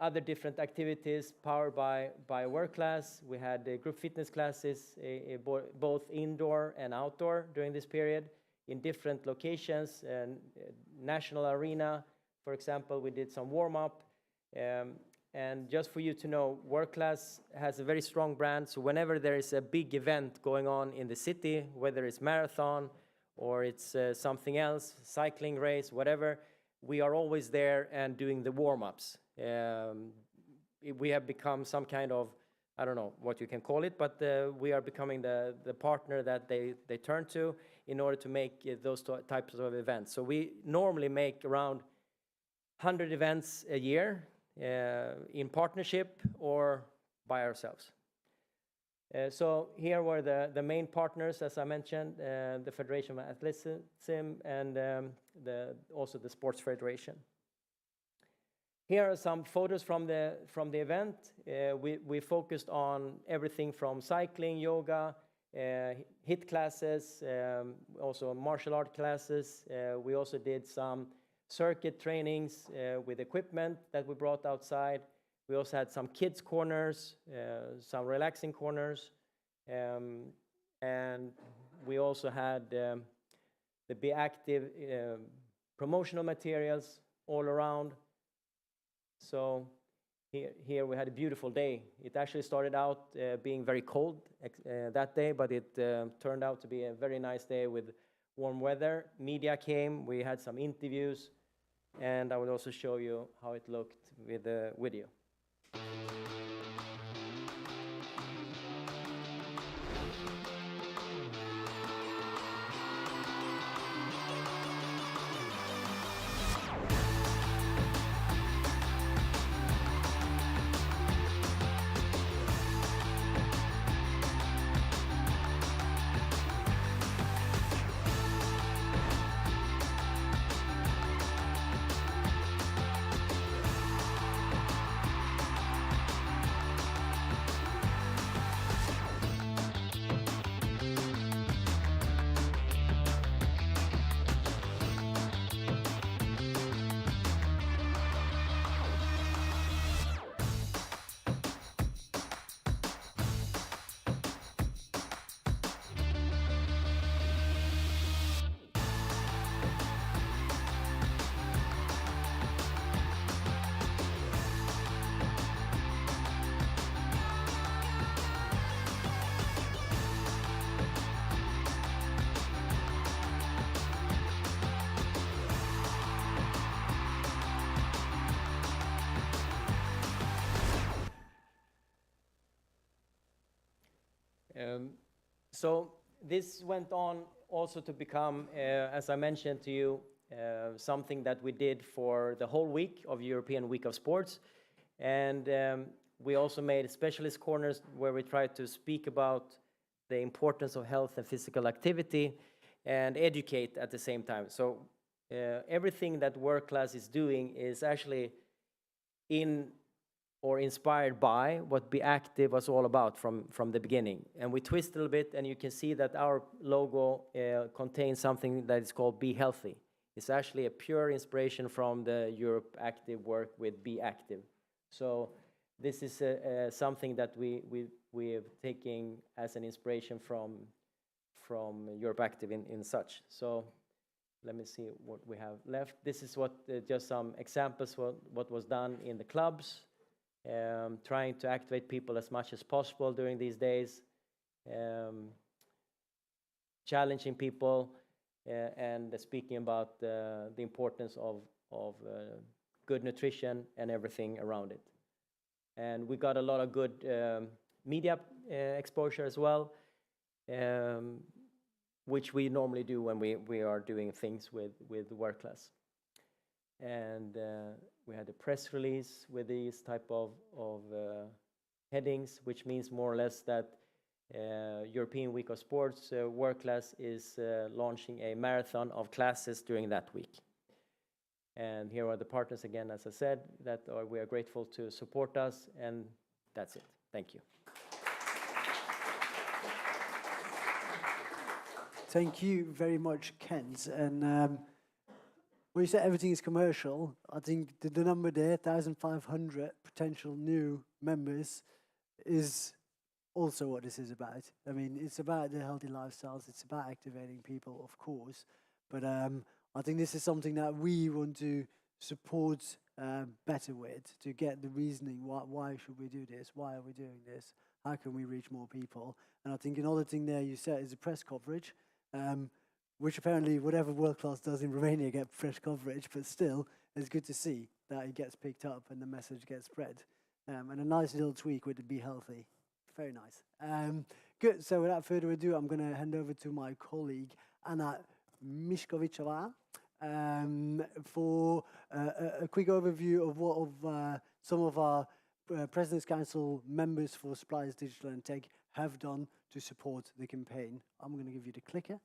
other different activities powered by work class. We had group fitness classes, both indoor and outdoor during this period in different locations. And National Arena, for example, we did some warm-up. And just for you to know, work class has a very strong brand. So whenever there is a big event going on in the city, whether it's marathon or it's something else, cycling race, whatever, we are always there and doing the warm-ups. we have become some kind of, I don't know what you can call it, but we are becoming the partner that they turn to in order to make those types of events. So we normally make around 100 events a year in partnership or by ourselves. So here were the main partners, as I mentioned, the Federation of Athleticism and also the Sports Federation. Here are some photos from the event. We focused on everything from cycling, yoga, HIIT classes, also martial art classes. We also did some circuit trainings with equipment that we brought outside. We also had some kids corners, some relaxing corners, and we also had the BeActive promotional materials all around. So here we had a beautiful day. It actually started out being very cold that day, but it turned out to be a very nice day with warm weather. Media came, we had some interviews, and I will also show you how it looked with the video. So this went on also to become, as I mentioned to you, something that we did for the whole week of European Week of Sports. And we also made specialist corners where we tried to speak about the importance of health and physical activity and educate at the same time. So everything that Work Class is doing is actually in or inspired by what BeActive was all about from the beginning. And we twist a little bit, and you can see that our logo contains something that is called Be Healthy. It's actually a pure inspiration from the Europe Active work with BeActive. So this is something that we have taken as an inspiration from Europe Active in such. So let me see what we have left. This is what just some examples what was done in the clubs. Trying to activate people as much as possible during these days, challenging people, and speaking about the importance of good nutrition and everything around it. And we got a lot of good media exposure as well, which we normally do when we are doing things with Work Class. And we had a press release with these type of headings, which means more or less that European Week of Sports Work Class is launching a marathon of classes during that week. And here are the partners again, as I said, that we are grateful to support us, and that's it. Thank you. Thank you very much, Kent. And when you say everything is commercial, I think the number there, 1,500 potential new members, is also what this is about. I mean, it's about the healthy lifestyles, it's about activating people, of course, but I think this is something that we want to support better with, to get the reasoning, why should we do this, why are we doing this, how can we reach more people. And I think another thing there you said is the press coverage, which apparently whatever World Class does in Romania get fresh coverage, but still, it's good to see that it gets picked up and the message gets spread. And a nice little tweak would be healthy. Very nice. Good. So without further ado, I'm going to hand over to my colleague Anna Mishkovicova for a quick overview of what some of our President's Council members for Suppliers Digital and Tech have done to support the campaign. I'm going to give you the clicker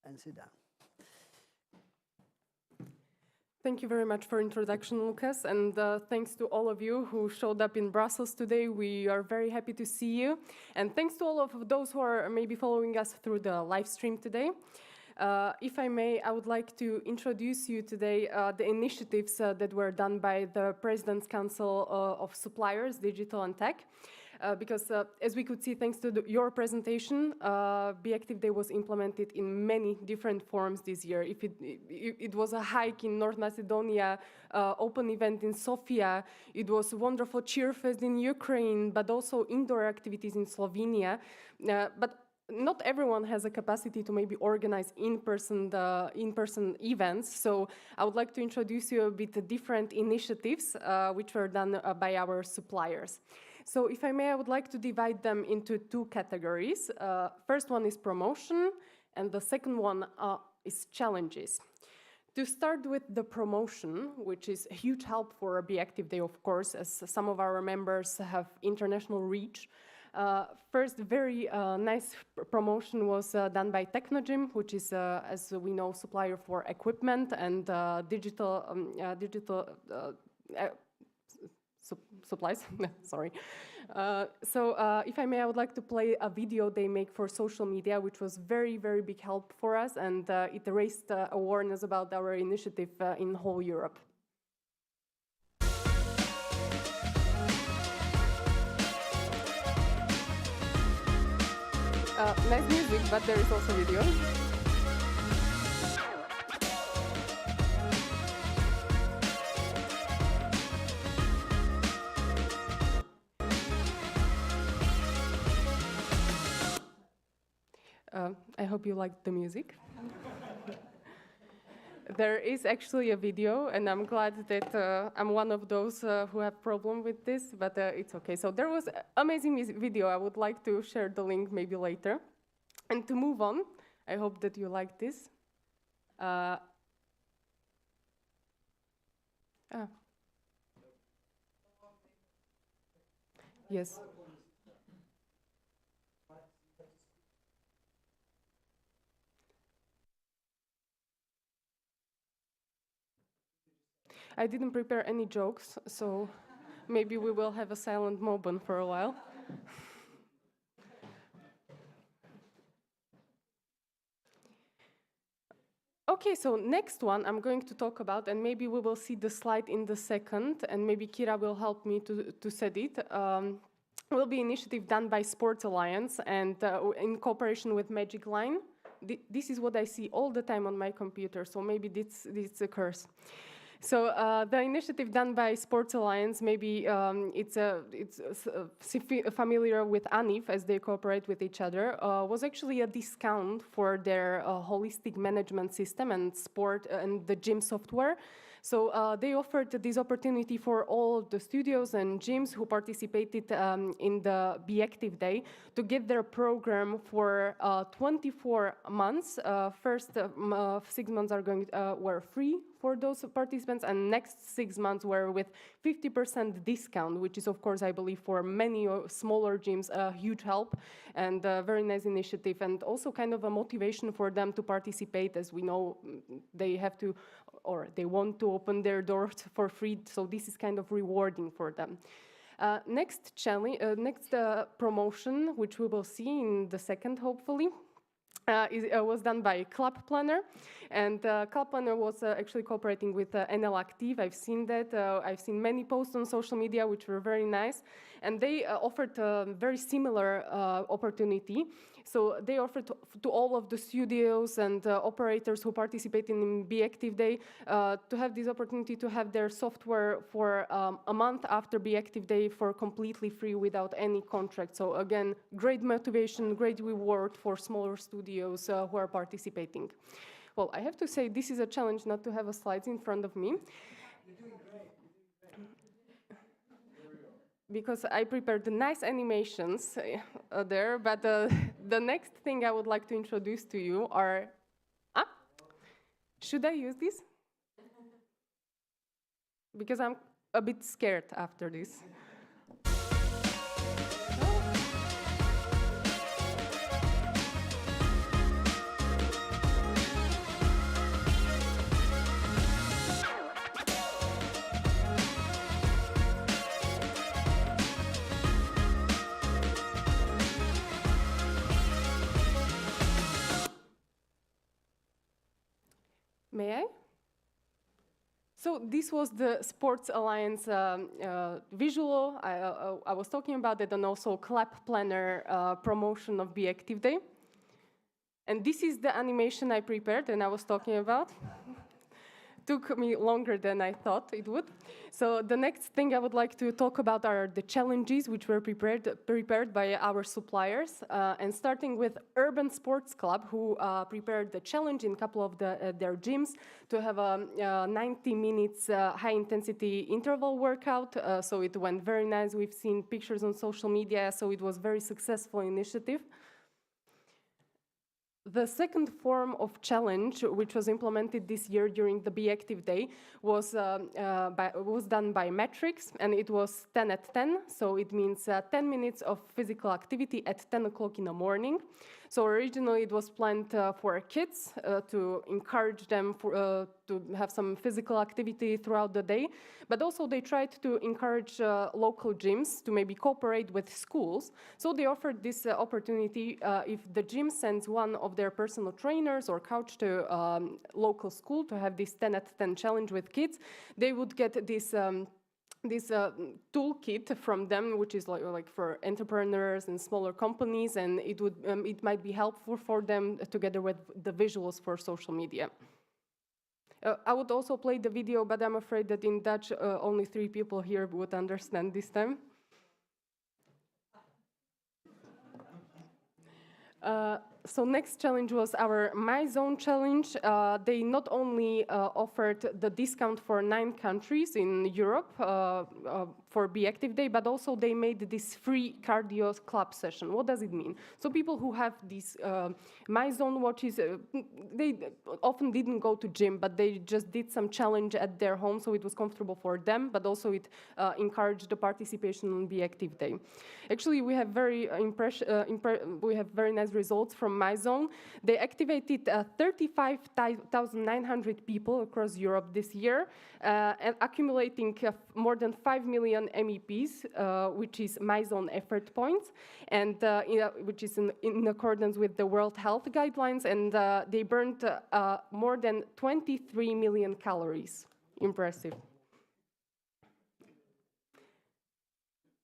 and sit down. Thank you very much for introduction, Lucas, and thanks to all of you who showed up in Brussels today. We are very happy to see you, and thanks to all of those who are maybe following us through the live stream today. If I may, I would like to introduce you today the initiatives that were done by the President's Council of Suppliers, Digital and Tech. Because as we could see, thanks to your presentation, BeActive Day was implemented in many different forms this year. If it was a hike in North Macedonia, open event in Sofia, it was a wonderful Cheer Fest in Ukraine, but also indoor activities in Slovenia. But not everyone has a capacity to maybe organize in-person events. So I would like to introduce you a bit the different initiatives which were done by our suppliers. So if I may, I would like to divide them into two categories. First one is promotion, and the second one is challenges. To start with the promotion, which is a huge help for BeActive Day, of course, as some of our members have international reach. First, very nice promotion was done by Technogym, which is, as we know, supplier for equipment and digital supplies. Sorry. So if I may, I would like to play a video they make for social media, which was very, very big help for us, and it raised awareness about our initiative in whole Europe. Nice music, but there is also video. I hope you liked the music. There is actually a video, and I'm glad that I'm one of those who have problem with this, but it's okay. So there was an amazing video. I would like to share the link maybe later. And to move on, I hope that you like this. Yes. I didn't prepare any jokes, so maybe we will have a silent moment for a while. Okay, so next one I'm going to talk about, and maybe we will see the slide in the second, and maybe Kira will help me to set it. Will be initiative done by Sports Alliance and in cooperation with Magic Line. This is what I see all the time on my computer, so maybe this occurs. So the initiative done by Sports Alliance, maybe it's familiar with ANIF as they cooperate with each other, was actually a discount for their holistic management system and sport and the gym software. So they offered this opportunity for all the studios and gyms who participated in the BeActive Day to get their program for 24 months. First 6 months were free for those participants, and next 6 months were with 50% discount, which is, of course, I believe for many smaller gyms a huge help and a very nice initiative, and also kind of a motivation for them to participate, as we know they have to, or they want to open their doors for free, so this is kind of rewarding for them. Next promotion, which we will see in the second, hopefully, was done by Club Planner, and Club Planner was actually cooperating with NL Active. I've seen that. I've seen many posts on social media which were very nice, and they offered a very similar opportunity. So they offered to all of the studios and operators who participate in BeActive Day to have this opportunity to have their software for a month after BeActive Day for completely free without any contract. So again, great motivation, great reward for smaller studios who are participating. Well, I have to say this is a challenge not to have a slides in front of me. You're doing great. because I prepared the nice animations there, but the next thing I would like to introduce to you are... Should I use this? Because I'm a bit scared after this. May I? So this was the Sports Alliance visual I was talking about it, and also club planner promotion of BeActive Day. And this is the animation I prepared and I was talking about. Took me longer than I thought it would. So the next thing I would like to talk about are the challenges which were prepared by our suppliers. And starting with Urban Sports Club, who prepared the challenge in a couple of their gyms to have a 90 minutes high-intensity interval workout. So it went very nice. We've seen pictures on social media, so it was a very successful initiative. The second form of challenge, which was implemented this year during the BeActive Day, was done by Metrics, and it was 10 at 10, so it means 10 minutes of physical activity at 10 o'clock in the morning. So originally it was planned for kids to encourage them to have some physical activity throughout the day, but also they tried to encourage local gyms to maybe cooperate with schools. So they offered this opportunity if the gym sends one of their personal trainers or coach to local school to have this 10 at 10 challenge with kids, they would get this toolkit from them, which is like for entrepreneurs and smaller companies, and it might be helpful for them together with the visuals for social media. I would also play the video, but I'm afraid that in Dutch only 3 people here would understand this time. So next challenge was our My Zone challenge. They not only offered the discount for 9 countries in Europe for BeActive Day, but also they made this free cardio club session. What does it mean? So people who have these My Zone watches, they often didn't go to gym, but they just did some challenge at their home, so it was comfortable for them, but also it encouraged the participation on BeActive Day. Actually, we have very nice results from My Zone. They activated 35,900 people across Europe this year, and accumulating more than 5 million MEPs, which is My Zone effort points, and which is in accordance with the World Health Guidelines, and they burned more than 23 million calories. Impressive.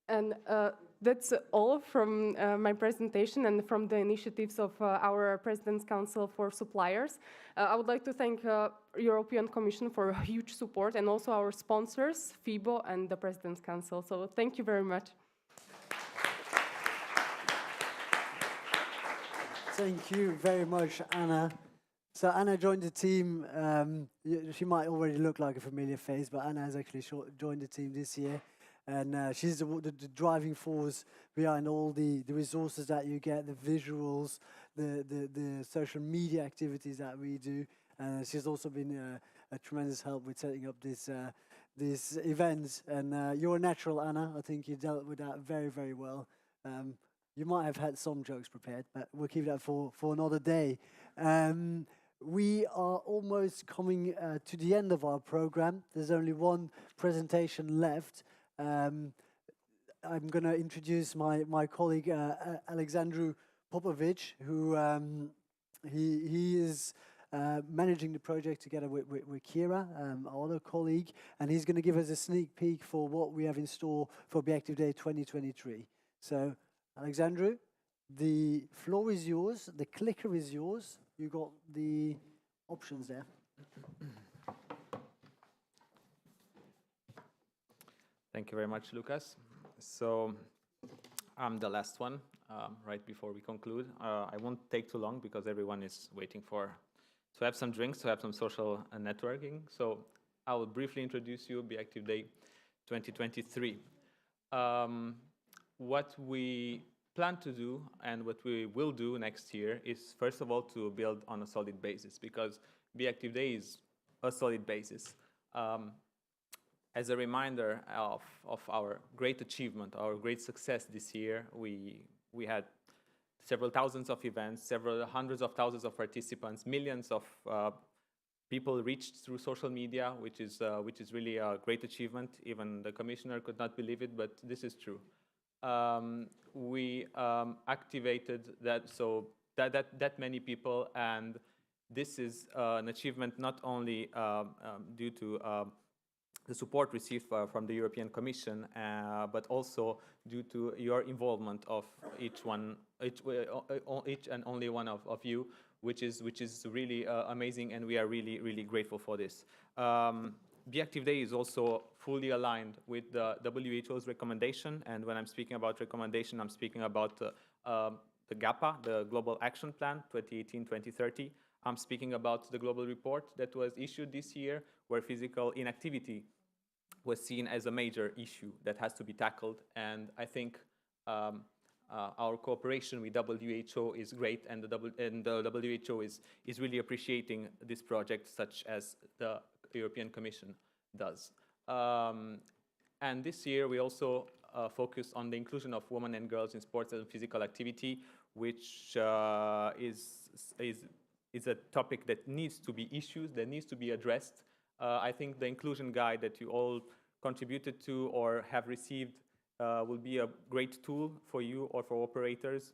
And that's all from my presentation and from the initiatives of our President's Council for Suppliers. I would like to thank European Commission for huge support, and also our sponsors, FIBO and the President's Council. So thank you very much. Thank you very much, Anna. So Anna joined the team. She might already look like a familiar face, but Anna has actually joined the team this year. And she's the driving force behind all the resources that you get, the visuals, the social media activities that we do. She's also been a tremendous help with setting up these events. And you're a natural, Anna. I think you dealt with that very, very well. You might have had some jokes prepared, but we'll keep that for another day. We are almost coming to the end of our program. There's only one presentation left. I'm going to introduce my colleague Alexandru Popovic, who he is managing the project together with Kira, our other colleague, and he's going to give us a sneak peek for what we have in store for BeActive Day 2023. So, Alexandru, the floor is yours, the clicker is yours. You got the options there. Thank you very much, Lucas. So I'm the last one, right before we conclude. I won't take too long because everyone is waiting to have some drinks, to have some social networking. So I will briefly introduce you BeActive Day 2023. What we plan to do and what we will do next year is, first of all, to build on a solid basis, because BeActive Day is a solid basis. As a reminder of our great achievement, our great success this year, we had several thousands of events, several hundreds of thousands of participants, millions of people reached through social media, which is really a great achievement. Even the commissioner could not believe it, but this is true. We activated that many people, and this is an achievement not only due to the support received from the European Commission, but also due to your involvement of each and only one of you, which is really amazing, and we are really grateful for this. BeActive Day is also fully aligned with the WHO's recommendation, and when I'm speaking about recommendation, I'm speaking about the GAPA, the Global Action Plan 2018-2030. I'm speaking about the global report that was issued this year, where physical inactivity was seen as a major issue that has to be tackled, and I think our cooperation with WHO is great, and the WHO is really appreciating this project, such as the European Commission does. And this year we also focus on the inclusion of women and girls in sports and physical activity, which is a topic that needs to be issued, that needs to be addressed. I think the inclusion guide that you all contributed to or have received will be a great tool for you or for operators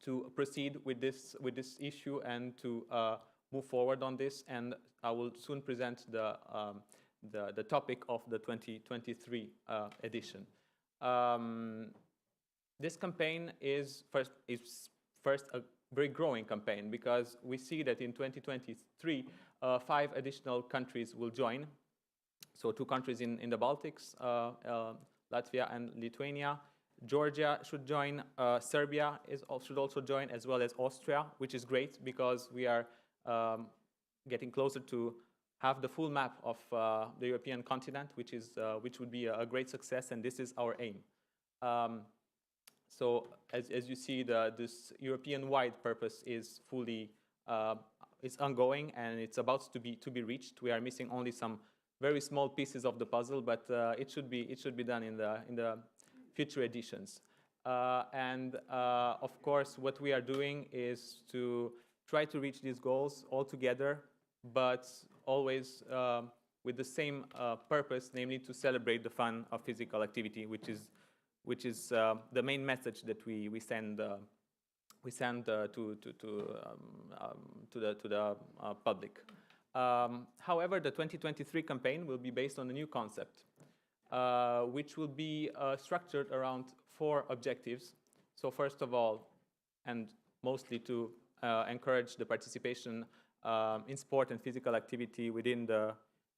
to proceed with this issue and to move forward on this. And I will soon present the topic of the 2023 edition. This campaign is first a very growing campaign, because we see that in 2023 5 additional countries will join. So 2 countries in the Baltics, Latvia and Lithuania. Georgia should join, Serbia should also join, as well as Austria, which is great because we are getting closer to have the full map of the European continent, which would be a great success, and this is our aim. So as you see, this European-wide purpose is fully it's ongoing, and it's about to be reached. We are missing only some very small pieces of the puzzle, but it should be done in the future editions. Of course, what we are doing is to try to reach these goals all together, but always with the same purpose, namely to celebrate the fun of physical activity, which is the main message that we send to the public. However, the 2023 campaign will be based on a new concept, which will be structured around 4 objectives. So first of all, and mostly to encourage the participation in sport and physical activity within the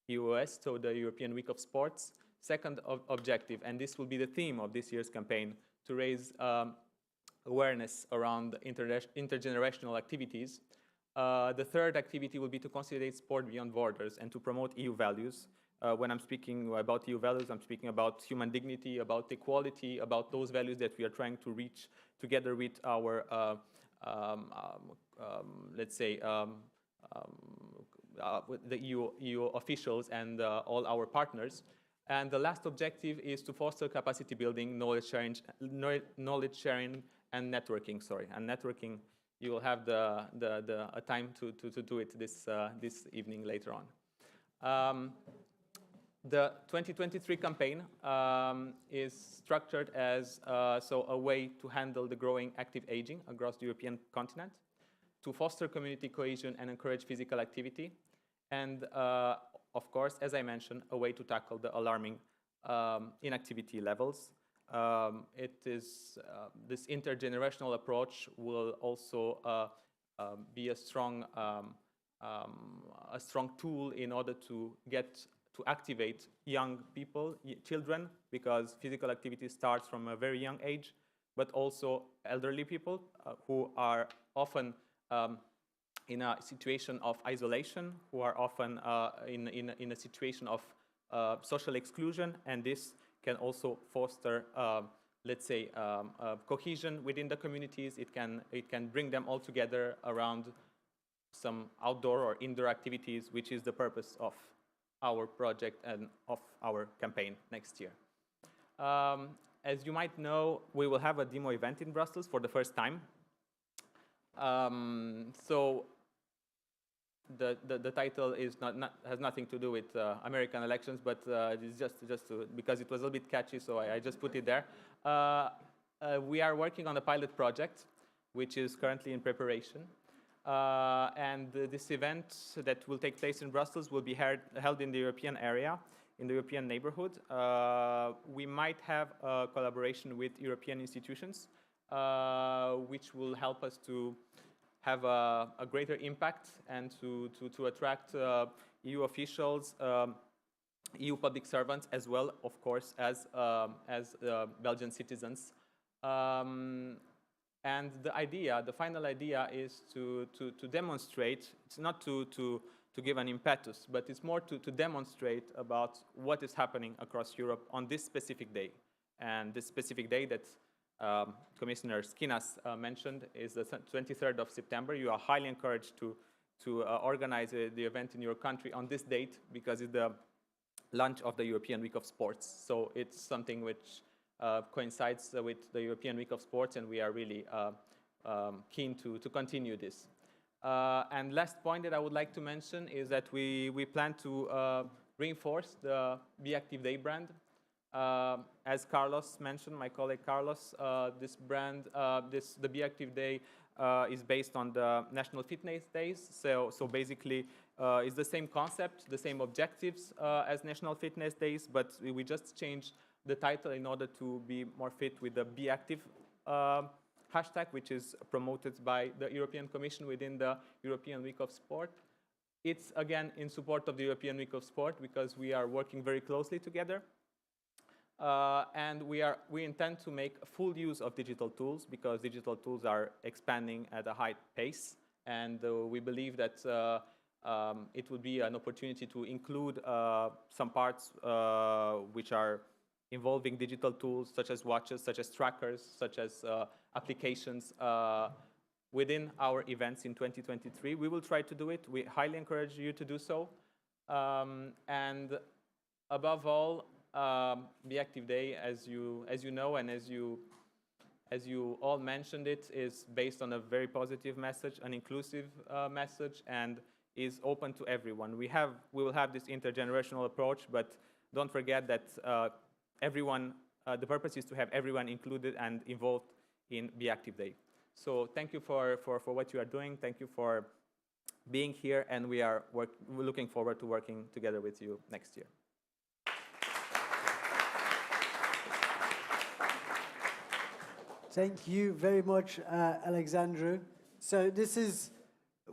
EUS, so the European Week of Sports. Second objective, and this will be the theme of this year's campaign, to raise awareness around intergenerational activities. The third activity will be to consolidate sport beyond borders and to promote EU values. When I'm speaking about EU values, I'm speaking about human dignity, about equality, about those values that we are trying to reach together with our, let's say, with the EU officials and all our partners. And the last objective is to foster capacity building, knowledge sharing, and networking. And networking, you will have a time to do it this evening later on. The 2023 campaign is structured as a way to handle the growing active aging across the European continent, to foster community cohesion and encourage physical activity, and of course, as I mentioned, a way to tackle the alarming inactivity levels. This intergenerational approach will also be a strong tool in order to activate young people, children, because physical activity starts from a very young age, but also elderly people who are often in a situation of isolation, who are often in a situation of social exclusion, and this can also foster, let's say, cohesion within the communities. It can bring them all together around some outdoor or indoor activities, which is the purpose of our project and of our campaign next year. As you might know, we will have a demo event in Brussels for the first time. So the title is has nothing to do with American elections, but it's just because it was a little bit catchy, so I just put it there. We are working on a pilot project, which is currently in preparation. And this event that will take place in Brussels will be held in the European area, in the European neighborhood. We might have a collaboration with European institutions, which will help us to have a greater impact and to attract EU officials, EU public servants, as well, of course, as Belgian citizens. And the final idea is to demonstrate. It's not to give an impetus, but it's more to demonstrate about what is happening across Europe on this specific day. And this specific day that Commissioner Skinas mentioned is the 23rd of September. You are highly encouraged to organize the event in your country on this date, because it's the launch of the European Week of Sports. So it's something which coincides with the European Week of Sports, and we are really keen to continue this. And last point that I would like to mention is that we plan to reinforce the BeActive Day brand. As Carlos mentioned, my colleague Carlos, this brand, the BeActive Day is based on the National Fitness Days. So basically, it's the same concept, the same objectives as National Fitness Days, but we just changed the title in order to be more fit with the BeActive hashtag, which is promoted by the European Commission within the European Week of Sport. It's, again, in support of the European Week of Sport, because we are working very closely together. And we intend to make full use of digital tools, because digital tools are expanding at a high pace. And we believe that it would be an opportunity to include some parts which are involving digital tools, such as watches, such as trackers, such as applications within our events in 2023. We will try to do it. We highly encourage you to do so. And above all, BeActive Day, as you know, and as you all mentioned, it is based on a very positive message, an inclusive message, and is open to everyone. We will have this intergenerational approach, but don't forget that everyone. The purpose is to have everyone included and involved in BeActive Day. So thank you for what you are doing. Thank you for being here, and we're looking forward to working together with you next year. Thank you very much, Alexandru. So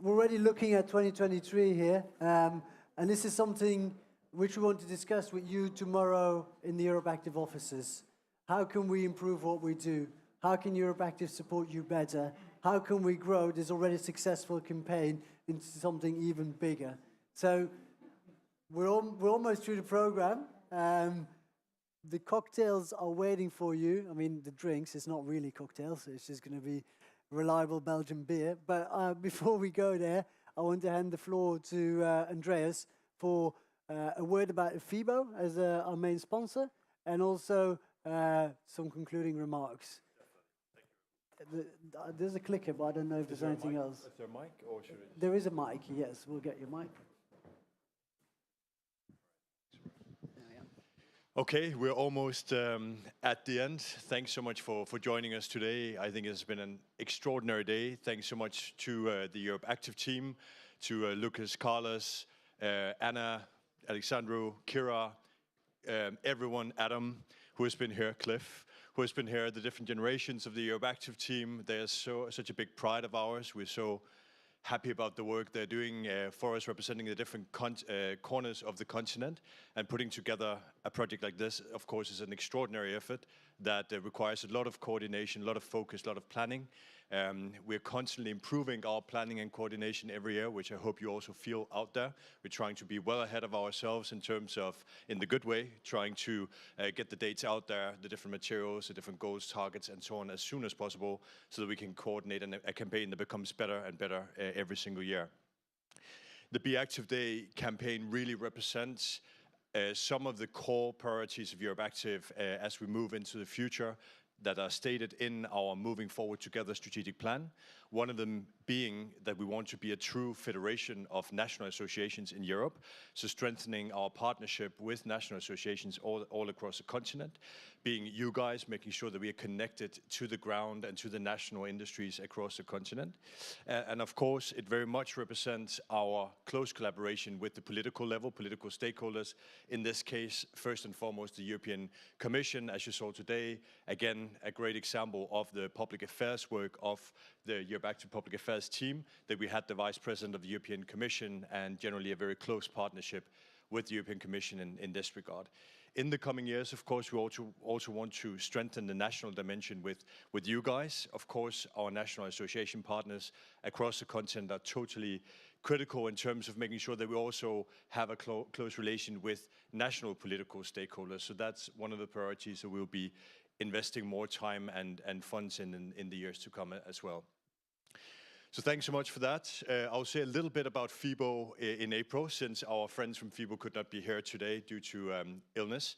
we're already looking at 2023 here, and this is something which we want to discuss with you tomorrow in the EuropeActive offices. How can we improve what we do? How can EuropeActive support you better? How can we grow this already successful campaign into something even bigger? So we're almost through the program. The cocktails are waiting for you. I mean, the drinks, it's not really cocktails. It's just going to be reliable Belgian beer. But before we go there, I want to hand the floor to Andreas for a word about FIBO as our main sponsor, and also some concluding remarks. There's a clicker, but I don't know if there's anything else. Is there a mic, or should it? There is a mic, yes. We'll get your mic. Okay, we're almost at the end. Thanks so much for joining us today. I think it's been an extraordinary day. Thanks so much to the EuropeActive team, to Lucas, Carlos, Anna, Alexandru, Kira, everyone, Adam, who has been here, Cliff, who has been here, the different generations of the EuropeActive team. They're such a big pride of ours. We're so happy about the work they're doing for us, representing the different corners of the continent, and putting together a project like this, of course, is an extraordinary effort. that requires a lot of coordination, a lot of focus, a lot of planning. We're constantly improving our planning and coordination every year, which I hope you also feel out there. We're trying to be well ahead of ourselves in terms of, in the good way, trying to get the dates out there, the different materials, the different goals, targets, and so on as soon as possible, so that we can coordinate a campaign that becomes better and better every single year. The BeActive Day campaign really represents some of the core priorities of Europe Active as we move into the future that are stated in our Moving Forward Together strategic plan. One of them being that we want to be a true federation of national associations in Europe, so strengthening our partnership with national associations all across the continent, being you guys, making sure that we are connected to the ground and to the national industries across the continent. And of course, it very much represents our close collaboration with the political level, political stakeholders. In this case, first and foremost, the European Commission, as you saw today. Again, a great example of the public affairs work of the Europe Active Public Affairs team, that we had the Vice President of the European Commission and generally a very close partnership with the European Commission in this regard. In the coming years, of course, we also want to strengthen the national dimension with you guys. Of course, our national association partners across the continent are totally critical in terms of making sure that we also have a close relation with national political stakeholders. So that's one of the priorities that we'll be investing more time and funds in the years to come as well. So thanks so much for that. I'll say a little bit about FIBO in April, since our friends from FIBO could not be here today due to illness.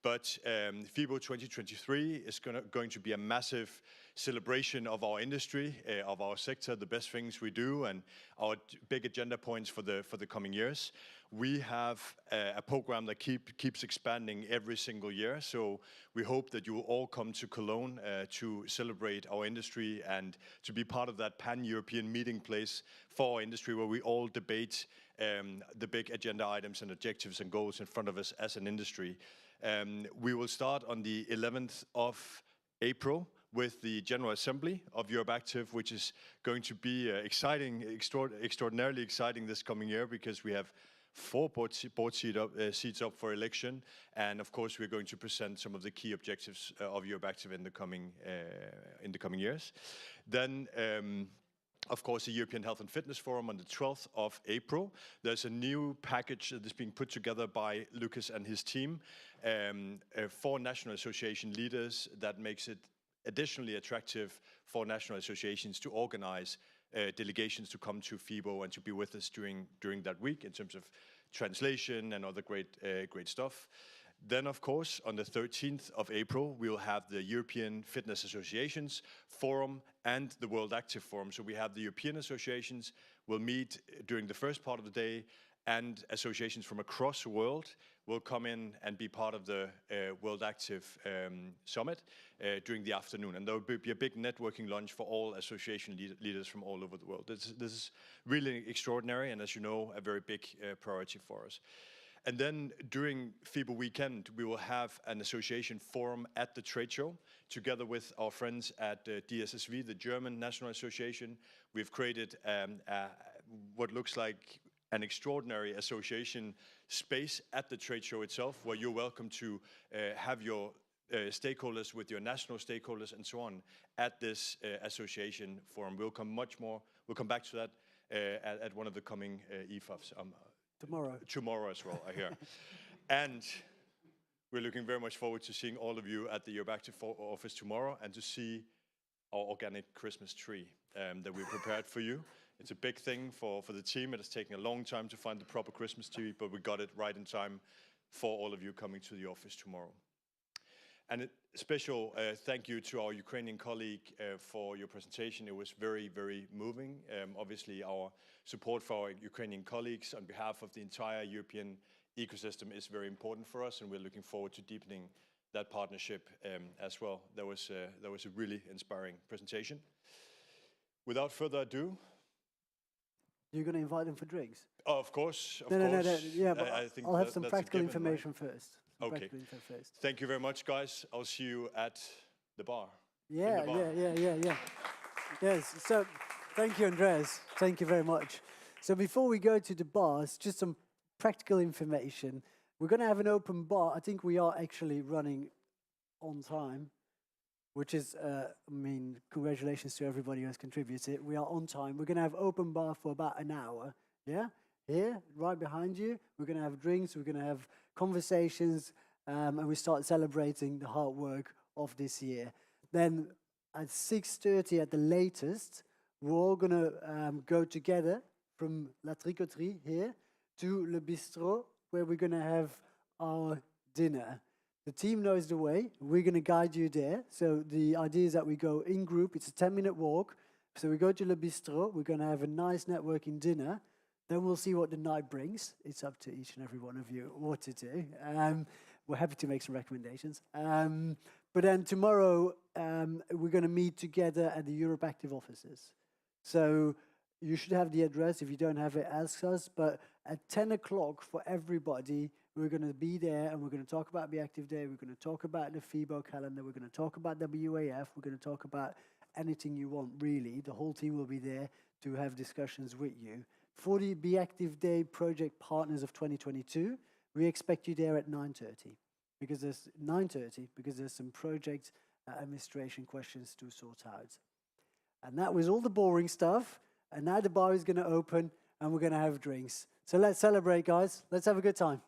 But FIBO 2023 is going to be a massive celebration of our industry, of our sector, the best things we do, and our big agenda points for the coming years. We have a program that keeps expanding every single year, so we hope that you will all come to Cologne to celebrate our industry and to be part of that pan-European meeting place for our industry, where we all debate the big agenda items and objectives and goals in front of us as an industry. We will start on the 11th of April with the General Assembly of Europe Active, which is going to be exciting, extraordinarily exciting this coming year, because we have 4 board seats up for election, and of course we're going to present some of the key objectives of Europe Active in the coming years. Then, of course, the European Health and Fitness Forum on the 12th of April. There's a new package that is being put together by Lucas and his team for national association leaders that makes it additionally attractive for national associations to organize delegations to come to FIBO and to be with us during that week in terms of translation and other great stuff. Then, of course, on the 13th of April, we will have the European Fitness Associations Forum and the World Active Forum. So we have the European associations will meet during the first part of the day, and associations from across the world will come in and be part of the World Active Summit during the afternoon. And there will be a big networking lunch for all association leaders from all over the world. This is really extraordinary, and as you know, a very big priority for us. And then during FIBO weekend, we will have an association forum at the trade show, together with our friends at DSSV, the German National Association. We've created what looks like an extraordinary association space at the trade show itself, where you're welcome to have your stakeholders with your national stakeholders and so on at this association forum. We'll come back to that at one of the coming EFAFs. Tomorrow as well, I hear. And we're looking very much forward to seeing all of you at the Europe Active office tomorrow, and to see our organic Christmas tree that we prepared for you. It's a big thing for the team. It has taken a long time to find the proper Christmas tree, but we got it right in time for all of you coming to the office tomorrow. And a special thank you to our Ukrainian colleague for your presentation. It was very, very moving. Obviously, our support for our Ukrainian colleagues on behalf of the entire European ecosystem is very important for us, and we're looking forward to deepening that partnership as well. That was a really inspiring presentation. Without further ado, you're going to invite them for drinks? Oh, of course. No. Yeah, but I think I'll have some practical information first. Okay. Thank you very much, guys. I'll see you at the bar. Yeah. Yes. So, thank you, Andreas. Thank you very much. So before we go to the bars, just some practical information. We're going to have an open bar. I think we are actually running on time. which is, I mean, congratulations to everybody who has contributed. We are on time. We're going to have open bar for about an hour. Yeah? Here, right behind you. We're going to have drinks. We're going to have conversations. And we start celebrating the hard work of this year. Then at 6:30 at the latest, we're all going to go together from La Tricoterie here to Le Bistrot, where we're going to have our dinner. The team knows the way. We're going to guide you there. So the idea is that we go in group. It's a 10-minute walk. So we go to Le Bistrot. We're going to have a nice networking dinner. Then we'll see what the night brings. It's up to each and every one of you what to do. We're happy to make some recommendations. But then tomorrow, we're going to meet together at the BeActive offices. So you should have the address. If you don't have it, ask us. But at 10 o'clock for everybody, we're going to be there and we're going to talk about BeActive Day. We're going to talk about the FIBO calendar. We're going to talk about WAF. We're going to talk about anything you want, really. The whole team will be there to have discussions with you. For the BeActive Day project partners of 2022, we expect you there at 9:30 because there's some project administration questions to sort out. And that was all the boring stuff. And now the bar is going to open and we're going to have drinks. So let's celebrate, guys. Let's have a good time.